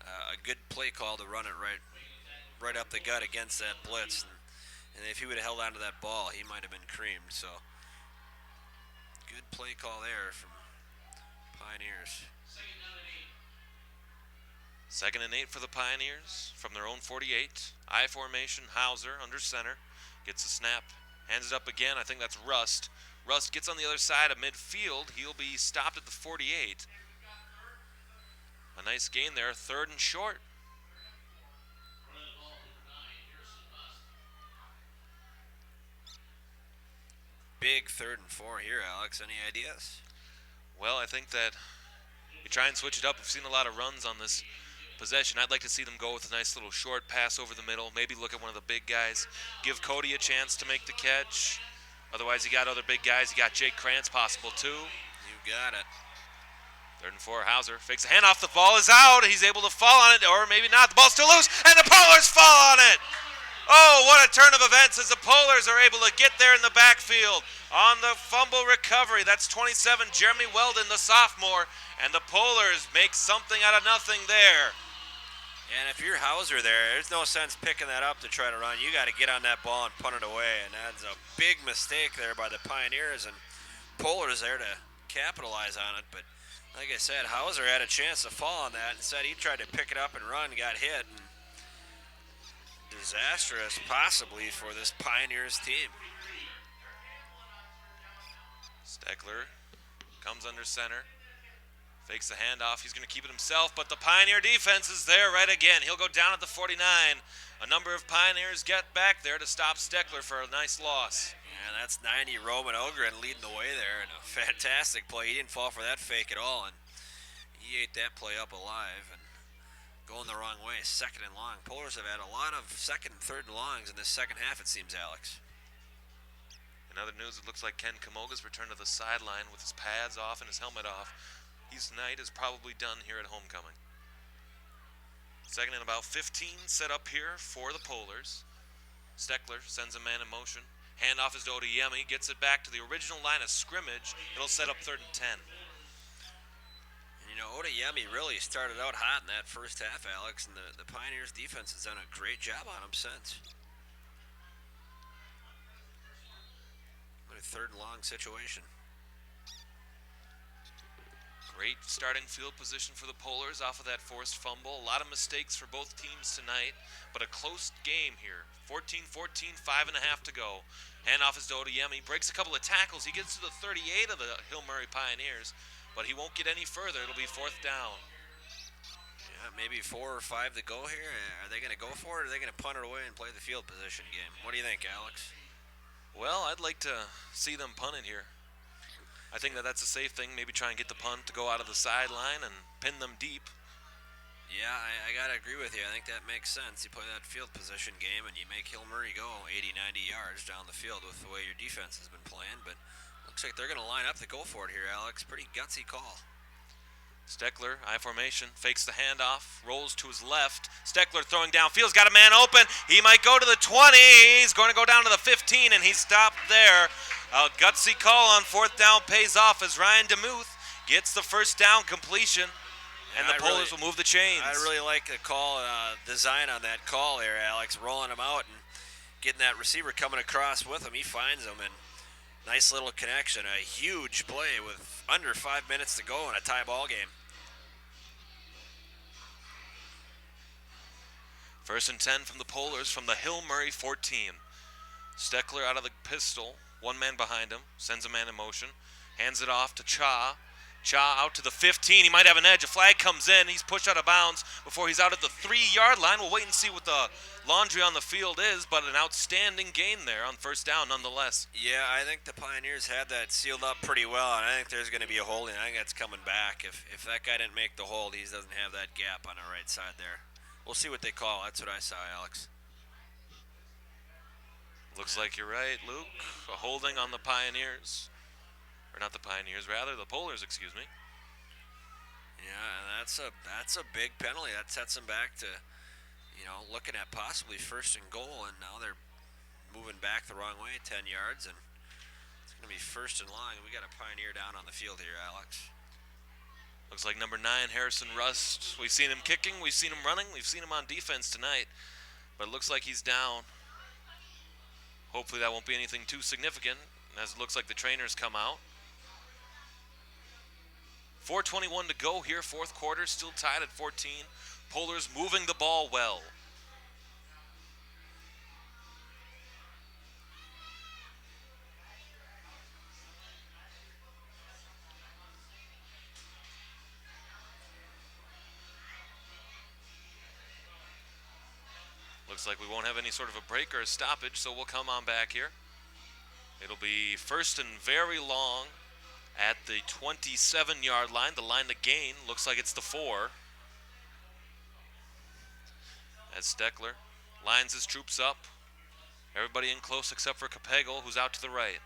a good play call to run it right up the gut against that blitz. And if he would have held on to that ball, he might have been creamed. So good play call there from Pioneers. 2nd and 8 for the Pioneers from their own 48. I formation, Hauser under center. Gets a snap, hands it up again. I think that's Rust. Rust gets on the other side of midfield. He'll be stopped at the 48. A nice gain there, 3rd and short. Big 3rd and 4 here, Alex. Any ideas? Well, I think that you try and switch it up. We've seen a lot of runs on this possession. I'd like to see them go with a nice little short pass over the middle. Maybe look at one of the big guys. Give Cody a chance to make the catch. Otherwise, you got other big guys. You got Jake Krantz possible too. You got it. 3rd and 4, Hauser fakes a handoff. The ball is out. He's able to fall on it, or maybe not. The ball's still loose, and the Polars fall on it. Oh, what a turn of events as the Polars are able to get there in the backfield on the fumble recovery. That's 27, Jeremy Weldon, the sophomore, and the Polars make something out of nothing there. And if you're Hauser there's no sense picking that up to try to run. You got to get on that ball and punt it away, and that's a big mistake there by the Pioneers, and Polars there to capitalize on it. But like I said, Hauser had a chance to fall on that. Instead, he tried to pick it up and run, got hit. And disastrous, possibly, for this Pioneers team. Steckler comes under center. Fakes the handoff. He's going to keep it himself, but the Pioneer defense is there right again. He'll go down at the 49. A number of Pioneers get back there to stop Steckler for a nice loss. And that's 90 Roman Ogren leading the way there. And a fantastic play. He didn't fall for that fake at all. And he ate that play up alive. And going the wrong way, second and long. Polars have had a lot of second and third and longs in this second half, it seems, Alex. In other news, it looks like Ken Kamoga's returned to the sideline with his pads off and his helmet off. His night is probably done here at homecoming. Second and about 15 set up here for the Polars. Steckler sends a man in motion. Handoff is to Odeyemi, gets it back to the original line of scrimmage. It'll set up 3rd and 10. And you know, Odeyemi really started out hot in that first half, Alex, and the Pioneers defense has done a great job on him since. A 3rd and long situation. Great starting field position for the Polars off of that forced fumble. A lot of mistakes for both teams tonight, but a close game here. 14-14, 5.5 to go. Handoff is to Odeyemi. Breaks a couple of tackles. He gets to the 38 of the Hill Murray Pioneers, but he won't get any further. It'll be 4th down. Yeah, maybe 4 or 5 to go here. Are they going to go for it, or are they going to punt it away and play the field position game? What do you think, Alex? Well, I'd like to see them punt it here. I think that's a safe thing. Maybe try and get the punt to go out of the sideline and pin them deep. Yeah, I got to agree with you. I think that makes sense. You play that field position game and you make Hill Murray go 80, 90 yards down the field with the way your defense has been playing. But looks like they're going to line up to go for it here, Alex. Pretty gutsy call. Steckler, I formation, fakes the handoff, rolls to his left. Steckler throwing downfield, got a man open. He might go to the 20. He's going to go down to the 15, and he stopped there. A gutsy call on 4th down pays off as Ryan DeMuth gets the 1st down completion, and the Polars will move the chains. I really like the call, design on that call there, Alex, rolling him out and getting that receiver coming across with him. He finds him, and nice little connection. A huge play with under 5 minutes to go in a tie ball game. 1st and 10 from the Polars from the Hill Murray 14. Steckler out of the pistol, one man behind him, sends a man in motion, hands it off to Cha. Cha out to the 15. He might have an edge. A flag comes in. He's pushed out of bounds before he's out at the 3-yard line. We'll wait and see what the laundry on the field is, but an outstanding gain there on 1st down nonetheless. Yeah, I think the Pioneers had that sealed up pretty well, and I think there's going to be a holding. I think that's coming back. If that guy didn't make the hold, he doesn't have that gap on the right side there. We'll see what they call. That's what I saw, Alex. Looks like you're right, Luke. A holding on the Pioneers. Or not the Pioneers, rather the Polars, excuse me. Yeah, that's a big penalty. That sets them back to, looking at possibly 1st and goal, and now they're moving back the wrong way 10 yards, and it's going to be 1st and long. We got a Pioneer down on the field here, Alex. Looks like number 9, Harrison Rust. We've seen him kicking, we've seen him running, we've seen him on defense tonight, but it looks like he's down. Hopefully that won't be anything too significant, as it looks like the trainers come out. 4:21 to go here, 4th quarter, still tied at 14. Polars moving the ball well. Looks like we won't have any sort of a break or a stoppage, so we'll come on back here. It'll be 1st and very long at the 27-yard line. The line to gain looks like it's the 4. As Steckler lines his troops up. Everybody in close except for Capego, who's out to the right.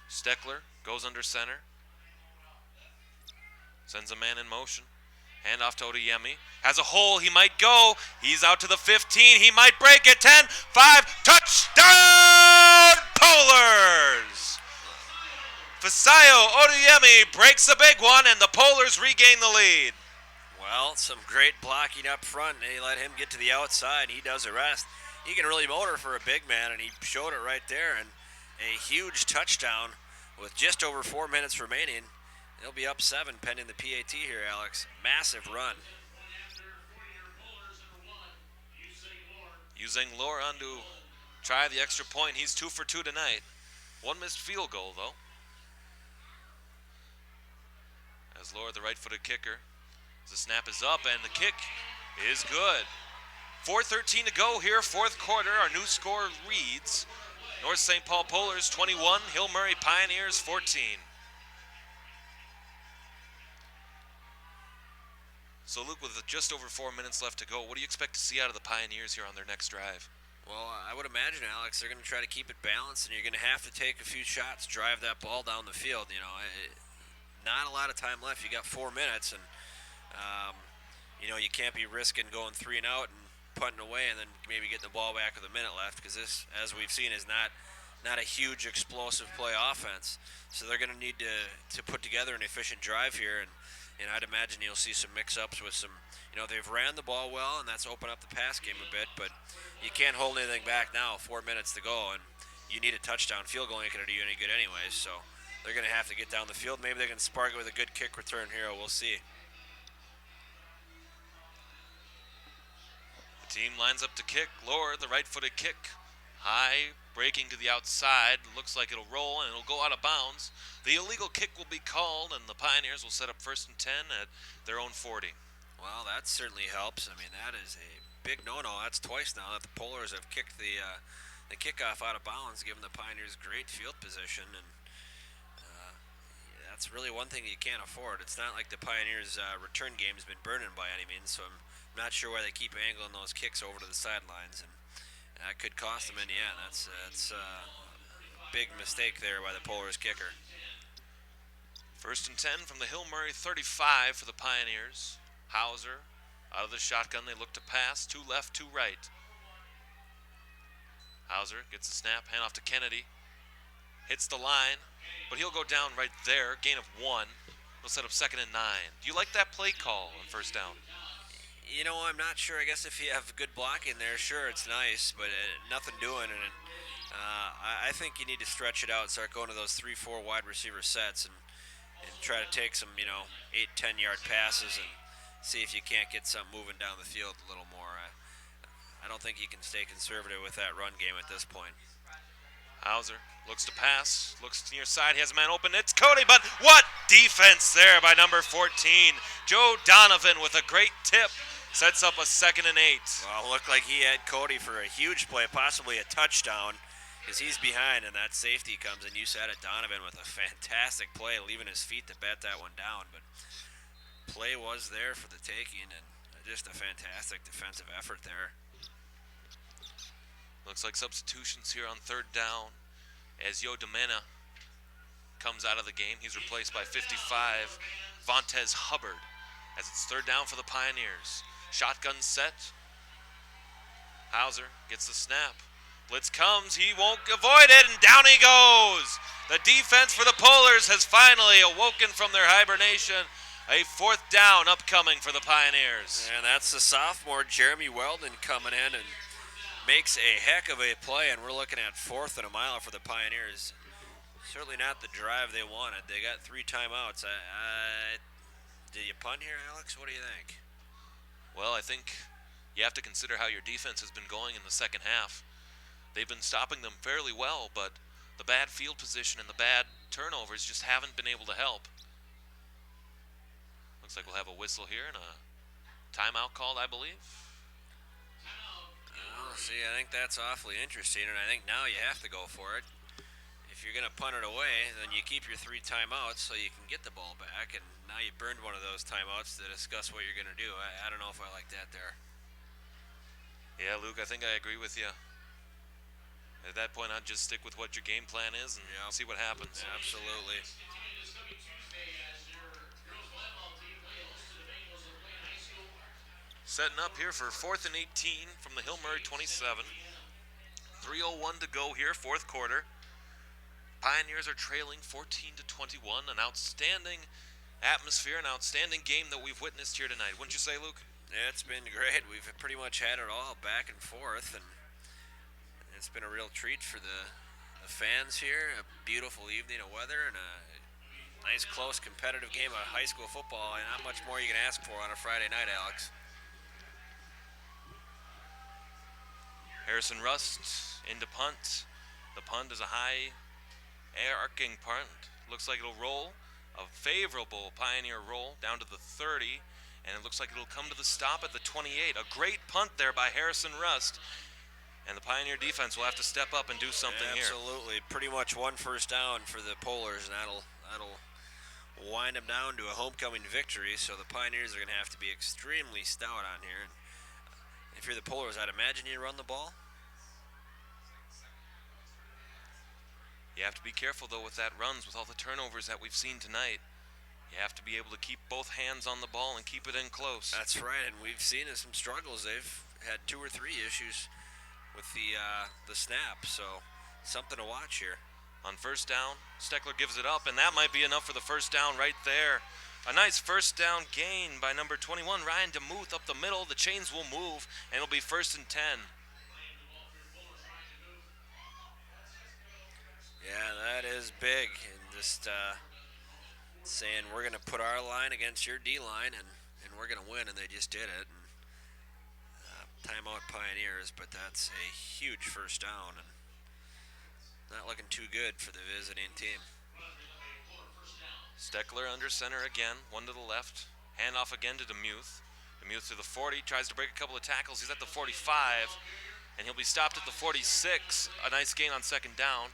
Steckler goes under center. Sends a man in motion. Hand off to Odeyemi. Has a hole. He might go. He's out to the 15. He might break it. 10, 5. Touchdown, Polars! Fisayo Odeyemi breaks a big one, and the Polars regain the lead. Well, some great blocking up front. They let him get to the outside. He does the rest. He can really motor for a big man, and he showed it right there. And a huge touchdown with just over 4 minutes remaining. They'll be up 7 pending the PAT here, Alex. Massive run. Using Lore on to try the extra point. He's 2 for 2 tonight. One missed field goal, though. As Lore, the right-footed kicker. The snap is up, and the kick is good. 4:13 to go here, fourth quarter. Our new score reads North St. Paul Polars 21, Hill Murray Pioneers 14. So, Luke, with just over 4 minutes left to go, what do you expect to see out of the Pioneers here on their next drive? Well, I would imagine, Alex, they're going to try to keep it balanced, and you're going to have to take a few shots, drive that ball down the field. You know, not a lot of time left. You got 4 minutes, and you know, you can't be risking going 3 and out and punting away, and then maybe getting the ball back with a minute left, because this, as we've seen, is not a huge explosive play offense. So they're going to need to put together an efficient drive here, and I'd imagine you'll see some mix-ups with some, you know, they've ran the ball well, and that's opened up the pass game a bit, but you can't hold anything back now, 4 minutes to go, and you need a touchdown. Field goal ain't going to do you any good anyways, so they're going to have to get down the field. Maybe they can spark it with a good kick return here. We'll see. The team lines up to kick. Lore, the right-footed kick. High, breaking to the outside. Looks like it'll roll, and it'll go out of bounds. The illegal kick will be called, and the Pioneers will set up 1st and 10 at their own 40. Well, that certainly helps. I mean, that is a big no-no. That's twice now that the Polars have kicked the kickoff out of bounds, giving the Pioneers great field position, and that's really one thing you can't afford. It's not like the Pioneers' return game has been burning by any means, so I'm not sure why they keep angling those kicks over to the sidelines, and that could cost them in the end. That's a big mistake there by the Polars kicker. 1st and 10 from the Hill Murray 35 for the Pioneers. Hauser out of the shotgun. They look to pass. 2 left, 2 right. Hauser gets the snap, hand off to Kennedy. Hits the line, but he'll go down right there. Gain of 1. He'll set up 2nd and 9. Do you like that play call on 1st down? You know, I'm not sure. I guess if you have good blocking there, sure, it's nice, but nothing doing. And I think you need to stretch it out, start going to those 3-4 wide receiver sets, and try to take some, 8-10 yard passes and see if you can't get something moving down the field a little more. I don't think you can stay conservative with that run game at this point. Hauser looks to pass, looks near side, he has a man open, it's Cody, but what defense there by number 14. Joe Donovan with a great tip, sets up a 2nd and 8. Well, it looked like he had Cody for a huge play, possibly a touchdown, because he's behind and that safety comes, and you said it, Donovan with a fantastic play, leaving his feet to bat that one down, but play was there for the taking, and just a fantastic defensive effort there. Looks like substitutions here on 3rd down as Yo Domena comes out of the game. He's replaced by 55, Vontez Hubbard, as it's 3rd down for the Pioneers. Shotgun set. Hauser gets the snap. Blitz comes, he won't avoid it, and down he goes. The defense for the Polars has finally awoken from their hibernation. A 4th down upcoming for the Pioneers. And that's the sophomore Jeremy Weldon coming in and makes a heck of a play, and we're looking at 4th and a mile for the Pioneers. Certainly not the drive they wanted. They got 3 timeouts. Do you punt here, Alex? What do you think? Well, I think you have to consider how your defense has been going in the second half. They've been stopping them fairly well, but the bad field position and the bad turnovers just haven't been able to help. Looks like we'll have a whistle here and a timeout called, I believe. Well, see, I think that's awfully interesting, and I think now you have to go for it. If you're going to punt it away, then you keep your 3 timeouts so you can get the ball back, and now you burned one of those timeouts to discuss what you're going to do. I don't know if I like that there. Yeah, Luke, I think I agree with you. At that point, I'd just stick with what your game plan is and see what happens. Absolutely. Setting up here for 4th and 18 from the Hill Murray 27. 3:01 to go here, 4th quarter. Pioneers are trailing 14-21. An outstanding atmosphere, an outstanding game that we've witnessed here tonight. Wouldn't you say, Luke? Yeah, it's been great. We've pretty much had it all back and forth, and it's been a real treat for the fans here. A beautiful evening of weather and a Nice, close, competitive game of high school football, and not much more you can ask for on a Friday night, Alex. Harrison Rust into punt. The punt is a high arcing punt. Looks like it'll roll. A favorable Pioneer roll down to the 30, and it looks like it'll come to the stop at the 28. A great punt there by Harrison Rust, and the Pioneer defense will have to step up and do something here. Absolutely. Pretty much one first down for the Polars, and that'll wind them down to a homecoming victory, so the Pioneers are going to have to be extremely stout on here. If you're the Polars, I'd imagine you run the ball. You have to be careful, though, with that runs, with all the turnovers that we've seen tonight. You have to be able to keep both hands on the ball and keep it in close. That's right, and we've seen some struggles. They've had 2 or 3 issues with the snap, so something to watch here. On first down, Steckler gives it up, and that might be enough for the first down right there. A nice first down gain by number 21, Ryan DeMuth, up the middle. The chains will move, and it'll be 1st and 10. Yeah, that is big, and just saying we're going to put our line against your D-line, and we're going to win, and they just did it. And, timeout Pioneers, but that's a huge first down, and not looking too good for the visiting team. Steckler under center again, one to the left. Handoff again to DeMuth. DeMuth to the 40, tries to break a couple of tackles. He's at the 45, and he'll be stopped at the 46. A nice gain on second down.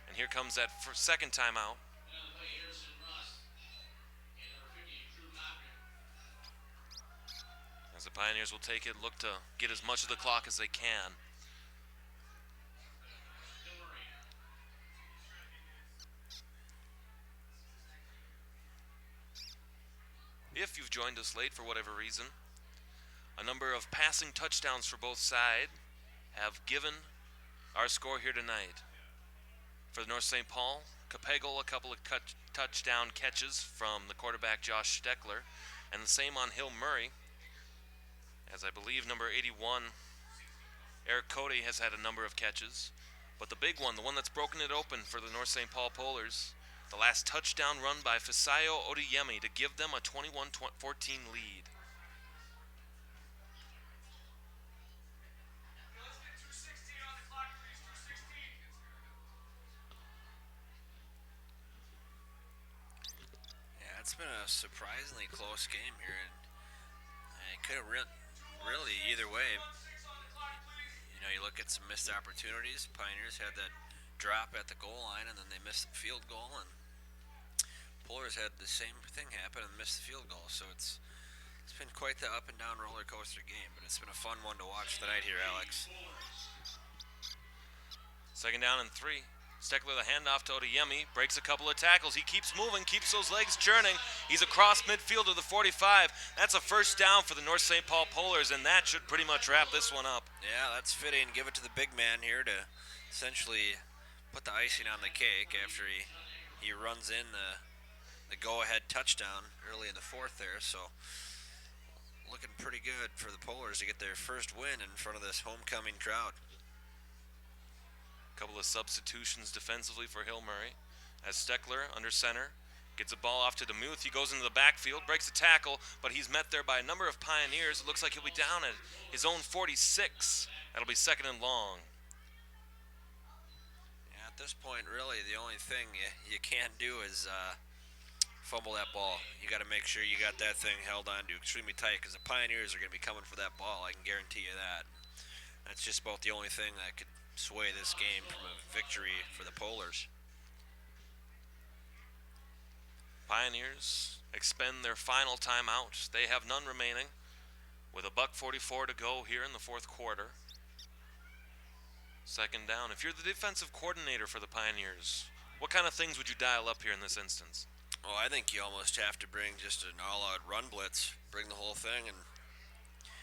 And here comes that second timeout. As the Pioneers will take it, look to get as much of the clock as they can. If you've joined us late for whatever reason, a number of passing touchdowns for both sides have given our score here tonight. For the North St. Paul, Capegel, a couple of touchdown catches from the quarterback Josh Steckler, and the same on Hill Murray, as I believe number 81, Eric Cody, has had a number of catches. But the big one, the one that's broken it open for the North St. Paul Polars, the last touchdown run by Fisayo Odiyemi to give them a 21-14 lead. Yeah, it's been a surprisingly close game here, and it could have really either way. You know, you look at some missed opportunities. Pioneers had that drop at the goal line, and then they missed the field goal, and Polars had the same thing happen and missed the field goal. So it's been quite the up and down roller coaster game, but it's been a fun one to watch tonight here, Alex. Second down and 3. Steckler the handoff to Odiyemi, breaks a couple of tackles. He keeps moving, keeps those legs churning. He's across midfield to the 45. That's a first down for the North St. Paul Polars, and that should pretty much wrap this one up. Yeah, that's fitting. Give it to the big man here to essentially put the icing on the cake after he runs in the go-ahead touchdown early in the 4th there. So looking pretty good for the Polars to get their first win in front of this homecoming crowd. A couple of substitutions defensively for Hill Murray, as Steckler under center gets a ball off to DeMuth. He goes into the backfield, breaks a tackle, but he's met there by a number of Pioneers. It looks like he'll be down at his own 46. That'll be 2nd and long. Yeah, at this point, really, the only thing you can't do is fumble that ball. You got to make sure you got that thing held on to extremely tight, because the Pioneers are going to be coming for that ball. I can guarantee you that. That's just about the only thing that could sway this game from a victory for the Polars. Pioneers expend their final timeout. They have none remaining, with $1:44 to go here in the 4th quarter. Second down. If you're the defensive coordinator for the Pioneers, what kind of things would you dial up here in this instance? Oh, I think you almost have to bring just an all-out run blitz, bring the whole thing, and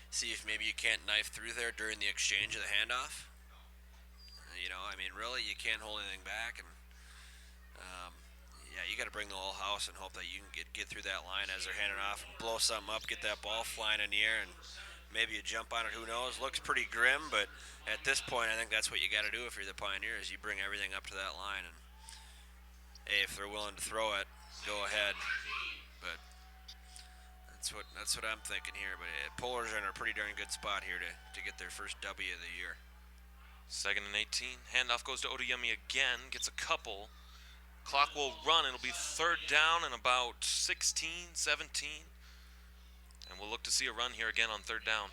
see if maybe you can't knife through there during the exchange of the handoff. You know, I mean, really, you can't hold anything back, and yeah, you got to bring the whole house and hope that you can get through that line as they're handing off and blow something up, get that ball flying in the air, and maybe you jump on it. Who knows? Looks pretty grim, but at this point, I think that's what you got to do if you're the Pioneers. You bring everything up to that line and hey, if they're willing to throw it, go ahead. But that's what I'm thinking here. But Polars are in a pretty darn good spot here to get their first W of the year. 2nd and 18. Handoff goes to Odeyemi again. Gets a couple. Clock will run. It'll be 3rd down and about 16, 17. And we'll look to see a run here again on 3rd down.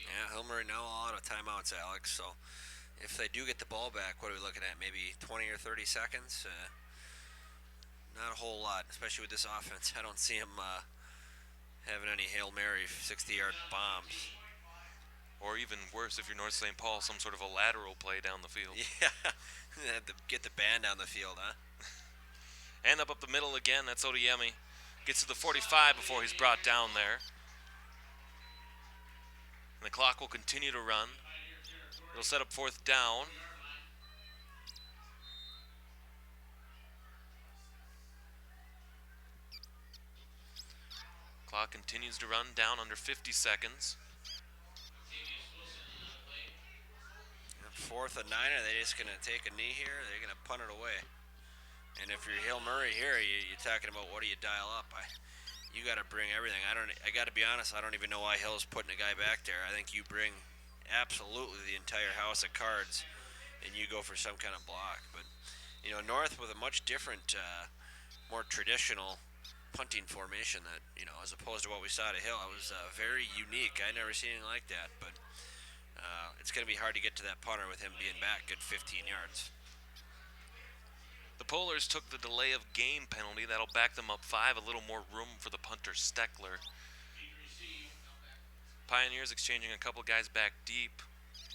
Yeah, Hillmurray now all out of timeouts, Alex. So if they do get the ball back, what are we looking at? Maybe 20 or 30 seconds? Not a whole lot, especially with this offense. I don't see them having any Hail Mary 60-yard bombs. Or even worse, if you're North St. Paul, some sort of a lateral play down the field. Yeah, get the band down the field, huh? And up the middle again, that's Odeyemi. Gets to the 45 before he's brought down there. And the clock will continue to run. It'll set up 4th down. Clock continues to run down under 50 seconds. 4th and 9, are they just going to take a knee here? They're going to punt it away. And if you're Hillmurray here, you're talking about what do you dial up? You got to bring everything. I got to be honest, I don't even know why Hill's putting a guy back there. I think you bring absolutely the entire house of cards and you go for some kind of block. But, North with a much different, more traditional punting formation that, as opposed to what we saw at Hill, it was very unique. I never seen anything like that, but it's going to be hard to get to that punter with him being back good 15 yards. The Polars took the delay of game penalty. That'll back them up 5. A little more room for the punter, Steckler. Pioneers exchanging a couple guys back deep.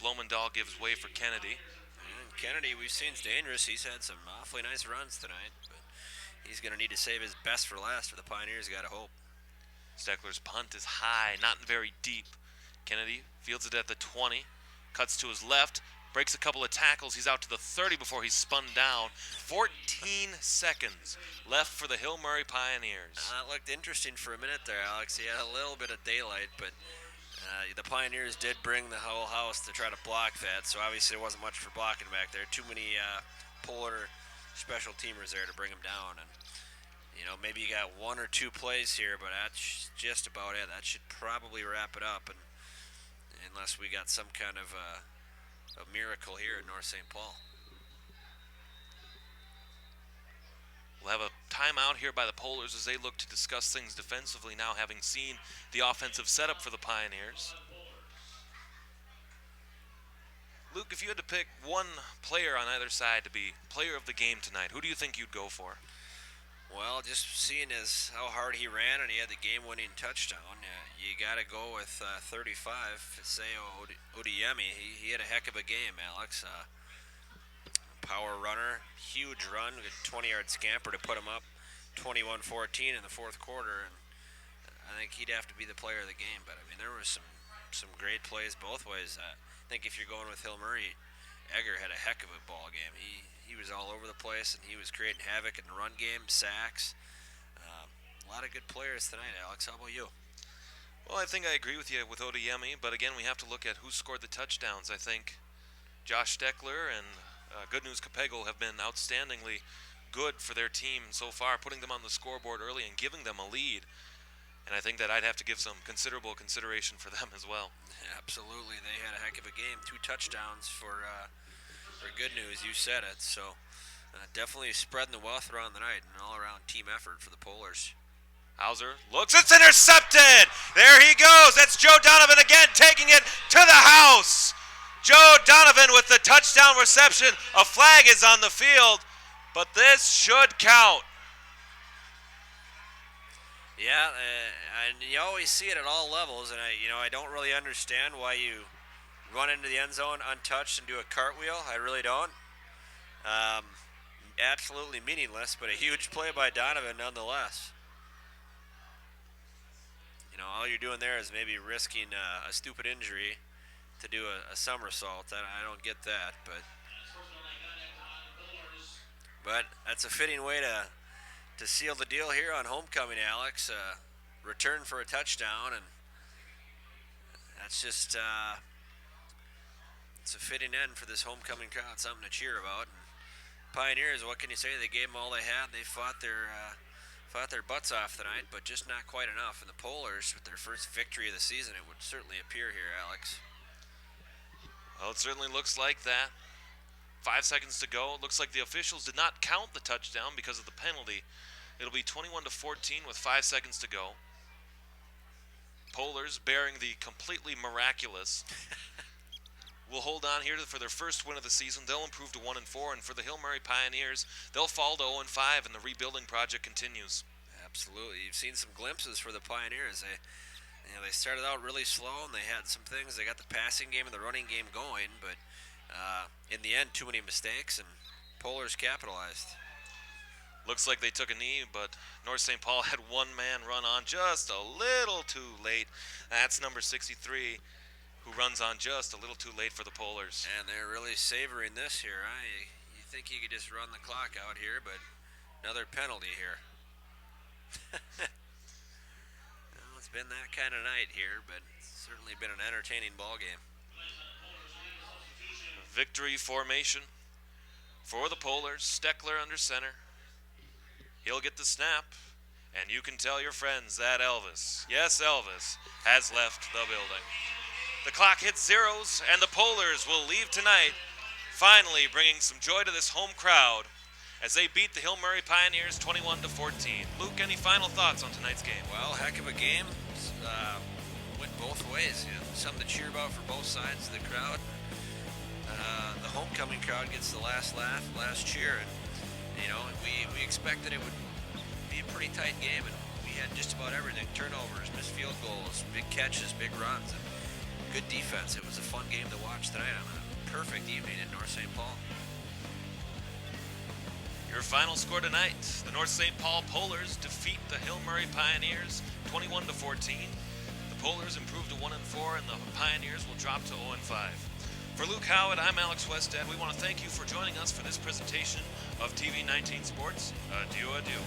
Bloemendahl gives way for Kennedy. And Kennedy, we've seen, is dangerous. He's had some awfully nice runs tonight, but he's going to need to save his best for last for the Pioneers, got to hope. Steckler's punt is high, not very deep. Kennedy fields it at the 20. Cuts to his left. Breaks a couple of tackles. He's out to the 30 before he's spun down. 14 seconds left for the Hillmurray Pioneers. That looked interesting for a minute there, Alex. He had a little bit of daylight, but the Pioneers did bring the whole house to try to block that, so obviously there wasn't much for blocking back there. Too many Polar special teamers there to bring him down. And maybe you got 1 or 2 plays here, but that's just about it. That should probably wrap it up, and unless we got some kind of a miracle here in North St. Paul. We'll have a timeout here by the Polars as they look to discuss things defensively now, having seen the offensive setup for the Pioneers. Luke, if you had to pick one player on either side to be player of the game tonight, who do you think you'd go for? Well, just seeing as how hard he ran and he had the game-winning touchdown, you got to go with 35, Seo Odeyemi. He had a heck of a game, Alex. Power runner, huge run, a 20-yard scamper to put him up 21-14 in the 4th quarter. And I think he'd have to be the player of the game. But, there were some great plays both ways. I think if you're going with Hillmurray, Egger had a heck of a ball game. He was all over the place, and he was creating havoc in the run game, sacks. A lot of good players tonight, Alex. How about you? Well, I think I agree with you with Odeyemi, but again, we have to look at who scored the touchdowns. I think Josh Steckler and Good News Capego have been outstandingly good for their team so far, putting them on the scoreboard early and giving them a lead. And I think that I'd have to give some considerable consideration for them as well. Yeah, absolutely. They had a heck of a game. 2 touchdowns for Good News. You said it. So definitely spreading the wealth around the night and an all-around team effort for the Polars. Hauser looks, it's intercepted! There he goes! That's Joe Donovan again, taking it to the house! Joe Donovan with the touchdown reception. A flag is on the field, but this should count. Yeah, and you always see it at all levels, and I don't really understand why you run into the end zone untouched and do a cartwheel. I really don't. Absolutely meaningless, but a huge play by Donovan nonetheless. All you're doing there is maybe risking a stupid injury to do a somersault. I don't get that, but that's a fitting way to seal the deal here on homecoming, Alex. Return for a touchdown, and that's just it's a fitting end for this homecoming crowd, something to cheer about. Pioneers, what can you say? They gave them all they had. They fought their butts off tonight, but just not quite enough. And the Polars, with their first victory of the season, it would certainly appear here, Alex. Well, it certainly looks like that. 5 seconds to go. It looks like the officials did not count the touchdown because of the penalty. It'll be 21-14 with 5 seconds to go. Polars, bearing the completely miraculous, will hold on here for their first win of the season. They'll improve to 1-4, and for the Hill Murray Pioneers, they'll fall to 0-5, and the rebuilding project continues. Absolutely. You've seen some glimpses for the Pioneers. They started out really slow, and they had some things. They got the passing game and the running game going, but in the end, too many mistakes, and Polars capitalized. Looks like they took a knee, but North St. Paul had one man run on just a little too late. That's number 63, who runs on just a little too late for the Polars. And they're really savoring this here. You think you could just run the clock out here, but another penalty here. Well, it's been that kind of night here, but it's certainly been an entertaining ball game. Victory formation for the Polars. Steckler under center. He'll get the snap, and you can tell your friends that Elvis, yes, Elvis, has left the building. The clock hits zeros, and the Polars will leave tonight, finally bringing some joy to this home crowd as they beat the Hill Murray Pioneers 21-14. Luke, any final thoughts on tonight's game? Well, heck of a game. Went both ways. Something to cheer about for both sides of the crowd. The homecoming crowd gets the last laugh, last cheer, and we expected it would be a pretty tight game, and we had just about everything: turnovers, missed field goals, big catches, big runs, and good defense. It was a fun game to watch tonight on a perfect evening in North St. Paul. Your final score tonight: the North St. Paul Polars defeat the Hill Murray Pioneers 21-14. The Polars improve to 1-4, and the Pioneers will drop to 0-5. For Luke Howard, I'm Alex Westhead. We want to thank you for joining us for this presentation of TV 19 Sports. Adieu, adieu.